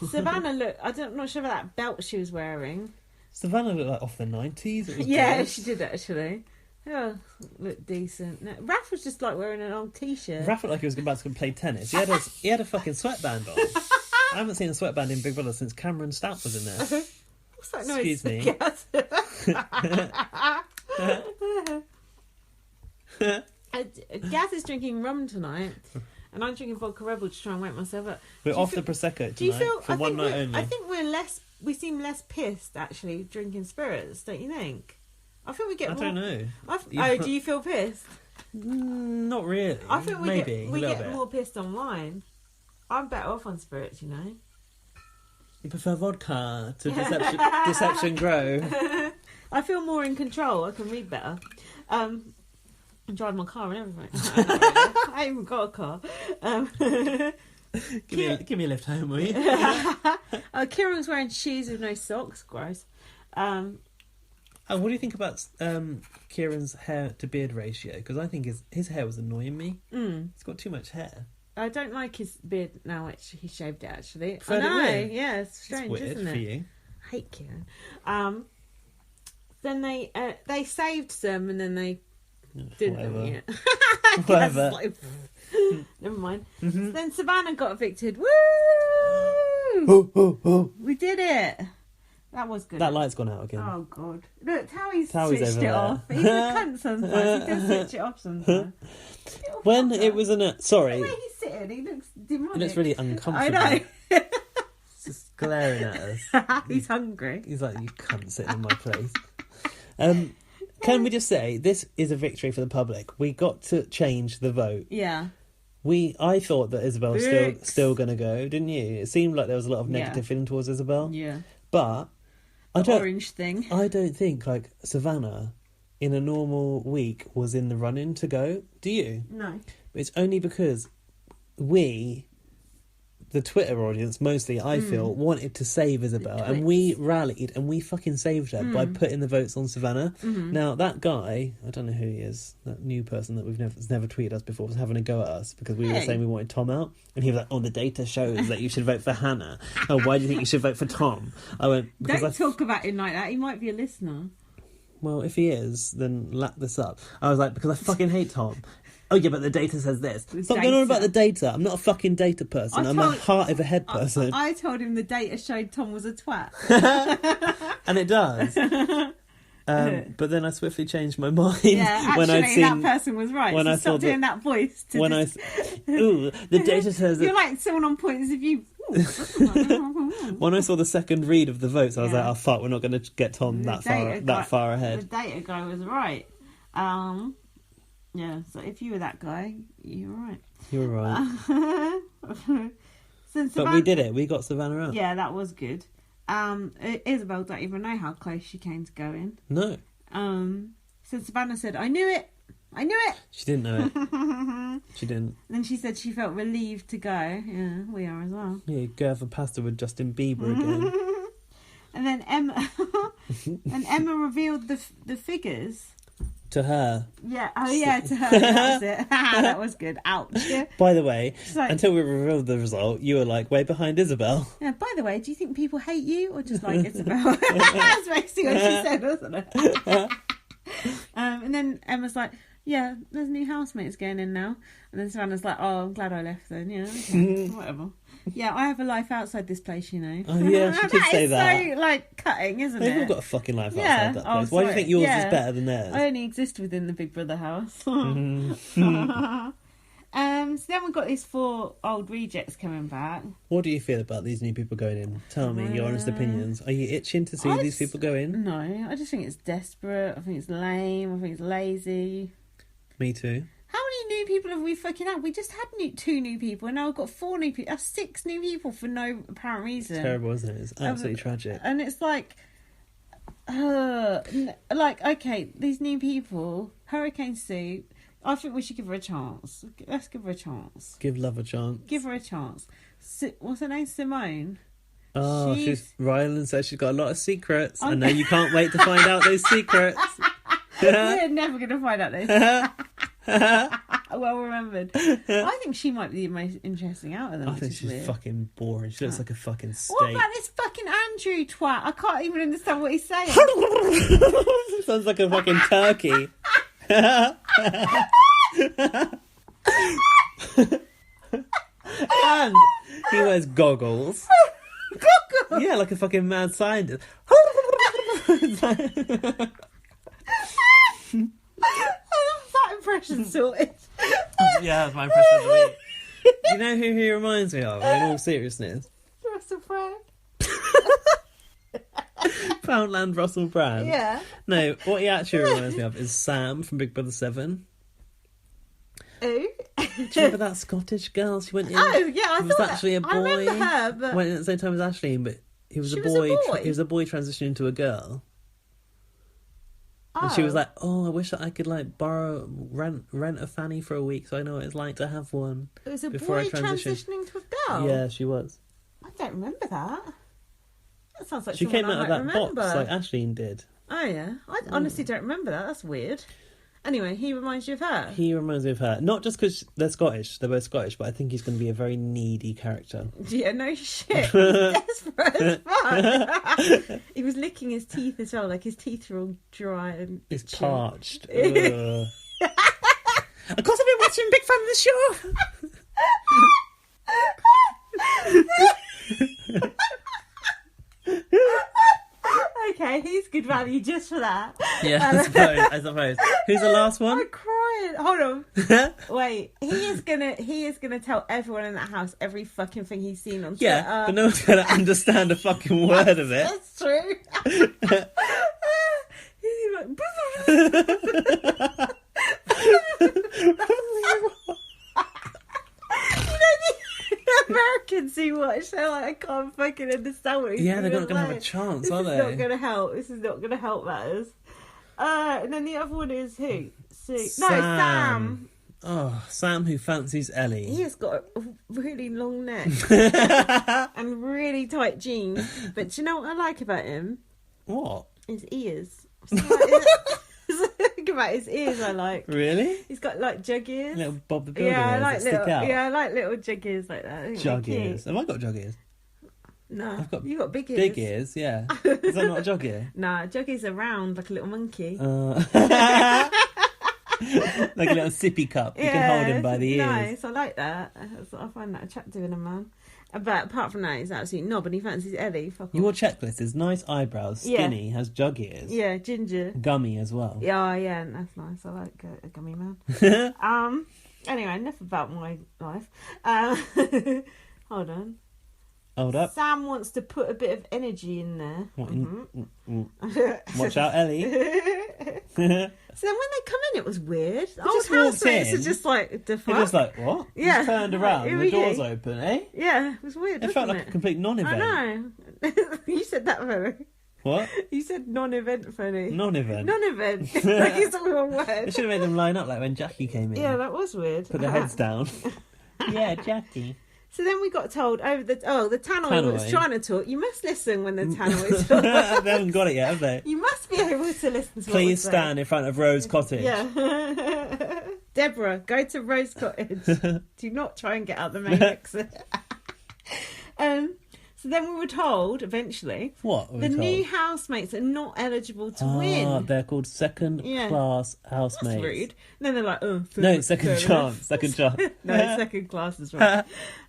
Savannah I'm not sure about that belt she was wearing. Savannah looked like off the 90s. Yeah, gross. she did actually. Oh, looked decent. No, Raph was just like wearing an old t-shirt. Raph looked like he was about to play tennis. He had a fucking sweatband on. I haven't seen a sweatband in Big Brother since Cameron Stout was in there. What's that noise? Excuse me. Gaz is drinking rum tonight, and I'm drinking vodka Rebel to try and wake myself up. We're off the Prosecco tonight for one night only. I think we seem less pissed actually drinking spirits, don't you think? I think we get more... don't know. Do you feel pissed? Not really. I think we get bit. more pissed on wine. I'm better off on spirits, you know. You prefer vodka to deception grow. I feel more in control. I can read better. And drive my car and everything. I ain't even got a car. Give me a lift home, will you? Kieran's wearing shoes with no socks. Gross. And what do you think about Kieran's hair to beard ratio? Because I think his hair was annoying me. He's got too much hair. I don't like his beard now. He shaved it actually. I know. Yeah, it's strange, weird, isn't it? For you. I hate Kieran. Then they saved some, and then they didn't. Whatever. Yeah. Whatever. Never mind. So then Savannah got evicted. Woo! We did it. That was good. That light's gone out again. Oh god! Look, Towie's over switched it there. off. He's a cunt sometimes. He does switch it off sometimes. When it was sorry, The way he's sitting, he looks demonic. it looks really uncomfortable. I know. He's just glaring at us. He's hungry. He's like, you cunt sitting in my place. Can we just say this is a victory for the public? We got to change the vote. Yeah. I thought that Isabel was still going to go, didn't you? It seemed like there was a lot of negative feeling towards Isabel. Yeah. But Orange thing. I don't think like Savannah in a normal week was in the run-in to go. Do you? No. It's only because the Twitter audience mostly, I feel, wanted to save Isabel, and we rallied and we fucking saved her by putting the votes on Savannah. Now that guy, I don't know who he is, that new person that has never tweeted us before, was having a go at us because we were saying we wanted Tom out, and he was like, "Oh, the data shows that you should vote for Hannah. Oh, why do you think you should vote for Tom?" I went, "Don't talk about him like that. He might be a listener." Well, if he is, then lap this up. I was like, because I fucking hate Tom. Oh yeah, but the data says this. Stop going on about the data. I'm not a fucking data person. I'm a heart of a head person. I told him the data showed Tom was a twat. And it does. But then I swiftly changed my mind. Yeah, actually, that person was right. When so I stop doing that voice. The data says you're like someone on point as if you. When I saw the second read of the votes, I was like, "Oh fuck, we're not going to get Tom that far ahead." The data guy was right. Yeah, so if you were that guy, you were right. You were right. So but we did it. We got Savannah out. Yeah, that was good. Isabel don't even know how close she came to going. No. So Savannah said, I knew it. She didn't know it. She didn't. Then she said she felt relieved to go. Yeah, we are as well. Yeah, go have a pasta with Justin Bieber again. And then Emma revealed the figures. To her. Yeah. Oh, yeah, to her. That was it. That was good. Ouch. Yeah. By the way, until we revealed the result, you were like way behind Isabel. Yeah, by the way, do you think people hate you or just like Isabel? That's basically what she said, wasn't it? And then Emma's like, yeah, there's new housemates going in now. And then Savannah's like, oh, I'm glad I left then. Yeah, okay, whatever. Yeah, I have a life outside this place, you know. Oh, yeah, she did say that. That is so, like, cutting, isn't it? They've all got a fucking life outside that place. Why do you think yours is better than theirs? I only exist within the Big Brother house. So then we've got these 4 old rejects coming back. What do you feel about these new people going in? Tell me your honest opinions. Are you itching to see these people go in? No, I just think it's desperate. I think it's lame. I think it's lazy. Me too. How many new people have we fucking had? We just had 2 new people, and now we've got 4 new people. That's 6 new people for no apparent reason. It's terrible, isn't it? It's absolutely tragic. And it's like, okay, these new people, Hurricane Sue, I think we should give her a chance. Let's give her a chance. Give love a chance. Give her a chance. What's her name? Simone. Oh, Rylan says she's got a lot of secrets. I know you can't wait to find out those secrets. We're never going to find out those. Well remembered. I think she might be the most interesting out of them. I think she's fucking boring. She looks like a fucking steak. What about this fucking Andrew twat? I can't even understand what he's saying. Sounds like a fucking turkey. And he wears goggles. Goggles? Yeah, like a fucking mad scientist. That impression sorted. Yeah, that's my impression of the week. Do you know who he reminds me of, in all seriousness? Russell Brand. Poundland Russell Brand? Yeah. No, what he actually reminds me of is Sam from Big Brother 7. Who? Do you remember that Scottish girl? She went in. Oh, yeah, he was actually a boy. I remember her, but... Went in at the same time as Ashleen, but he was a boy. He was a boy transitioning to a girl. And she was like, "Oh, I wish that I could like rent a fanny for a week, so I know what it's like to have one." It was a before boy I transitioning to a girl. Yeah, she was. I don't remember that. That sounds like she came out of that remember. box like Ashleen did. Oh yeah, I honestly don't remember that. That's weird. Anyway, he reminds you of her. He reminds me of her. Not just because they're Scottish, they're both Scottish, but I think he's going to be a very needy character. Yeah, no shit. He's desperate as fuck. He was licking his teeth as well, like his teeth are all dry and He's parched. Of course I've been watching Big Fan of the Show. Okay, he's good value just for that. Yeah, I suppose. Who's the last one? I'm crying. Hold on. Wait, he is gonna tell everyone in that house every fucking thing he's seen on Twitter. Yeah, but no one's gonna understand a fucking word of it. That's true. He's like, Americans who watch, they're like, I can't fucking understand what he's they're not going to have a like. chance, are they? This is not going to help. This is not going to help matters. And then the other one is who? Sam. Oh, Sam who fancies Ellie. He has got a really long neck and really tight jeans. But do you know what I like about him? What? His ears. About his ears, I like. Really? He's got like jug ears. Little Bob the Builder ears that stick out. Yeah, I like little jug ears like that. Jug ears. Have I got jug ears? No, you got big ears. Big ears, yeah. Is that not a jug ear? Nah, jug ears are round like a little monkey. Like a little sippy cup. You can hold him by the ears. Nice, I like that. I find that attractive in a man. But apart from that, he's absolutely knob and he fancies Ellie. Fuck off. Your checklist is nice eyebrows, skinny, has jug ears. Yeah, ginger. Gummy as well. Yeah, that's nice. I like a gummy man. Anyway, enough about my life. Hold on. Hold up. Sam wants to put a bit of energy in there. Watch out, Ellie. So then when they come in, it was weird. Just housemates are just like, the fuck? You're just like, what? Yeah. Just turned around and the door's open, eh? Yeah, it was weird, It felt like a complete non-event. I know. You said that funny. What? You said non-event funny. Non-event? Non-event. Like it's all one word. They should have made them line up like when Jackie came in. Yeah, that was weird. Put their heads down. Yeah, Jackie. So then we got told the tannoy was trying to talk. You must listen when the tannoy talks. They haven't got it yet, have they? You must be able to listen to Please stand in front of Rose Cottage. Yeah. Deborah, go to Rose Cottage. Do not try and get out the main exit. So then we were told, eventually, the new housemates are not eligible to win. They're called second-class housemates. That's rude. And then they're like, no, second chance. No, second class is right.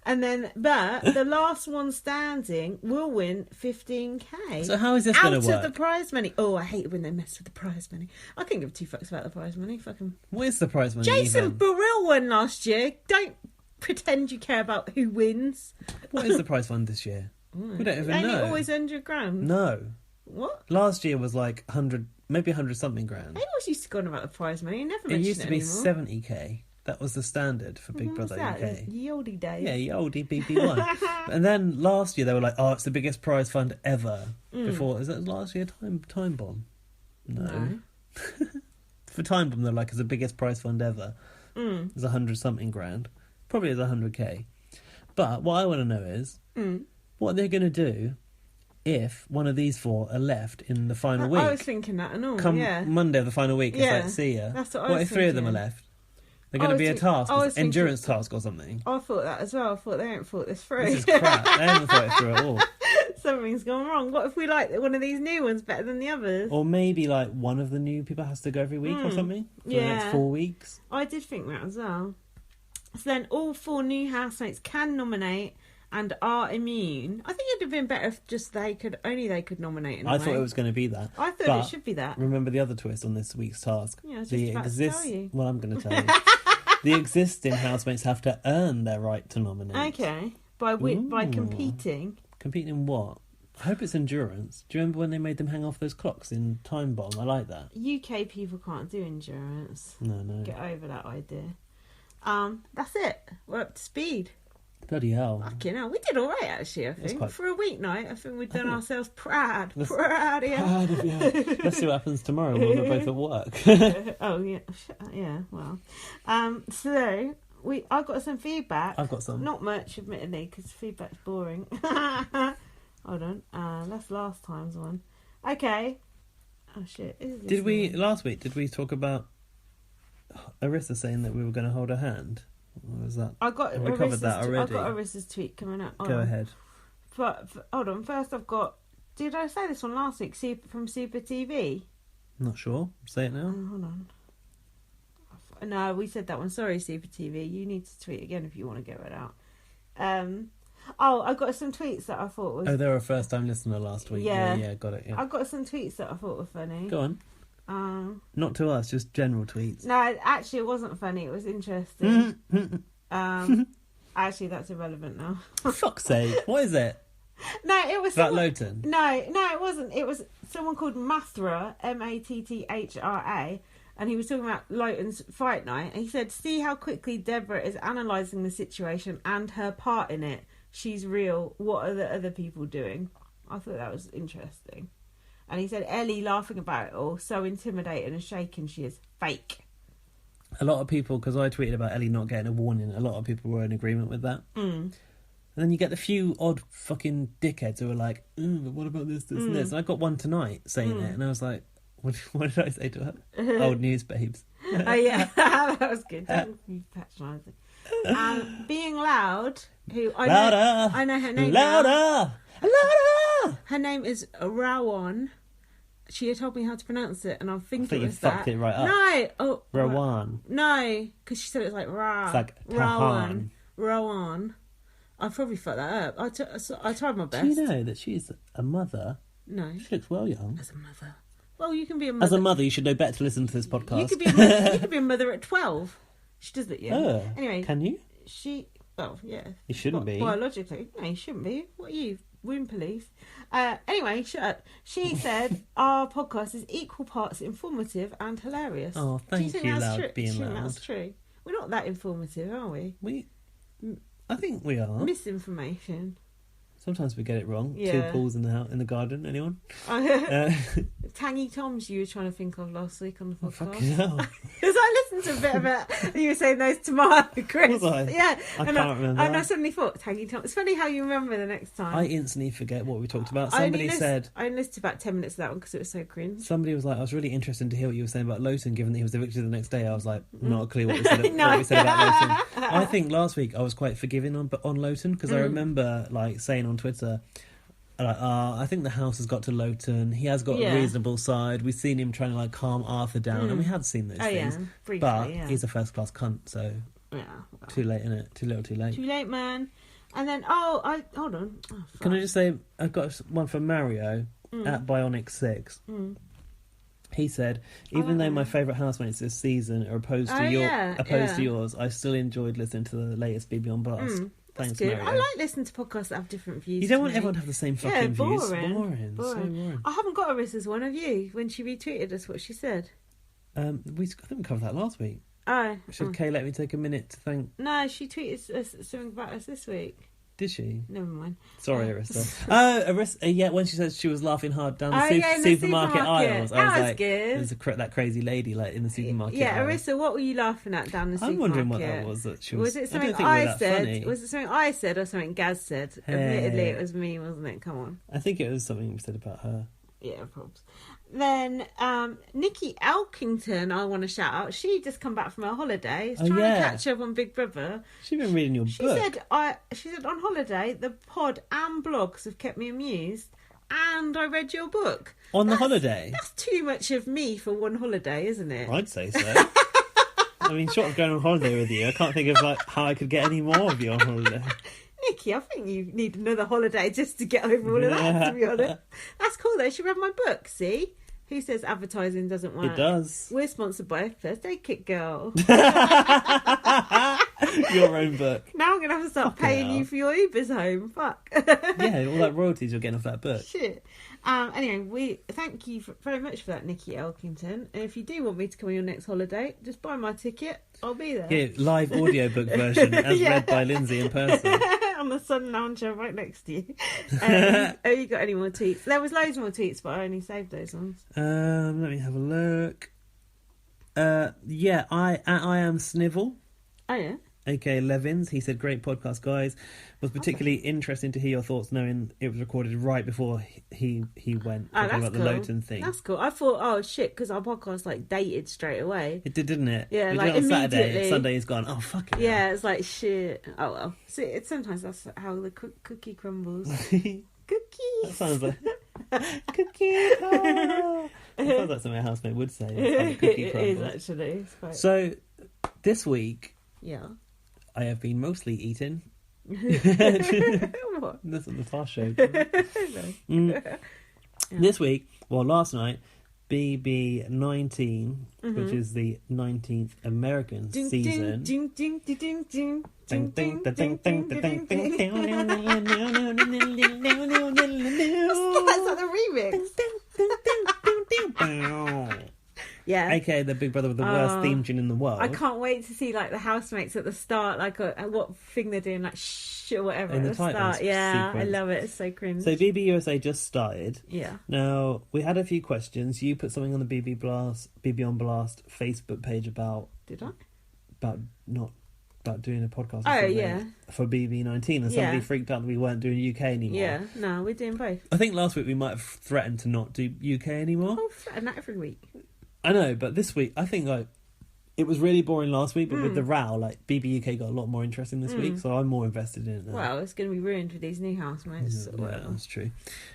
And then, but the last one standing will win 15k. So how is this going to work? Out of the prize money. Oh, I hate it when they mess with the prize money. I couldn't give two fucks about the prize money. Fucking. What is the prize money? Jason Burrell won last year. Don't pretend you care about who wins. What is the prize fund this year? We don't even know. Ain't it always £100,000? No. What? Last year was like 100, maybe 100 something grand. I always used to go on about the prize money. You never It mentioned used to be anymore. 70k. That was the standard for Big Brother UK. Ye olde days. Yeah, ye olde BB1. And then last year they were like, oh, it's the biggest prize fund ever. Before, is that last year Time Bomb? No. For Time Bomb, they're like, it's the biggest prize fund ever. It's 100 something grand. Probably is 100k. But what I want to know is, what they're going to do if one of these four are left in the final week. I was thinking that and all. Come Monday of the final week, it's like, see ya. That's what I was What if three of them are left? They're going to be a task, endurance task or something. I thought that as well. I thought they haven't thought this through. This is crap. They haven't thought it through at all. Something's gone wrong. What if we like one of these new ones better than the others? Or maybe like one of the new people has to go every week or something for the next 4 weeks. I did think that as well. So then all four new housemates can nominate and are immune. I think it'd have been better if just they could nominate. In a I way. thought it was going to be that. I thought it should be that. Remember the other twist on this week's task? Yeah, I was just about to tell you. Well, I'm going to tell you. The existing housemates have to earn their right to nominate. Okay. By competing. Competing in what? I hope it's endurance. Do you remember when they made them hang off those clocks in Time Bomb? I like that. UK people can't do endurance. No. Get over that idea. That's it. We're up to speed. Bloody hell. Fucking hell. We did all right, actually, I think. For a weeknight, I think we've done ourselves proud. Proud of you. Proud of you. Let's see what happens tomorrow when we're both at work. Oh, yeah. Yeah, well. So, I got some feedback. I've got some. Not much, admittedly, because feedback's boring. Hold on. That's last time's one. Okay. Oh, shit. Last week, did we talk about Arissa saying that we were going to hold her hand? Or was that? Have we covered that already? I've got Arissa's tweet coming up. Go ahead. But hold on. First, I've got. Did I say this one last week? From Super TV. Not sure. Say it now. Hold on. No, we said that one. Sorry, Super TV. You need to tweet again if you want to get it out. I got some tweets that I thought was. Oh, they were a first-time listener last week. Yeah, got it. Yeah. I got some tweets that I thought were funny. Go on. Not to us, just general tweets. No, actually, it wasn't funny. It was interesting. Actually, that's irrelevant now. For fuck's sake, what is it? No, it was about Lotan. No, it wasn't. It was someone called Mathra, Matthra, and he was talking about Lotan's fight night. And he said, "See how quickly Deborah is analysing the situation and her part in it. She's real. What are the other people doing?" I thought that was interesting. And he said, Ellie laughing about it all, so intimidated and shaken she is. Fake. A lot of people, because I tweeted about Ellie not getting a warning, a lot of people were in agreement with that. And then you get the few odd fucking dickheads who are like, but what about this, and this? And I got one tonight saying it, and I was like, what did I say to her? Old news, babes. Oh, yeah, that was good. Don't be patronising. Being Loud, who I know her name. Louder! Her name is Rawan. She had told me how to pronounce it, and I think it was that. You fucked it right up. No, Rawan. No, because she said it was like Ra. It's like Rawan. Rawan. I probably fucked that up. I tried my best. Do you know that she's a mother? No. She looks well young. As a mother. Well, you can be a mother. As a mother, you should know better to listen to this podcast. You could be a mother at 12. She does look young. Anyway. Can you? Well, yeah. You shouldn't be. Biologically. No, you shouldn't be. What are you? Womb police. Anyway, shut up. She said our podcast is equal parts informative and hilarious. Oh, thank you, Loud, being Loud. That's true. We're not that informative, are we? I think we are. Misinformation. Sometimes we get it wrong. Yeah. 2 pools in the garden. Anyone? Tangy Toms you were trying to think of last week on the podcast. Fucking hell. Because I listened to a bit of it. You were saying those tomorrow, Chris. Was I? Yeah. I can't remember. And I suddenly thought, Tangy Toms. It's funny how you remember the next time. I instantly forget what we talked about. Somebody said... I listened to about 10 minutes of that one because it was so cringe. Somebody was like, I was really interested to hear what you were saying about Lotan, given that he was evicted the next day. I was like, not a clue what we said, what we said about Lotan. I think last week I was quite forgiving on Lotan because I remember saying on Twitter... I think the house has got to Lotan. He has got a reasonable side. We've seen him trying to calm Arthur down, and we had seen those things. Yeah. Briefly, but he's a first class cunt, so too late, innit? Too little, too late. Too late, man. And then hold on. Oh, can I just say I've got one from Mario at Bionic 6. He said, even though my favourite housemates this season are opposed to yours, I still enjoyed listening to the latest BB on Blast. Thanks, good. Mario. I like listening to podcasts that have different views. You don't want everyone to have the same fucking views. Boring. So boring. I haven't got Arissa's one, have you? When she retweeted us what she said. I think we covered that last week. Oh. Should Kay let me take a minute to thank... No, she tweeted us something about us this week. Did she? Never mind. Sorry, Arissa. Arissa, when she said she was laughing hard down the supermarket aisles. I was like, good. There's that crazy lady in the supermarket aisle. Arissa, what were you laughing at down the supermarket? I'm wondering what that was. That she was it something I said? Funny. Was it something I said or something Gaz said? Hey. Admittedly, it was me, wasn't it? Come on. I think it was something you said about her. Yeah, probs. Then Nikki Elkington, I want to shout out. She just come back from her holiday. She's trying to catch up on Big Brother. She's been reading your book. She said on holiday the pod and blogs have kept me amused, and I read your book on the holiday. That's too much of me for one holiday, isn't it? I'd say so. I mean, short of going on holiday with you, I can't think of how I could get any more of you on holiday. Nikki, I think you need another holiday just to get over all of that, to be honest. That's cool, though. She read my book, see? Who says advertising doesn't work? It does. We're sponsored by First Aid Kit Girl. Your own book. Now I'm going to have to start paying you for your Ubers home. Fuck. Yeah, all that royalties you're getting off that book. Shit. Anyway, we thank you very much for that, Nikki Elkington. And if you do want me to come on your next holiday, just buy my ticket. I'll be there. Yeah, live audiobook version as read by Lindsay in person. On the sun lounger right next to you. Have you got any more tweets? There was loads more tweets, but I only saved those ones. Let me have a look. Yeah, I am Snivel. Oh yeah. A.K. Levins. He said, great podcast, guys. Was particularly interesting to hear your thoughts knowing it was recorded right before he went talking about the Lotan thing. That's cool. I thought, oh shit, because our podcast like dated straight away. It did, didn't it? Yeah, we like did it on immediately. Saturday. Sunday is gone. Oh, fuck it. Yeah, it's like shit. Oh well. See, sometimes that's how the cookie crumbles. Cookies. That sounds like cookie. Oh. That sounds like something a housemate would say. It is actually. It's quite... So this week, yeah, I have been mostly eating. What? This is the fast show. Yeah. This week, well, last night, BB19, which is the 19th American season. That's not the remix. Yeah. AKA the Big Brother with the worst theme tune in the world. I can't wait to see like the housemates at the start, like what thing they're doing, like shh or whatever in at the start. Yeah, sequence. I love it. It's so cringe. So BB USA just started. Yeah. Now we had a few questions. You put something on the BB on Blast Facebook page about. Did I? About doing a podcast. Oh yeah. For BB19, and somebody freaked out that we weren't doing UK anymore. Yeah. No, we're doing both. I think last week we might have threatened to not do UK anymore. Oh, threaten that every week. I know, but this week, I think like it was really boring last week, but with the row, like BB UK got a lot more interesting this week, so I'm more invested in it now. Well, it's going to be ruined with these new housemates. Yeah, that's true.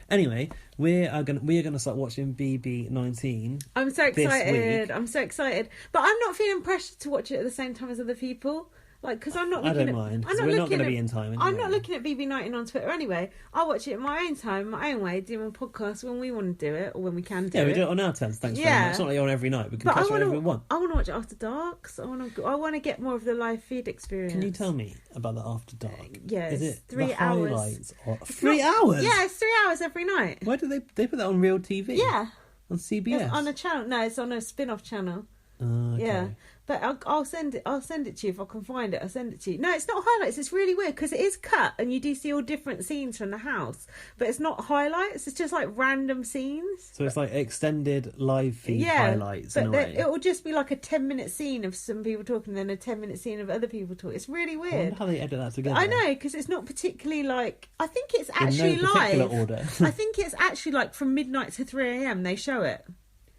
Anyway, we are gonna start watching BB19. I'm so excited. I'm so excited, but I'm not feeling pressured to watch it at the same time as other people. Like, because I'm not looking I don't mind. We're not going to be in time anyway. I'm not looking at BB19 on Twitter anyway. I'll watch it in my own time, my own way, do my podcast when we want to do it or when we can do it. Yeah, we do it on our terms. Thanks very much. It's not like you're on every night. We can catch whatever we want. I want to watch it after dark. So I want to get more of the live feed experience. Can you tell me about the after dark? Yeah, is it 3 hours? 3 hours? Yeah, it's 3 hours every night. Why do they put that on real TV? Yeah. On CBS? It's on a channel. No, it's on a spin-off channel. Okay. Yeah. But I'll send it. I'll send it to you if I can find it. I'll send it to you. No, it's not highlights. It's really weird because it is cut, and you do see all different scenes from the house. But it's not highlights. It's just like random scenes. So it's like extended live feed highlights. But it will just be like a 10-minute scene of some people talking, and then a 10-minute scene of other people talking. It's really weird. I wonder how they edit that together. I know, because it's not particularly like. I think it's actually in no particular live. Order. I think it's actually like from midnight to 3 a.m. they show it.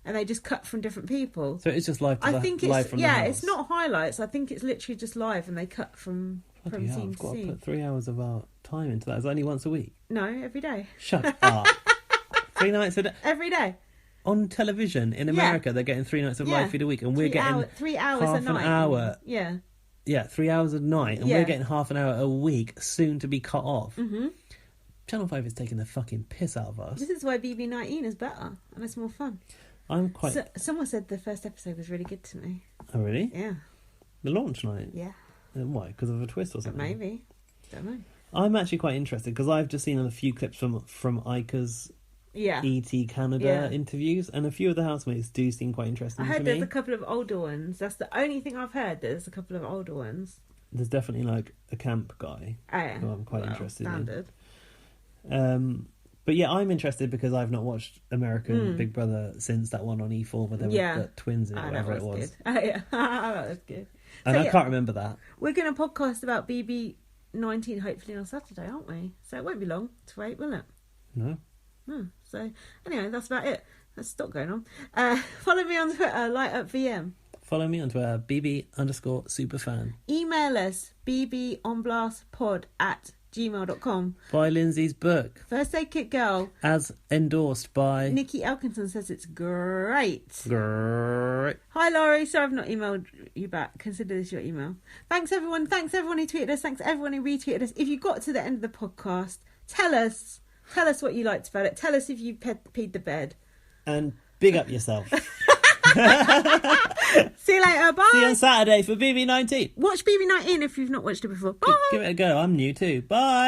And they just cut from different people. So it's just live from live from the house. It's not highlights. I think it's literally just live and they cut from scene to I've got scene. to put 3 hours of our time into that. Is that only once a week? No, every day. Shut up. 3 nights a day? Every day. On television in America, they're getting 3 nights of live feed a week. And we're getting 3 hours half a night. an hour. Yeah. Yeah, 3 hours a night. And we're getting half an hour a week, soon to be cut off. Mm-hmm. Channel 5 is taking the fucking piss out of us. This is why BB19 is better. And it's more fun. I'm quite... someone said the first episode was really good to me. Oh, really? Yeah. The launch night? Yeah. Why? Because of a twist or something? Maybe. Don't know. I'm actually quite interested because I've just seen a few clips from Ica's ET Canada interviews, and a few of the housemates do seem quite interesting. I heard there's a couple of older ones. That's the only thing I've heard. There's a couple of older ones. There's definitely like a camp guy who I'm quite interested in. But yeah, I'm interested because I've not watched American Big Brother since that one on E4 where there were the twins in it, whatever it was. Oh yeah, that was good. And I can't remember that. We're going to podcast about BB19 hopefully on Saturday, aren't we? So it won't be long to wait, will it? No. So anyway, that's about it. Let's stop going on. Follow me on Twitter, LightUpVM. Follow me on Twitter, BB_superfan. Email us, bbonblastpod@gmail.com. Buy Lindsay's book, First Aid Kit Girl, as endorsed by Nikki Elkington. Says it's great. Great. Hi Laurie, sorry I've not emailed you back. Consider this your email. Thanks everyone who tweeted us. Thanks everyone who retweeted us. If you got to the end of the podcast, tell us what you liked about it. Tell us if you peed the bed. And big up yourself. See you later. Bye. See you on Saturday for BB19. Watch BB19 if you've not watched it before. Bye. Give it a go. I'm new too. Bye.